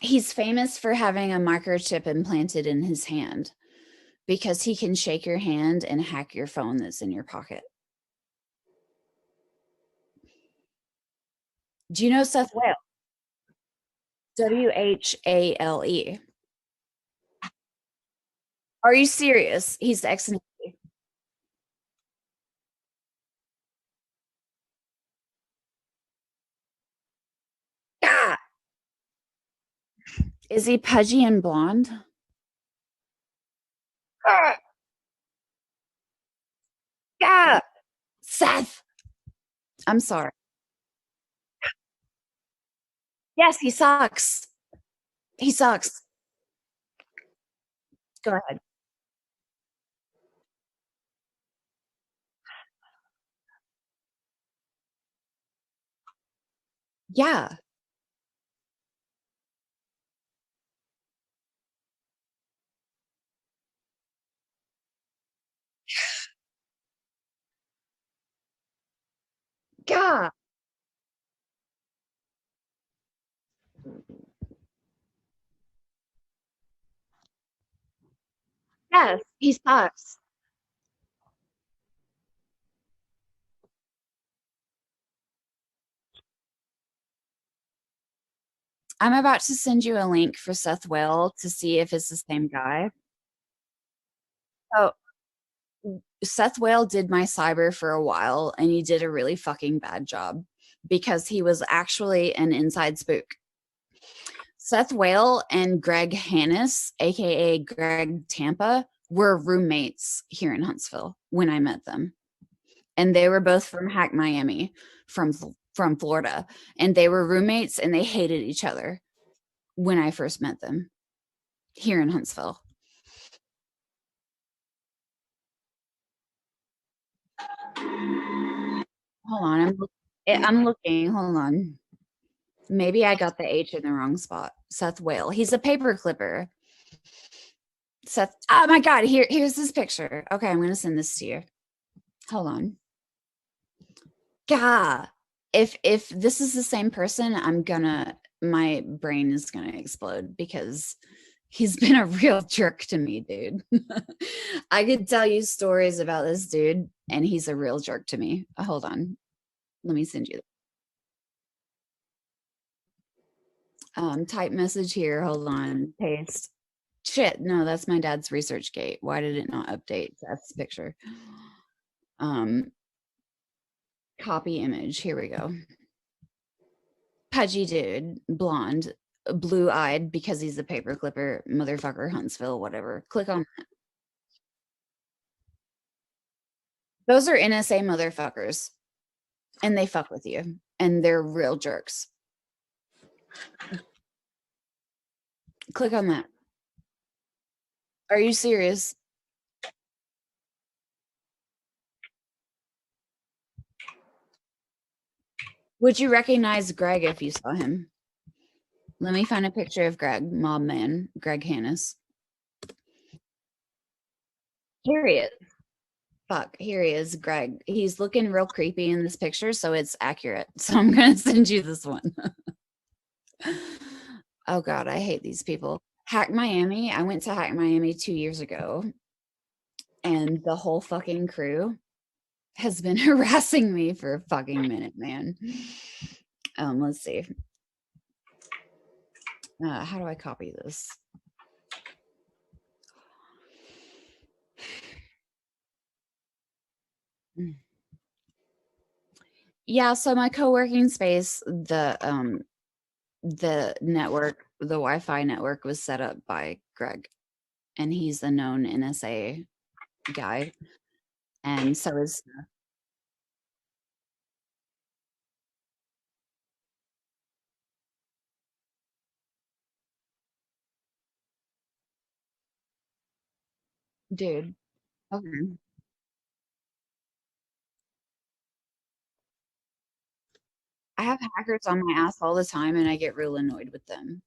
He's famous for having a microchip implanted in his hand because he can shake your hand and hack your phone that's in your pocket. Do you know Seth Whale? WHALE. Are you serious? He's ex Navy. Is he pudgy and blonde? Ah, yeah. Seth. I'm sorry. Yes, he sucks. He sucks. Go ahead. Yeah. God. Yes, he sucks. I'm about to send you a link for Seth Whale to see if it's the same guy. Oh, Seth Whale did my cyber for a while and he did a really fucking bad job because he was actually an inside spook. Seth Whale and Greg Hannis, aka Greg Tampa, were roommates here in Huntsville when I met them. And they were both from Hack Miami, from Florida. And they were roommates and they hated each other when I first met them here in Huntsville. Hold on, I'm looking. Hold on. Maybe I got the H in the wrong spot. Seth Whale. He's a paper clipper. Seth. Oh my God. Here's this picture. Okay, I'm gonna send this to you. Hold on. God. If this is the same person, my brain is gonna explode because he's been a real jerk to me, dude. I could tell you stories about this dude, and he's a real jerk to me. Hold on. Let me send you. Type message here. Hold on. Paste. Shit, no, that's my dad's research gate. Why did it not update? That's the picture. Um, copy image. Here we go. Pudgy dude, blonde, blue eyed because he's a paper clipper, motherfucker, Huntsville, whatever. Click on that. Those are NSA motherfuckers, and they fuck with you, and they're real jerks. Click on that. Are you serious? Would you recognize Greg if you saw him? Let me find a picture of Greg, mob man, Greg Hannis. Here he is. Fuck, here he is, Greg. He's looking real creepy in this picture, so it's accurate. So I'm gonna send you this one. Oh God, I hate these people. Hack Miami. I went to Hack Miami 2 years ago, and the whole fucking crew has been harassing me for a fucking minute, man. Let's see. How do I copy this? Yeah, so my co-working space, the network, the Wi-Fi network was set up by Greg, and he's a known NSA guy. And so is dude. Okay. I have hackers on my ass all the time and I get real annoyed with them.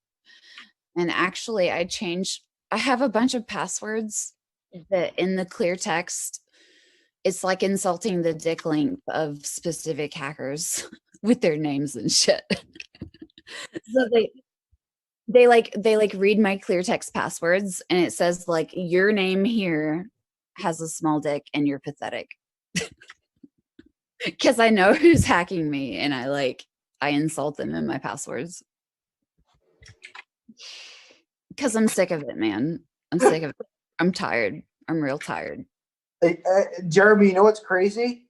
And actually I have a bunch of passwords that in the clear text, it's like insulting the dick length of specific hackers with their names and shit. So they read my clear text passwords and it says like your name here has a small dick and you're pathetic. Because I know who's hacking me and I insult them in my passwords. Because I'm sick of it, man. I'm sick of it. I'm tired. I'm real tired. Jeremy, you know what's crazy?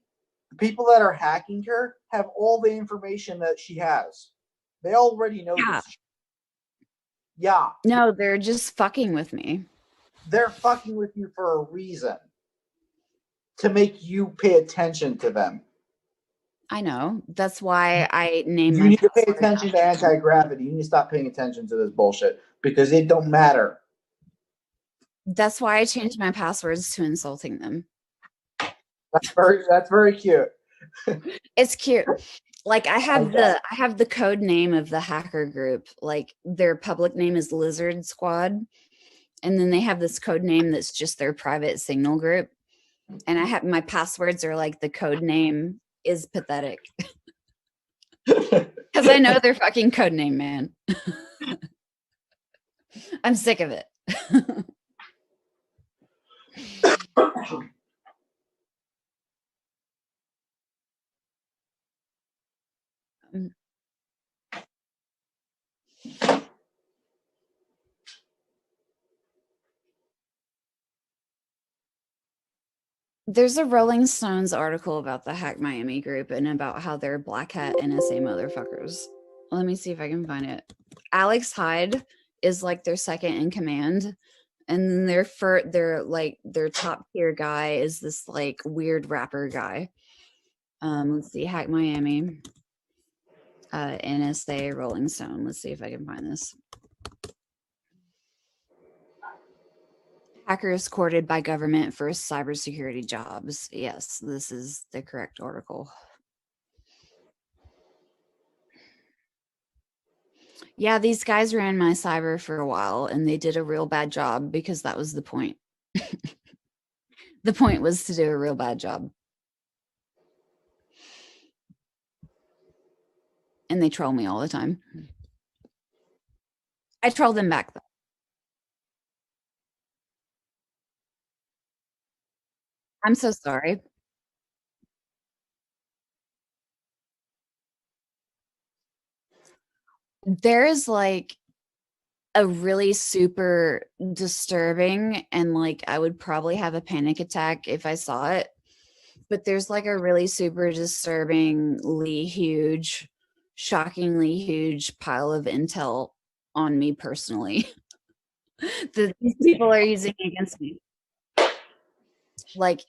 The people that are hacking her have all the information that she has. They already know Yeah. this. Yeah, No, they're just fucking with me. they're fucking with you for a reason, to make you pay attention to them. I know. That's why I name You my need to pay password attention to after them. anti-gravity. You need to stop paying attention to this bullshit because it don't matter. That's why I changed my passwords to insulting them. That's very cute. It's cute. Like Like that. I have the code name of the hacker group. Like their public name is Lizard Squad. And then they have this code name that's just their private signal group. And I have my passwords are like the code name is pathetic. Because I know their fucking code name, man. I'm sick of it. There's a Rolling Stones article about the Hack Miami group and about how they're black hat NSA motherfuckers. Let me see if I can find it. Alex Hyde is like their second in command, and then their top tier guy is this like weird rapper guy. Let's see, Hack Miami, NSA Rolling Stone. Let's see if I can find this. Hackers courted by government for cybersecurity jobs. Yes, this is the correct article. Yeah, these guys ran my cyber for a while and they did a real bad job because that was the point. The point was to do a real bad job. And they troll me all the time. I troll them back though. I'm so sorry. There is like a really super disturbing and like I would probably have a panic attack if I saw it. But there's like a really super disturbingly huge, shockingly huge pile of intel on me personally that these people are using against me. Like,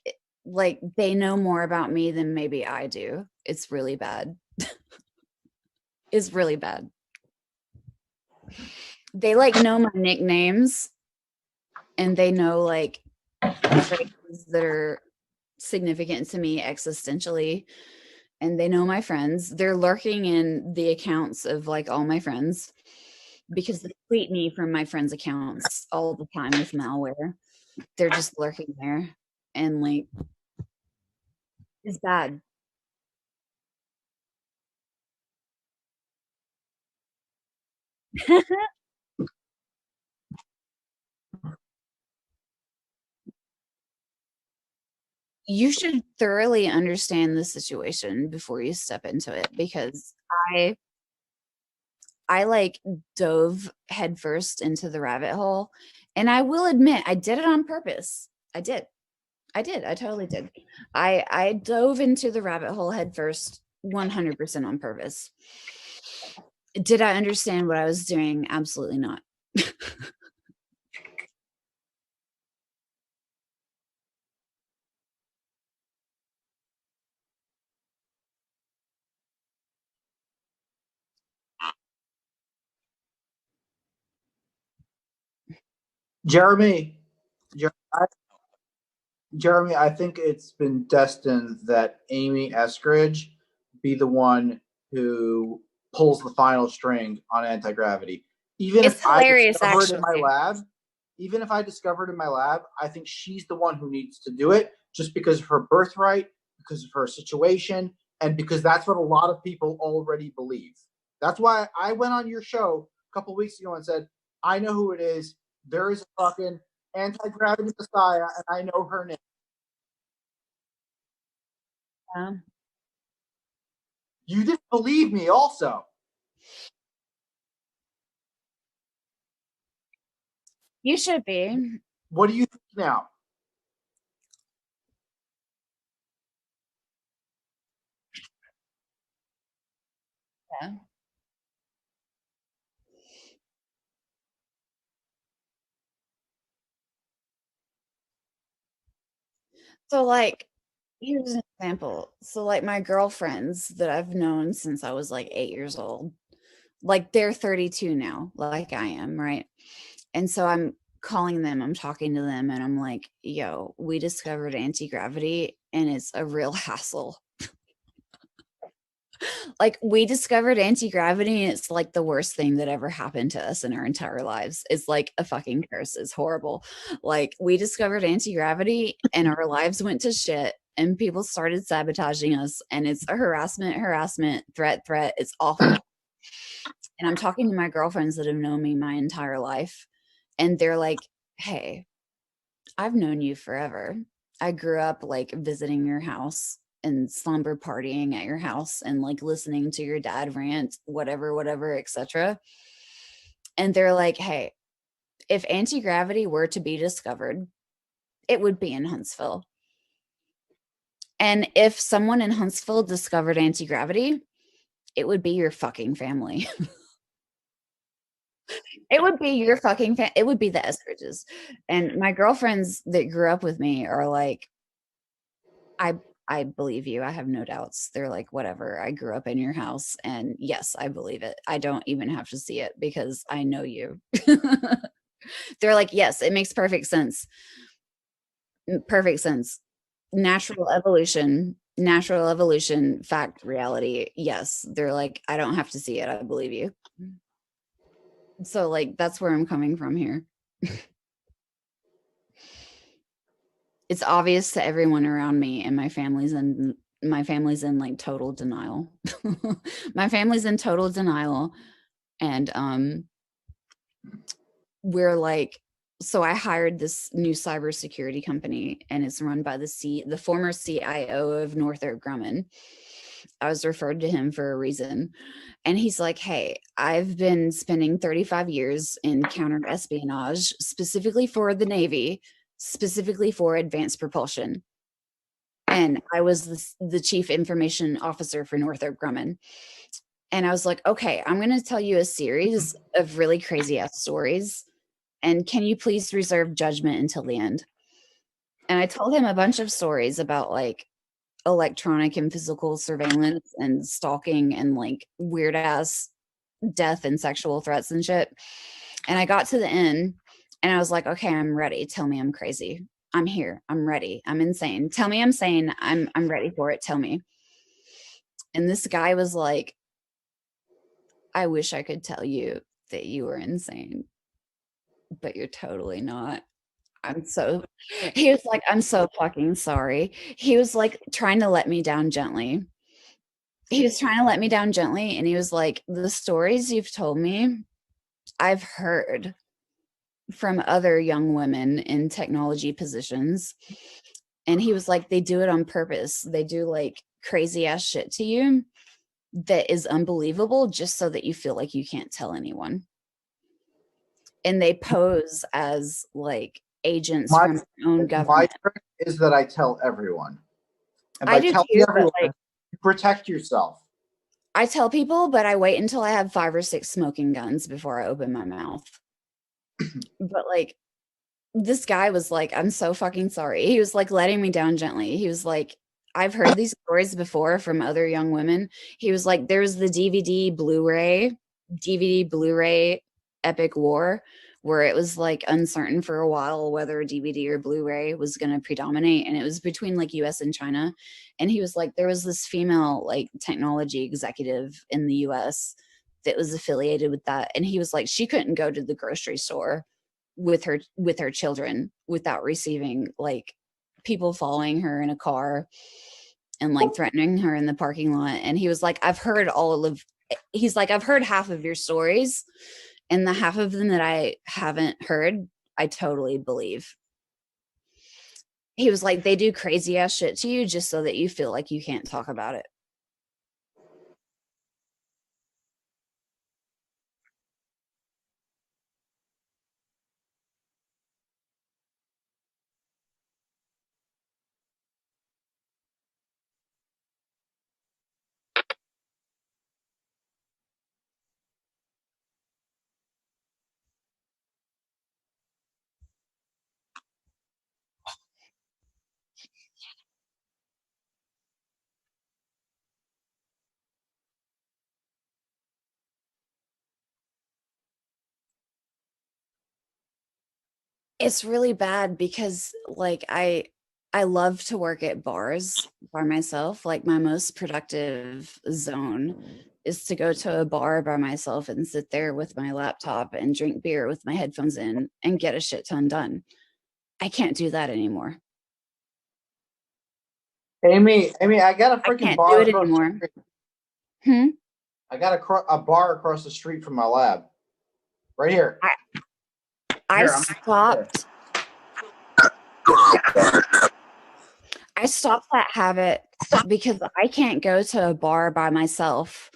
like they know more about me than maybe I do. It's really bad. It's really bad. They like know my nicknames and they know like phrases that are significant to me existentially, and they know my friends. They're lurking in the accounts of like all my friends because they tweet me from my friends' accounts all the time with malware. They're just lurking there and like it's bad. You should thoroughly understand the situation before you step into it because I I like dove headfirst into the rabbit hole, and I will admit I did it on purpose. I did. I did. I totally did. I dove into the rabbit hole headfirst 100% on purpose. Did I understand what I was doing? Absolutely not. Jeremy, Jeremy, I think it's been destined that Amy Eskridge be the one who pulls the final string on anti-gravity. Even if It's I hilarious, discover it in my actually. lab, even if I discover it in my lab, I think she's the one who needs to do it just because of her birthright, because of her situation, and because that's what a lot of people already believe. That's why I went on your show a couple weeks ago and said, I know who it is. There is a fucking anti-gravity messiah, and I know her name. Yeah. You didn't believe me, also. You should be. What do you think now? Yeah. So like, here's an example. So like my girlfriends that I've known since I was like 8 years old, like they're 32 now, like I am, right? And so I'm calling them, I'm talking to them, and I'm like, yo, we discovered anti-gravity and it's a real hassle. Like we discovered anti-gravity and it's like the worst thing that ever happened to us in our entire lives. It's like a fucking curse. It's horrible. Like we discovered anti-gravity and our lives went to shit and people started sabotaging us and it's a harassment, threat. It's awful. And I'm talking to my girlfriends that have known me my entire life and they're like, "Hey, I've known you forever. I grew up like visiting your house and slumber partying at your house and like listening to your dad rant, whatever, etc." And they're like, "Hey, if anti-gravity were to be discovered, it would be in Huntsville. And if someone in Huntsville discovered anti-gravity, it would be your fucking family." It would be your fucking it would be the Eskridges. And my girlfriends that grew up with me are like, I I believe you. I have no doubts. They're like, whatever. I grew up in your house and yes, I believe it. I don't even have to see it because I know you. They're like, yes, it makes perfect sense. Perfect sense. Natural evolution, fact, reality. Yes. They're like, I don't have to see it. I believe you. So like that's where I'm coming from here. It's obvious to everyone around me and my family's in like total denial. My family's in total denial and we're like, so I hired this new cybersecurity company and it's run by the former CIO of Northrop Grumman. I was referred to him for a reason. And he's like, "Hey, I've been spending 35 years in counter espionage, specifically for the Navy, specifically for advanced propulsion. And I was the chief information officer for Northrop Grumman." And I was like, "Okay, I'm going to tell you a series of really crazy ass stories. And can you please reserve judgment until the end?" And I told him a bunch of stories about like electronic and physical surveillance and stalking and like weird ass death and sexual threats and shit. And I got to the end and I was like, "Okay, I'm ready. Tell me I'm crazy. I'm here. I'm ready. I'm insane. Tell me I'm sane. I'm ready for it. Tell me." And this guy was like, "I wish I could tell you that you were insane, but you're totally not." I'm so He was like, "I'm so fucking sorry." He was like trying to let me down gently. He was trying to let me down gently and he was like, "The stories you've told me, I've heard from other young women in technology positions." And he was like, "They do it on purpose. They do like crazy ass shit to you that is unbelievable just so that you feel like you can't tell anyone. And they pose as like agents My from their own my government." trick is that I tell everyone, and I by do telling too, but everyone, like you protect yourself. I tell people, but I wait until I have 5 or 6 smoking guns before I open my mouth. But like this guy was like, "I'm so fucking sorry." He was like letting me down gently. He was like, "I've heard these stories before from other young women." He was like, "There's the DVD Blu-ray Epic War where it was like uncertain for a while whether DVD or Blu-ray was going to predominate and it was between like US and China." And he was like, "There was this female like technology executive in the US that was affiliated with that." And he was like, "She couldn't go to the grocery store with her children without receiving like people following her in a car and like threatening her in the parking lot." And he was like, "I've heard all of he's like, "I've heard half of your stories and the half of them that I haven't heard, I totally believe." He was like, "They do crazy ass shit to you just so that you feel like you can't talk about it." It's really bad because like I love to work at bars by myself. Like my most productive zone is to go to a bar by myself and sit there with my laptop and drink beer with my headphones in and get a shit ton done. I can't do that anymore. Amy, I got a I freaking can't do bar it across the anymore. street. Hmm? I got a bar across the street from my lab. Right here. I Here, I'm here. stopped I stopped that habit because I can't go to a bar by myself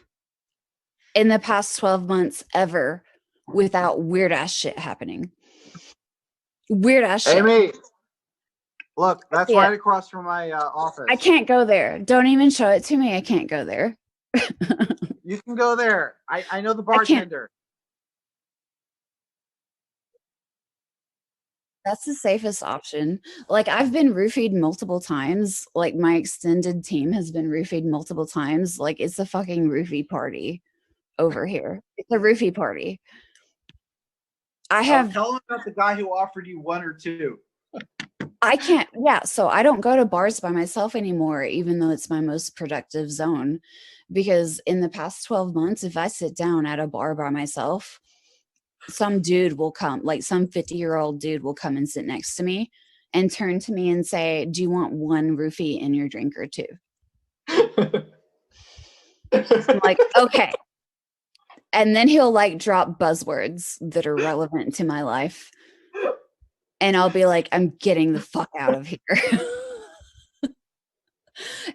in the past 12 months ever without weird ass shit happening. Weird ass shit. Amy, look, that's Yeah. right across from my I office. can't go there. Don't even show it to me. I can't go there. You can go there. I know the I can't. bartender. That's the safest option. Like I've been roofied multiple times. Like my extended team has been roofied multiple times. Like it's a fucking roofie party over here. It's a roofie party. I Oh, have tell him about the guy who offered you one or two. I can't, yeah. So I don't go to bars by myself anymore, even though it's my most productive zone. Because in the past 12 months, if I sit down at a bar by myself, some dude will come, like some 50-year-old dude will come and sit next to me and turn to me and say, "Do you want one roofie in your drink or two?" I'm like, okay. And then he'll like drop buzzwords that are relevant to my life. And I'll be like, I'm getting the fuck out of here.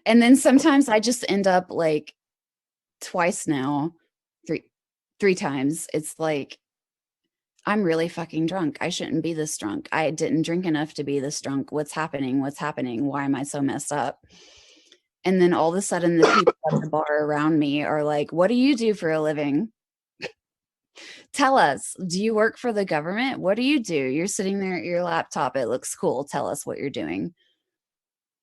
And then sometimes I just end up like twice now, three times. It's like I'm really fucking drunk. I shouldn't be this drunk. I didn't drink enough to be this drunk. What's happening? What's happening? Why am I so messed up? And then all of a sudden the people at the bar around me are like, "What do you do for a living? Tell us. Do you work for the government? What do you do? You're sitting there at your laptop. It looks cool. Tell us what you're doing."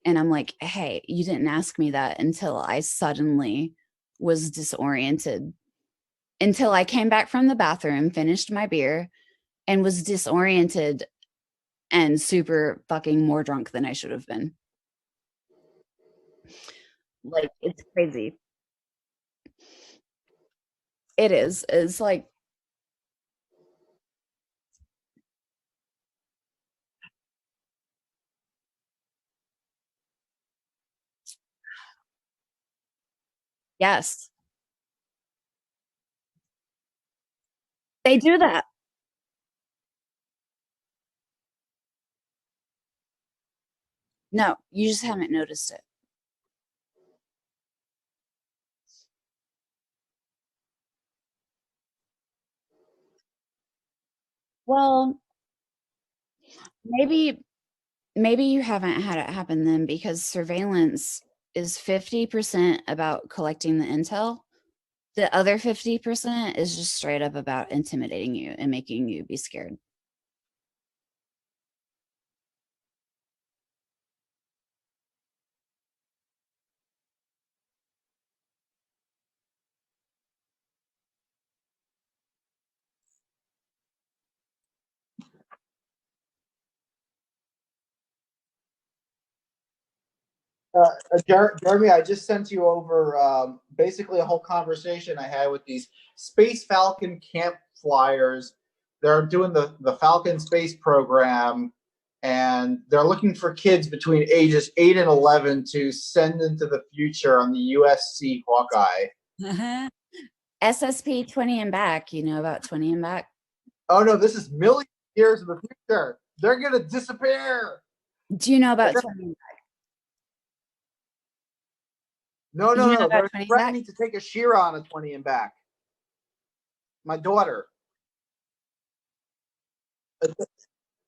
And I'm like, "Hey, you didn't ask me that until I suddenly was disoriented, until I came back from the bathroom, finished my beer, and was disoriented and super fucking more drunk than I should have been." Like, it's crazy. It is. It's like, yes, they do that. No, you just haven't noticed it. Well, maybe maybe you haven't had it happen then because surveillance is 50% about collecting the intel. The other 50% is just straight up about intimidating you and making you be scared. Jeremy, I just sent you over basically a whole conversation I had with these Space Falcon camp flyers. They're doing the Falcon space program, and they're looking for kids between ages 8 and 11 to send into the future on the USC Hawkeye. SSP 20 and back. You know about 20 and back? Oh no, this is millions of years in the future. They're gonna disappear. Do you know about 20 and back? No, You no, know no. about They're 20 and back? threatening to take a Shira on a 20 and back. My daughter.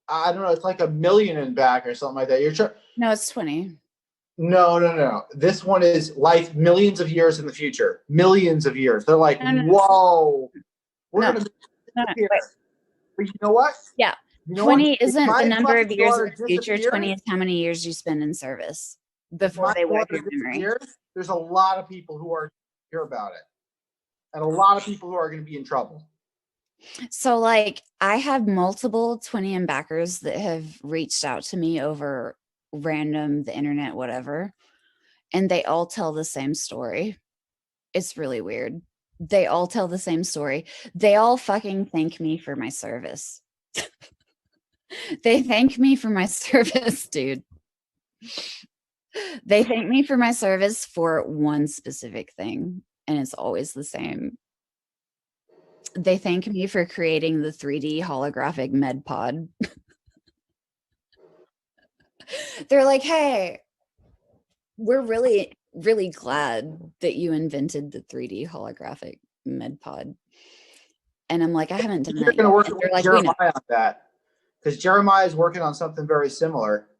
I don't know. It's like a million and back or something like that. No, it's 20. No, no, no. This one is life millions of years in the future. Millions of years. They're like, No, no, whoa, we're no, gonna no, disappear. wait. But you know what? Yeah. You know what? 20 If isn't the my number of fucking years in daughter the future. 20 disappears, is how many years you spend in service if before my they wipe daughter your memory. disappears, there's a lot of people who are hear about it, and a lot of people who are going to be in trouble. So like I have multiple 20M backers that have reached out to me over random, the internet, whatever, and they all tell the same story. It's really weird. They all tell the same story. They all fucking thank me for my service. They thank me for my service, dude. They thank me for my service for one specific thing, and it's always the same. They thank me for creating the 3D holographic med pod. They're like, "Hey, we're really, really glad that you invented the 3D holographic med pod." And I'm like, "I haven't done You're that going to yet." work And with they're like, "We know." Jeremiah on that because Jeremiah is working on something very similar.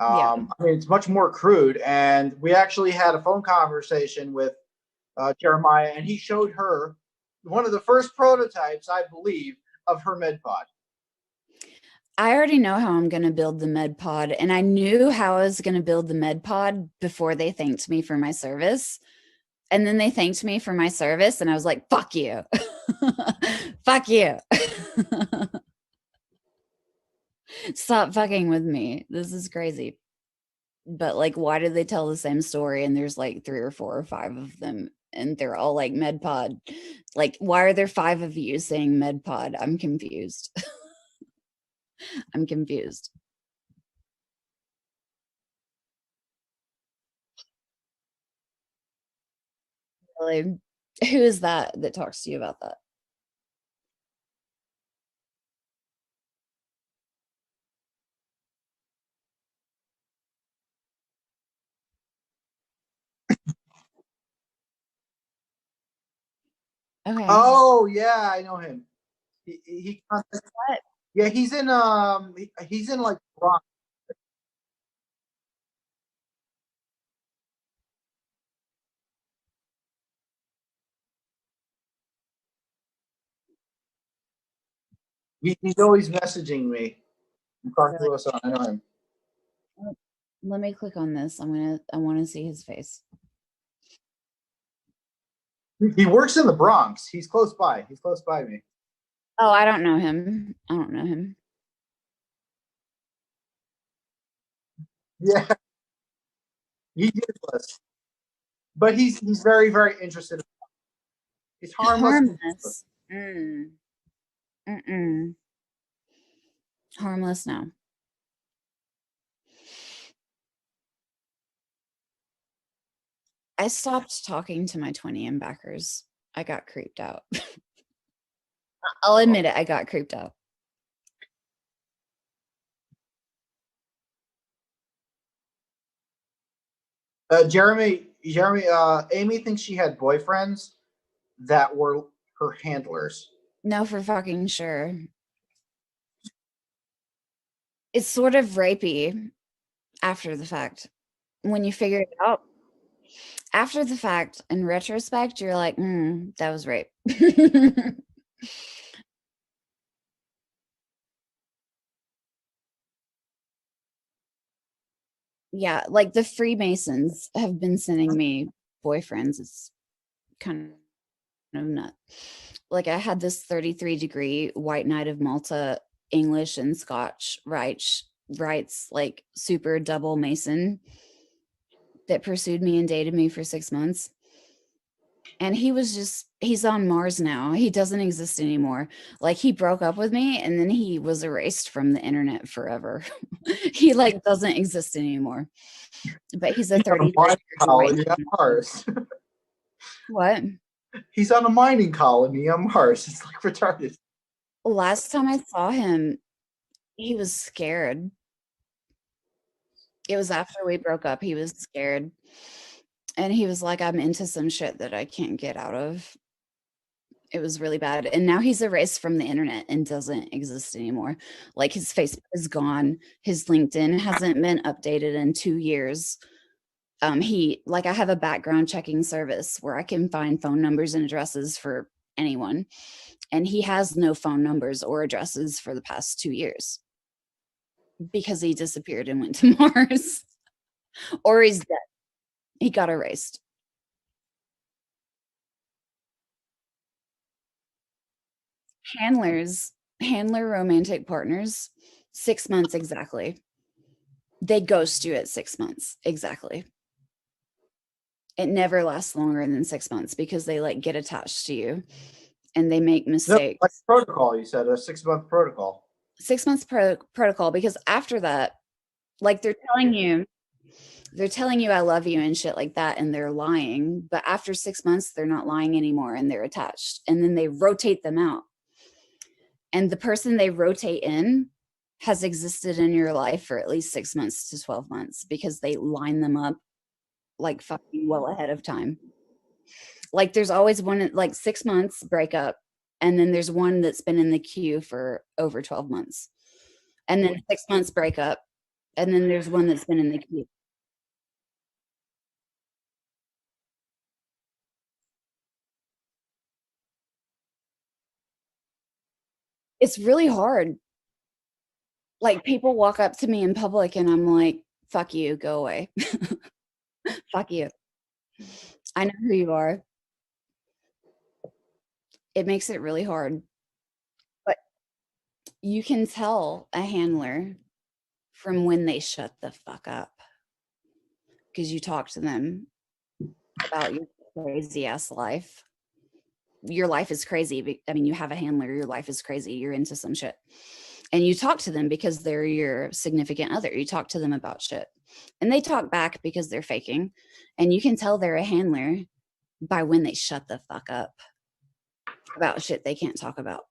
Yeah. I mean, it's much more crude. And we actually had a phone conversation with Jeremiah, and he showed her one of the first prototypes, I believe, of her med pod. I already know how I'm going to build the med pod, and I knew how I was going to build the med pod before they thanked me for my service. And then they thanked me for my service, and I was like, "Fuck you." Fuck you. Stop fucking with me. This is crazy. But like, why do they tell the same story and there's like 3 or 4 or 5 of them and they're all like med pod? Like, why are there 5 of you saying med pod? I'm confused. I'm confused. Really? Who is that that talks to you about that? Okay. Oh yeah, I know him. He What? yeah, he's in like rock. He's always messaging me. Really? Carlos, I know him. Let me click on this. I want to see his face. He works in the Bronx. He's close by. He's close by me. Oh, I don't know him. I don't know him. Yeah, he's useless, but he's very very interested. He's harmless. Harmless. Mm. Mm-mm. Harmless, no. I stopped talking to my 20M backers. I got creeped out. I'll admit it, I got creeped out. Jeremy, Amy thinks she had boyfriends that were her handlers. No, for fucking sure. It's sort of rapey after the fact. When you figure it out, after the fact, in retrospect, you're like, that was rape. Yeah, like the Freemasons have been sending me boyfriends. It's kind of nut. Like I had this 33-degree White Knight of Malta English and Scotch rights like super double Mason that pursued me and dated me for 6 months. And he's on Mars now. He doesn't exist anymore. Like he broke up with me and then he was erased from the internet forever. He like doesn't exist anymore. But he's a He's on a 33 mining degree white colony on man. Mars. What? He's on a mining colony on Mars. It's like retarded. Last time I saw him, he was scared. It was after we broke up. He was scared. And he was like, "I'm into some shit that I can't get out of." It was really bad. And now he's erased from the internet and doesn't exist anymore. Like his Facebook is gone. His LinkedIn hasn't been updated in 2 years. He like I have a background checking service where I can find phone numbers and addresses for anyone. And he has no phone numbers or addresses for the past 2 years because he disappeared and went to Mars or he's dead. He got erased. Handler romantic partners, 6 months exactly. They ghost you at 6 months exactly. It never lasts longer than 6 months because they like get attached to you and they make No, mistakes. like protocol, you said a 6-month protocol. 6 months protocol, because after that, like they're telling you I love you and shit like that, and they're lying. But after 6 months, they're not lying anymore and they're attached. And then they rotate them out. And the person they rotate in has existed in your life for at least 6 months to 12 months because they line them up like fucking well ahead of time. Like there's always one like 6 months breakup, and then there's one that's been in the queue for over 12 months. And then 6 months breakup, and then there's one that's been in the queue. It's really hard. Like people walk up to me in public and I'm like, fuck you, go away. Fuck you. I know who you are. It makes it really hard. But you can tell a handler from when they shut the fuck up because you talk to them about your crazy ass life. Your life is crazy. I mean, you have a handler, your life is crazy. You're into some shit. And you talk to them because they're your significant other. You talk to them about shit. And they talk back because they're faking. And you can tell they're a handler by when they shut the fuck up about shit they can't talk about.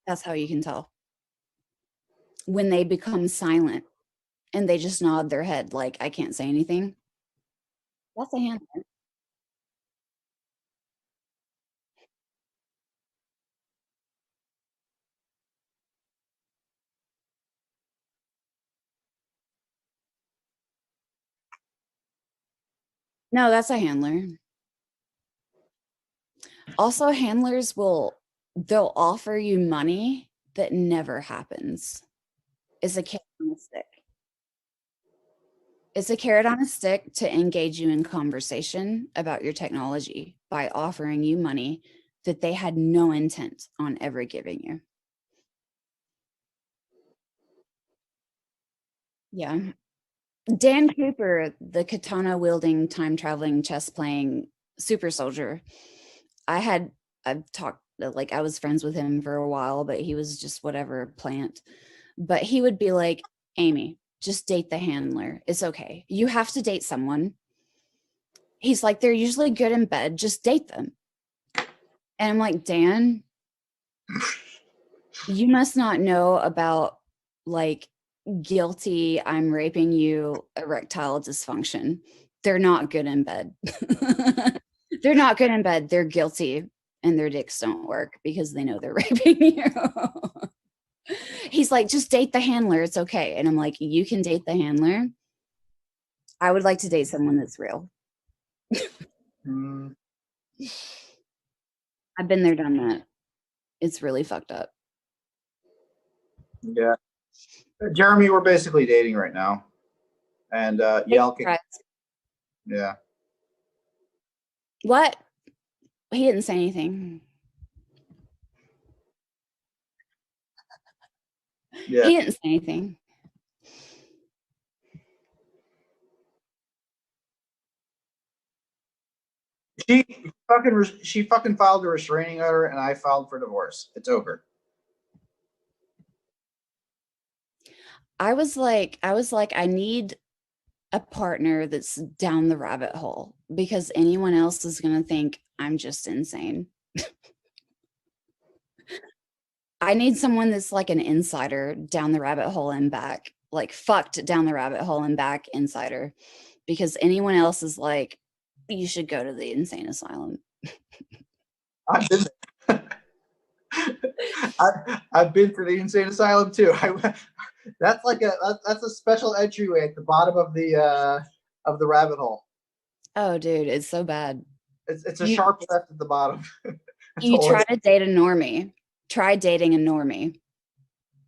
That's how you can tell. When they become silent and they just nod their head like, I can't say anything. That's a handler. No, that's a handler. Also, handlers they'll offer you money that never happens. It's a carrot on a stick. It's a carrot on a stick to engage you in conversation about your technology by offering you money that they had no intent on ever giving you. Yeah. Dan Cooper, the katana wielding, time traveling, chess playing super soldier. I've talked, like, I was friends with him for a while, but he was just whatever plant. But he would be like, Amy, just date the handler. It's okay. You have to date someone. He's like, they're usually good in bed. Just date them. And I'm like, Dan, you must not know about like guilty, I'm raping you, erectile dysfunction. They're not good in bed. They're not good in bed. They're guilty and their dicks don't work because they know they're raping you. He's like, just date the handler. It's okay. And I'm like, you can date the handler. I would like to date someone that's real. Mm, I've been there, done that. It's really fucked up. yeah. Jeremy, we're basically dating right now. And Yelkin. Yeah. What? He didn't say anything. Yeah. He didn't say anything. She fucking filed a restraining order and I filed for divorce. It's over. I was like, I need a partner that's down the rabbit hole because anyone else is going to think I'm just insane. I need someone that's like an insider down the rabbit hole and back, like fucked down the rabbit hole and back insider, because anyone else is like, you should go to the insane asylum. I've been there. I've been to the insane asylum too. That's a special entryway at the bottom of the rabbit hole. Oh, dude, it's so bad. It's a sharp left at the bottom. You try to date a normie. Try dating a normie.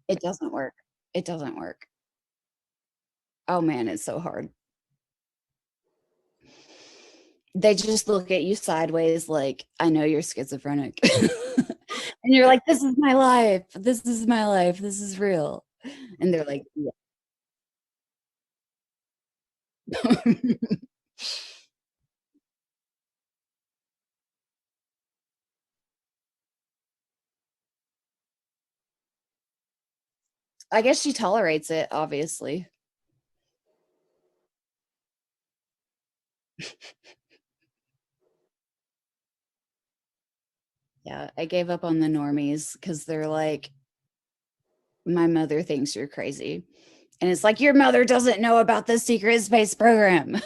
It doesn't work. It doesn't work. Oh man, it's so hard. They just look at you sideways like, I know you're schizophrenic. And you're like, this is my life. This is my life. This is real. And they're like, yeah. I guess she tolerates it, obviously. Yeah, I gave up on the normies because they're like, my mother thinks you're crazy. And it's like, your mother doesn't know about the secret space program.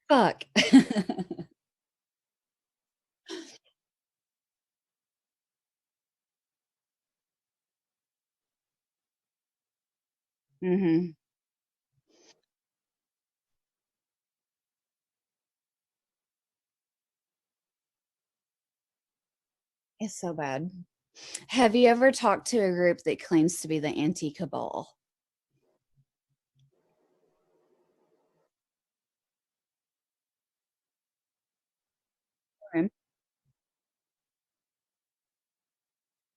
Fuck. Hmm. It's so bad. Have you ever talked to a group that claims to be the anti cabal?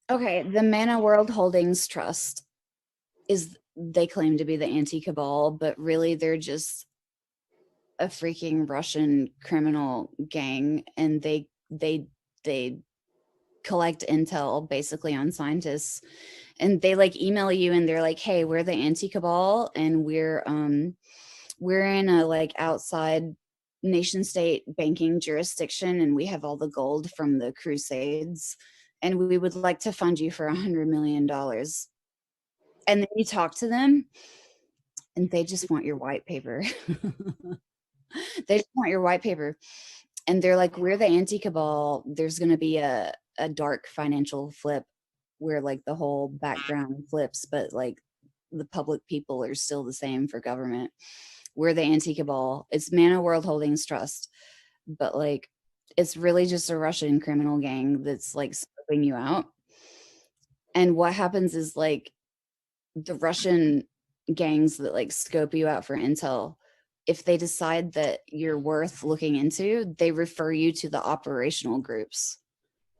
Okay, the Mana World Holdings Trust is, they claim to be the anti cabal, but really they're just a freaking Russian criminal gang, and they collect intel basically on scientists, and they like email you and they're like, hey, we're the anti cabal, and we're in a like outside nation state banking jurisdiction, and we have all the gold from the crusades, and we would like to fund you for $100 million. And then you talk to them and they just want your white paper. They just want your white paper. And they're like, we're the anti cabal. There's going to be a dark financial flip where like the whole background flips, but like the public people are still the same for government. We're the anti cabal. It's Mana World Holdings Trust, but like it's really just a Russian criminal gang that's like scoping you out. And what happens is like the Russian gangs that like scope you out for intel, if they decide that you're worth looking into, they refer you to the operational groups.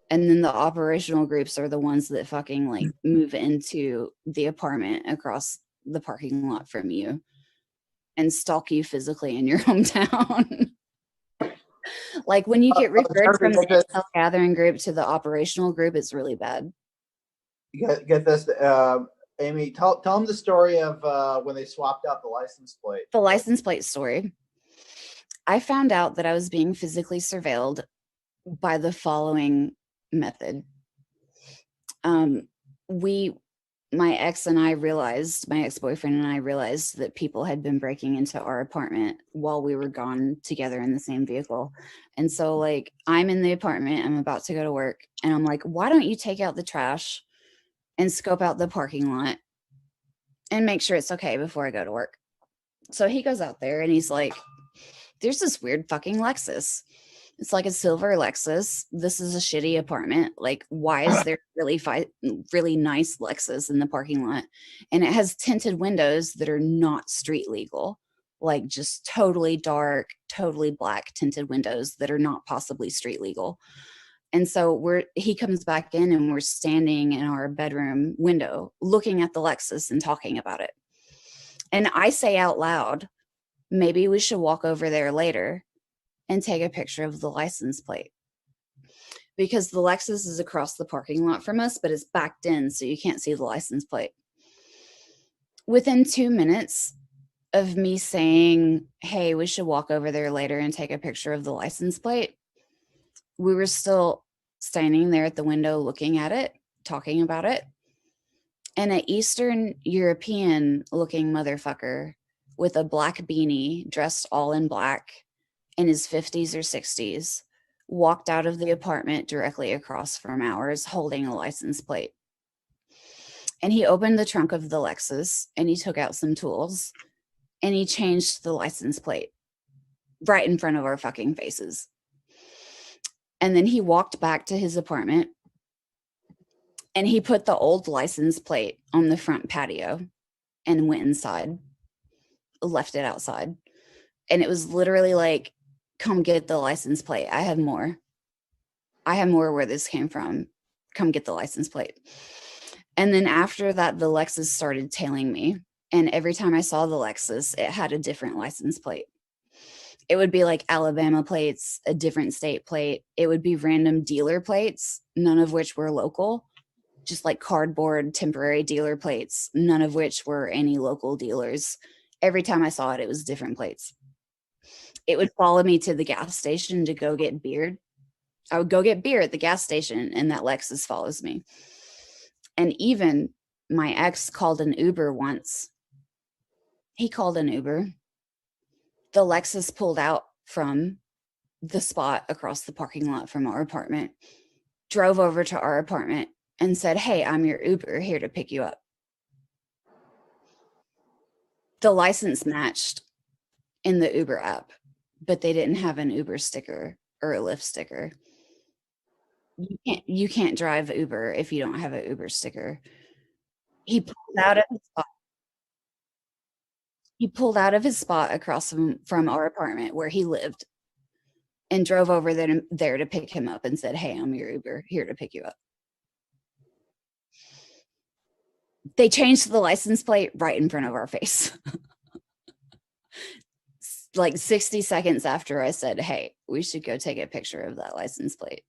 And then the operational groups are the ones that fucking like move into the apartment across the parking lot from you and stalk you physically in your hometown. Like when you get referred from the intel gathering group to the operational group, it's really bad. Get this, Amy. Tell them the story of when they swapped out the license plate. The license plate story. I found out that I was being physically surveilled by the following method. We, my ex and I realized, my ex-boyfriend and I realized that people had been breaking into our apartment while we were gone together in the same vehicle. And so like I'm in the apartment, I'm about to go to work, and I'm like, why don't you take out the trash and scope out the parking lot and make sure it's okay before I go to work? So he goes out there and he's like, there's this weird fucking Lexus. It's like a silver Lexus. This is a shitty apartment. Like, why is there really nice Lexus in the parking lot? And it has tinted windows that are not street legal, like just totally dark, totally black tinted windows that are not possibly street legal. And so he comes back in and we're standing in our bedroom window looking at the Lexus and talking about it. And I say out loud, maybe we should walk over there later and take a picture of the license plate, because the Lexus is across the parking lot from us, but it's backed in, so you can't see the license plate. Within 2 minutes of me saying, hey, we should walk over there later and take a picture of the license plate, we were still standing there at the window looking at it, talking about it. And an Eastern European looking motherfucker with a black beanie, dressed all in black, in his 50s or 60s, walked out of the apartment directly across from ours holding a license plate. And he opened the trunk of the Lexus and he took out some tools and he changed the license plate right in front of our fucking faces. And then he walked back to his apartment and he put the old license plate on the front patio and went inside, left it outside. And it was literally like, come get the license plate. I have more. I have more where this came from. Come get the license plate. And then after that, the Lexus started tailing me. And every time I saw the Lexus, it had a different license plate. It would be like Alabama plates, a different state plate. It would be random dealer plates, none of which were local, just like cardboard temporary dealer plates, none of which were any local dealers. Every time I saw it, it was different plates. It would follow me to the gas station to go get beer. I would go get beer at the gas station, and that Lexus follows me. And even my ex called an Uber once. He called an Uber. The Lexus pulled out from the spot across the parking lot from our apartment, drove over to our apartment, and said, "Hey, I'm your Uber here to pick you up." The license matched in the Uber app, but they didn't have an Uber sticker or a Lyft sticker. You can't drive Uber if you don't have an Uber sticker. He pulled out of his spot. He pulled out of his spot across from our apartment where he lived and drove over there to pick him up and said, "Hey, I'm your Uber here to pick you up." They changed the license plate right in front of our face. Like 60 seconds after I said, "Hey, we should go take a picture of that license plate."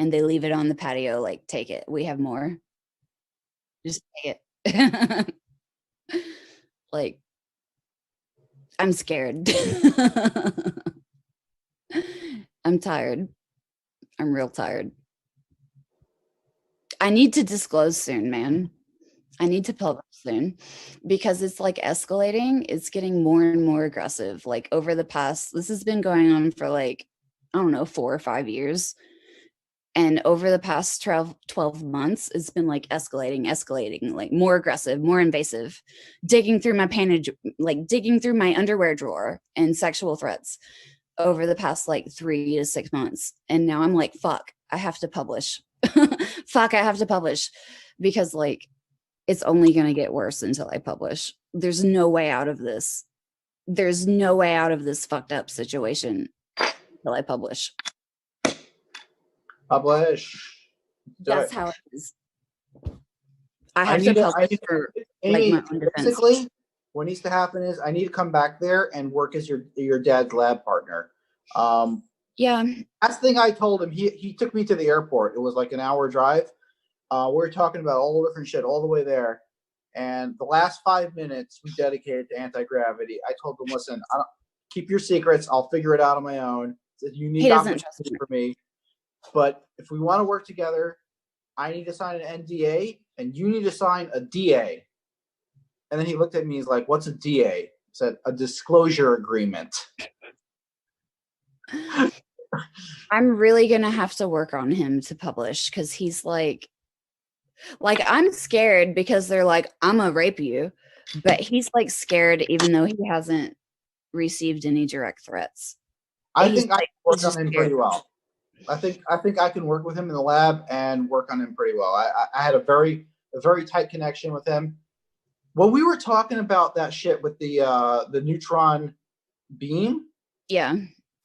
And they leave it on the patio, like, "Take it. We have more. Just take it." Like, I'm scared. I'm tired. I'm real tired. I need to disclose soon, man. I need to publish soon because it's like escalating. It's getting more and more aggressive. Like over the past, this has been going on for like, I don't know, 4 or 5 years. And over the past 12 months, it's been like escalating, like more aggressive, more invasive, digging through my pantage, like digging through my underwear drawer and sexual threats over the past like 3 to 6 months. And now I'm like, fuck, I have to publish. Fuck, I have to publish because like it's only going to get worse until I publish. There's no way out of this. There's no way out of this fucked up situation until I publish. Publish. That's how it is. I have to publish for like my own defense. Basically, what needs to happen is I need to come back there and work as your dad's lab partner. Yeah. Last thing I told him, he took me to the airport. It was like an hour drive. We were talking about all different shit all the way there. And the last 5 minutes we dedicated to anti-gravity. I told him, listen, I don't, keep your secrets. I'll figure it out on my own. It's a unique opportunity for me. But if we want to work together, I need to sign an NDA and you need to sign a DA. And then he looked at me, he's like, what's a DA? I said, a disclosure agreement. I'm really going to have to work on him to publish because he's like I'm scared because they're like, "I'm gonna rape you," but he's like scared even though he hasn't received any direct threats. I think I can work on him pretty well. I think I can work with him in the lab and work on him pretty well. I had a very tight connection with him. When we were talking about that shit with the neutron beam, yeah,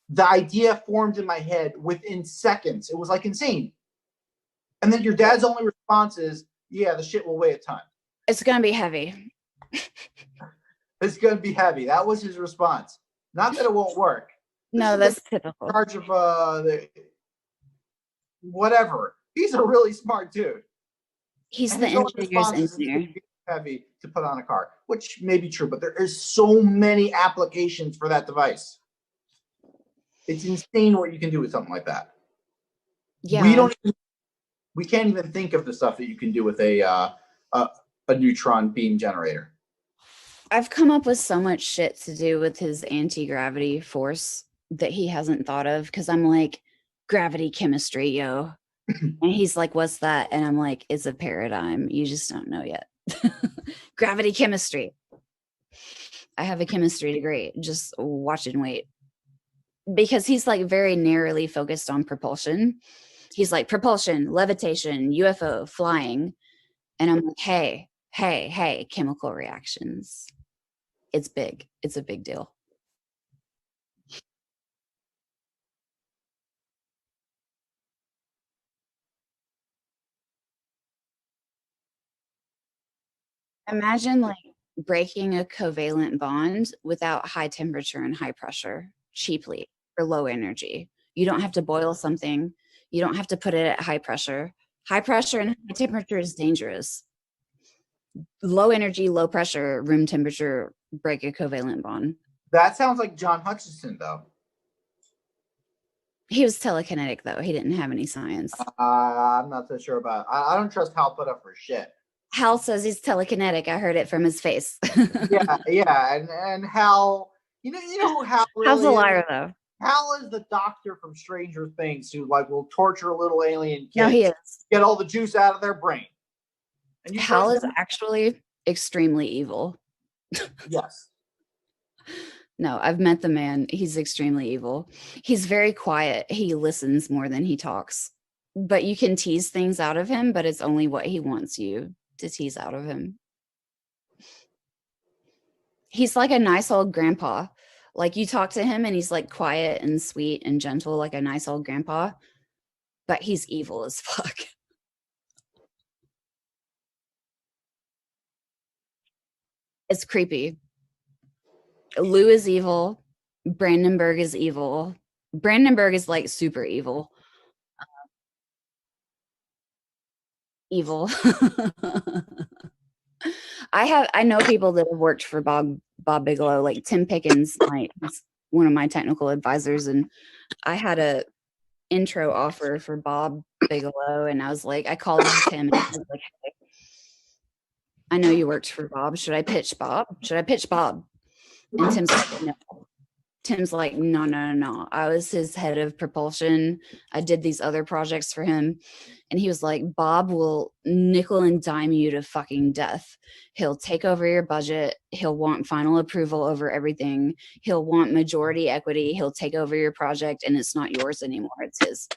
the idea formed in my head within seconds. It was like insane. And then your dad's only response is, "Yeah, the shit will weigh a ton. It's gonna be heavy." It's gonna be heavy. That was his response. Not that it won't work. No, that's typical. In charge of the whatever. He's a really smart dude. He's the engineer's engineer. Heavy to put on a car, which may be true, but there is so many applications for that device. It's insane what you can do with something like that. Yeah. We can't even think of the stuff that you can do with a neutron beam generator. I've come up with so much shit to do with his anti-gravity force that he hasn't thought of because I'm like, gravity chemistry, yo. And he's like, "What's that?" And I'm like, "It's a paradigm. You just don't know yet." Gravity chemistry. I have a chemistry degree. Just watch and wait. Because he's like very narrowly focused on propulsion. He's like propulsion, levitation, UFO, flying. And I'm like, hey, chemical reactions. It's big. It's a big deal. Imagine like breaking a covalent bond without high temperature and high pressure cheaply for low energy. You don't have to boil something. You don't have to put it at high pressure. High pressure and high temperature is dangerous. Low energy, low pressure, room temperature, break a covalent bond. That sounds like John Hutchison, though. He was telekinetic, though. He didn't have any science. I'm not so sure about. I don't trust Hal Put up for shit. Hal says he's telekinetic. I heard it from his face. Yeah, and Hal, you know who Hal really Hal's a is? liar, though. Hal is the doctor from Stranger Things who like will torture little alien kids. No, he is. Get all the juice out of their brain. And you Hal is actually extremely evil. Yes. No, I've met the man. He's extremely evil. He's very quiet. He listens more than he talks. But you can tease things out of him, but it's only what he wants you to tease out of him. He's like a nice old grandpa. Like you talk to him and he's like quiet and sweet and gentle, like a nice old grandpa, but he's evil as fuck. It's creepy. Lou is evil. Brandenburg is evil. Brandenburg is like super evil. Evil. I know people that have worked for Bob Bigelow, like Tim Pickens, he's one of my technical advisors, and I had a intro offer for Bob Bigelow, and I was like, I called Tim and I was like, hey, I know you worked for Bob. Should I pitch Bob? Should I pitch Bob? And Tim's like, no. Tim's like, no. I was his head of propulsion. I did these other projects for him. And he was like, Bob will nickel and dime you to fucking death. He'll take over your budget. He'll want final approval over everything. He'll want majority equity. He'll take over your project and it's not yours anymore. It's his.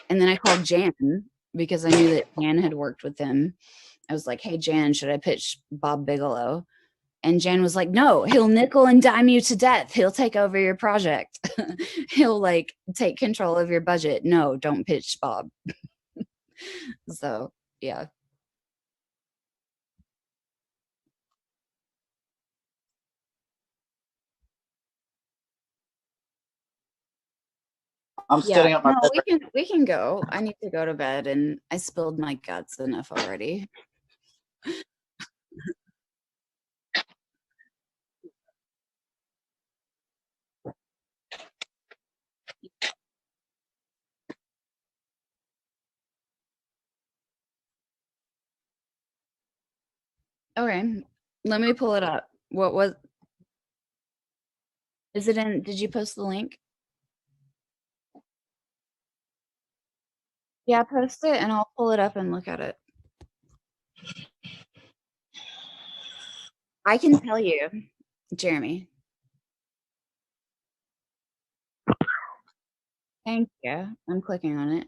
And then I called Jan because I knew that Jan had worked with him. I was like, hey, Jan, should I pitch Bob Bigelow? And Jan was like, no, he'll nickel and dime you to death. He'll take over your project. He'll like take control of your budget. No, don't pitch Bob. So, yeah. I'm setting up my no, we can go. I need to go to bed and I spilled my guts enough already. Okay. Let me pull it up. What was is it in? Did you post the link? Yeah, post it and I'll pull it up and look at it. I can tell you, Jeremy. Thank you. I'm clicking on it.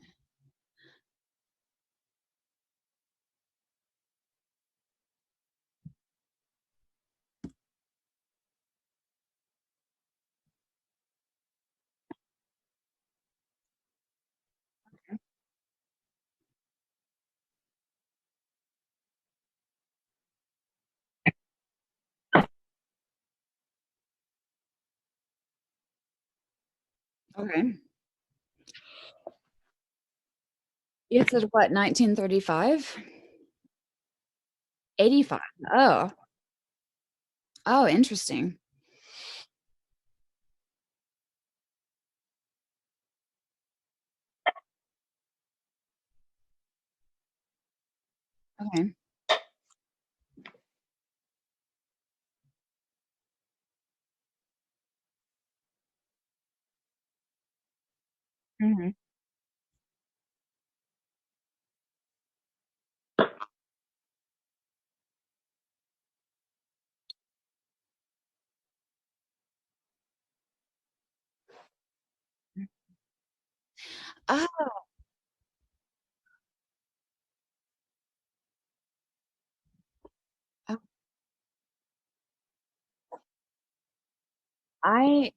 Okay. You said what, 1935? 85. Oh. Oh, interesting. Okay. Mhm. Oh, oh, I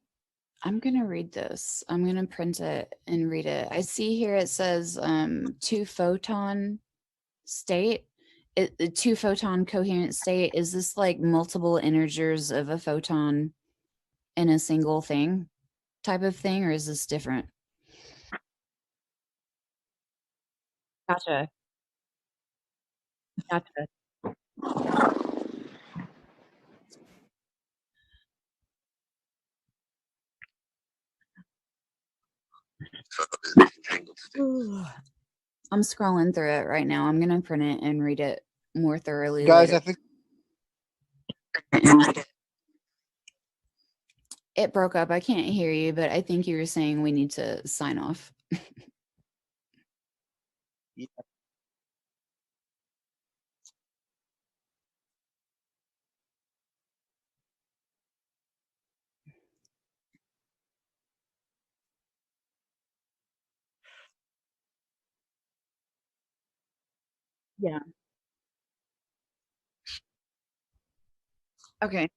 I'm gonna read this. I'm gonna print it and read it. I see here it says 2 photon state. a two photon coherent state, is this like multiple integers of a photon in a single thing type of thing, or is this different? Gotcha. Gotcha. Ooh. I'm scrolling through it right now. I'm gonna print it and read it more thoroughly Guys, later. I think It broke up. I can't hear you, but I think you were saying we need to sign off. Yeah. Okay.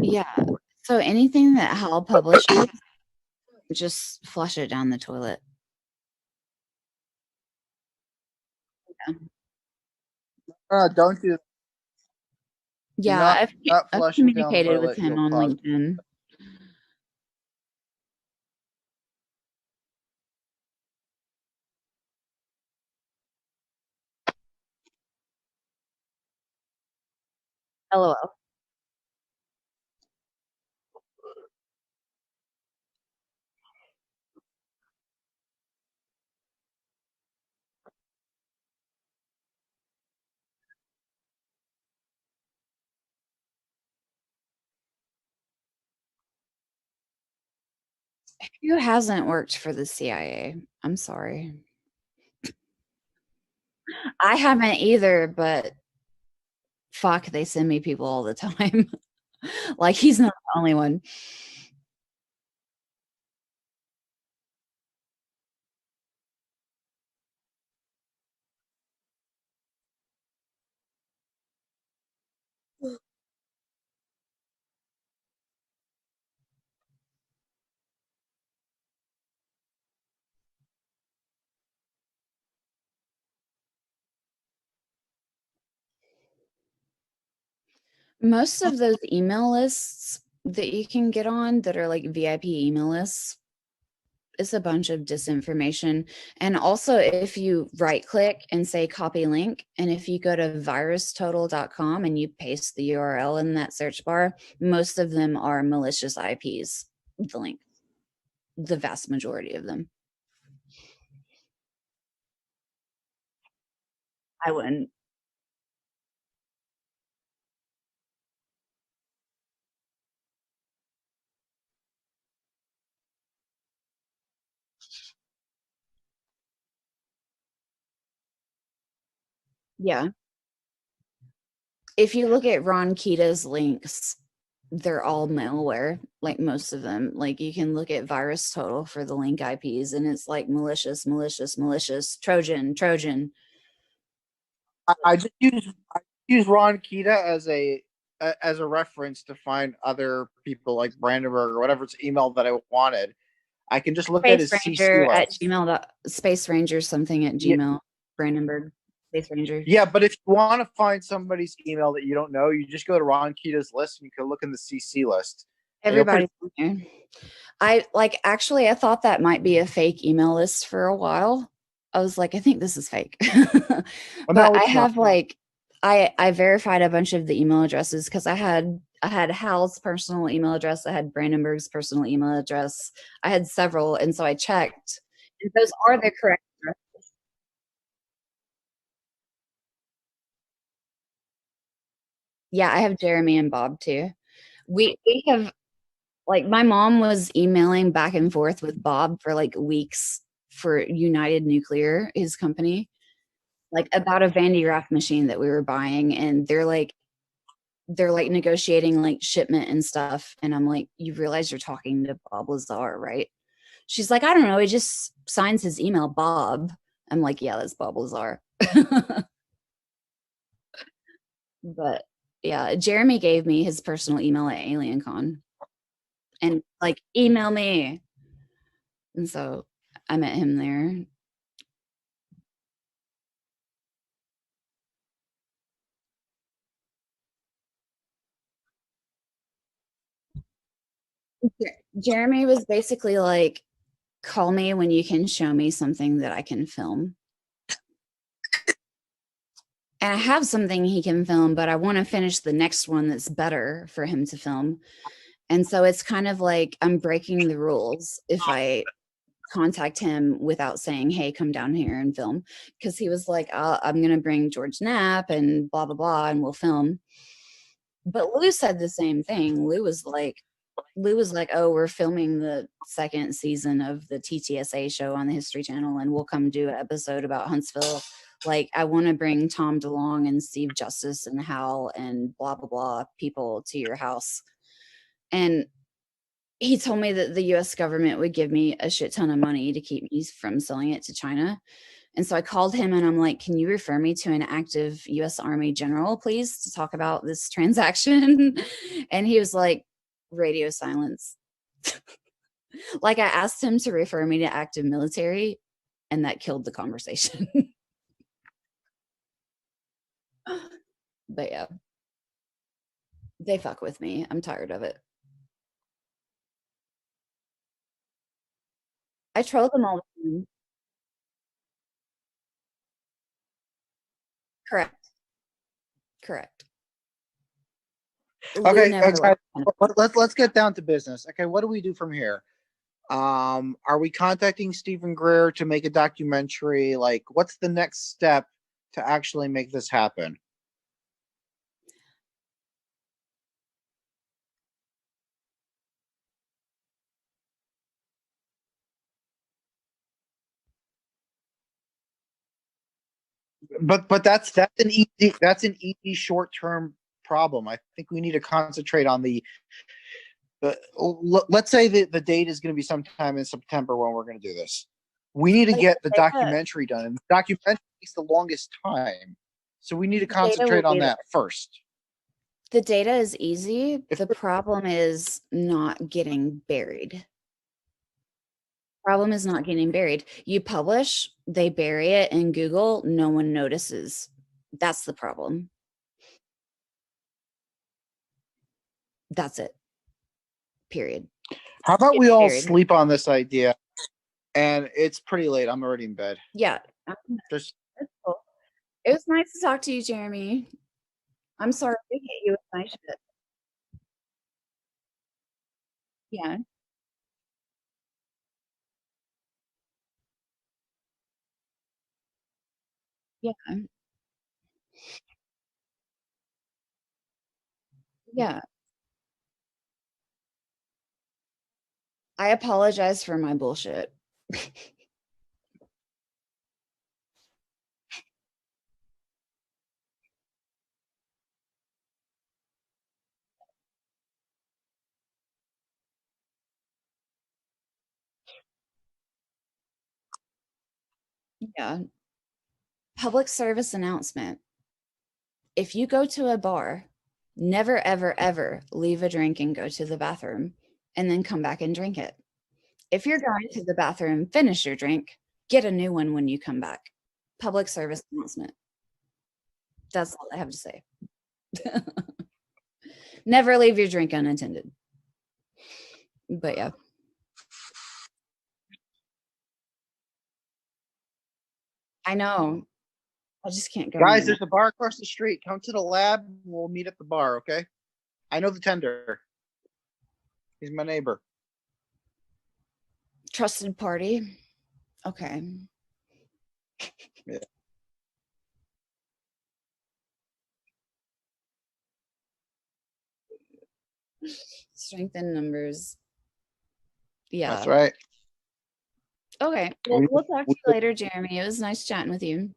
Yeah. So anything that Hal publishes, just flush it down the toilet. don't do Yeah, not not I've flush it down the communicated with toilet. him You'll on cause. LinkedIn. LOL. Who hasn't worked for the CIA? I'm sorry. I haven't either, but fuck, they send me people all the time. Like he's not the only one. Most of those email lists that you can get on that are like VIP email lists, it's a bunch of disinformation. And also, if you right click and say copy link, and if you go to virustotal.com and you paste the URL in that search bar, most of them are malicious IPs. The link, the vast majority of them. I wouldn't. Yeah. If you look at Ron Kita's links, they're all malware, like most of them. Like you can look at virus total for the link IPs and it's like malicious, malicious, malicious, Trojan, Trojan. I just use Ron Kita as a reference to find other people like Brandenburg or whatever's email that I wanted. I can just look at Space his CC Ranger at list. Gmail. Space Ranger something at Yeah, Gmail. Brandenburg. Space Ranger. yeah, but if you want to find somebody's email that you don't know, you just go to Ron Kita's list and you can look in the CC list. And you'll pretty Everybody's in there. I like actually I thought that might be a fake email list for a while. I was like, I think this is fake. well, But no, I it's not. have like I verified a bunch of the email addresses because I had Hal's personal email address, I had Brandenburg's personal email address, I had several, and so I checked. And those are the correct addresses. Yeah, I have Jeremy and Bob too. We have like my mom was emailing back and forth with Bob for like weeks for United Nuclear, his company, like about a Vandy Raft machine that we were buying, and they're like negotiating like shipment and stuff, and I'm like, you realize you're talking to Bob Lazar, right? She's like, I don't know, he just signs his email Bob. I'm like, yeah, that's Bob Lazar. But Yeah, Jeremy gave me his personal email at AlienCon and like, email me. And so I met him there. Jeremy was basically like, call me when you can show me something that I can film. And I have something he can film, but I want to finish the next one that's better for him to film. And so it's kind of like I'm breaking the rules if I contact him without saying, hey, come down here and film. Because he was like, I'm going to bring George Knapp and blah, blah, blah, and we'll film. But Lou said the same thing. Lou was like, oh, we're filming the second season of the TTSA show on the History Channel, and we'll come do an episode about Huntsville. Like, I want to bring Tom DeLonge and Steve Justice and Hal and blah, blah, blah people to your house. And he told me that the US government would give me a shit ton of money to keep me from selling it to China. And so I called him and I'm like, can you refer me to an active US Army general, please, to talk about this transaction? And he was like, radio silence. Like, I asked him to refer me to active military, and that killed the conversation. But yeah, they fuck with me. I'm tired of it. I troll them all the time. Correct. Correct. Lou Okay, never guys, liked let's get down to business. Okay, what do we do from here? Are we contacting Stephen Greer to make a documentary? Like, what's the next step to actually make this happen? But that's an easy short term problem. I think we need to concentrate on let's say that the date is going to be sometime in September when we're going to do this. We need to like, get the data, documentary done, and the documentary takes the longest time. So we need to the data will concentrate on be there. that first. The data is easy. If The problem is not getting buried. Problem is not getting buried. You publish, they bury it in Google, no one notices. That's the problem. That's it. Period. How about It's we all buried. sleep on this idea? And it's pretty late. I'm already in bed. Yeah. Just That's cool. It was nice to talk to you, Jeremy. I'm sorry to hit you with my shit. Yeah. Yeah. Yeah. I apologize for my bullshit. Yeah. Public service announcement. If you go to a bar, never, ever, ever leave a drink and go to the bathroom and then come back and drink it. If you're going to the bathroom, finish your drink, get a new one when you come back. Public service announcement. That's all I have to say. Never leave your drink unattended. But yeah. I know. I just can't go guys, anymore. there's a bar across the street. Come to the lab. We'll meet at the bar. Okay. I know the tender. He's my neighbor. Trusted party. Okay. Yeah. Strength in numbers. Yeah. That's right. Okay. Well, We, we'll talk to we, you later, Jeremy. It was nice chatting with you.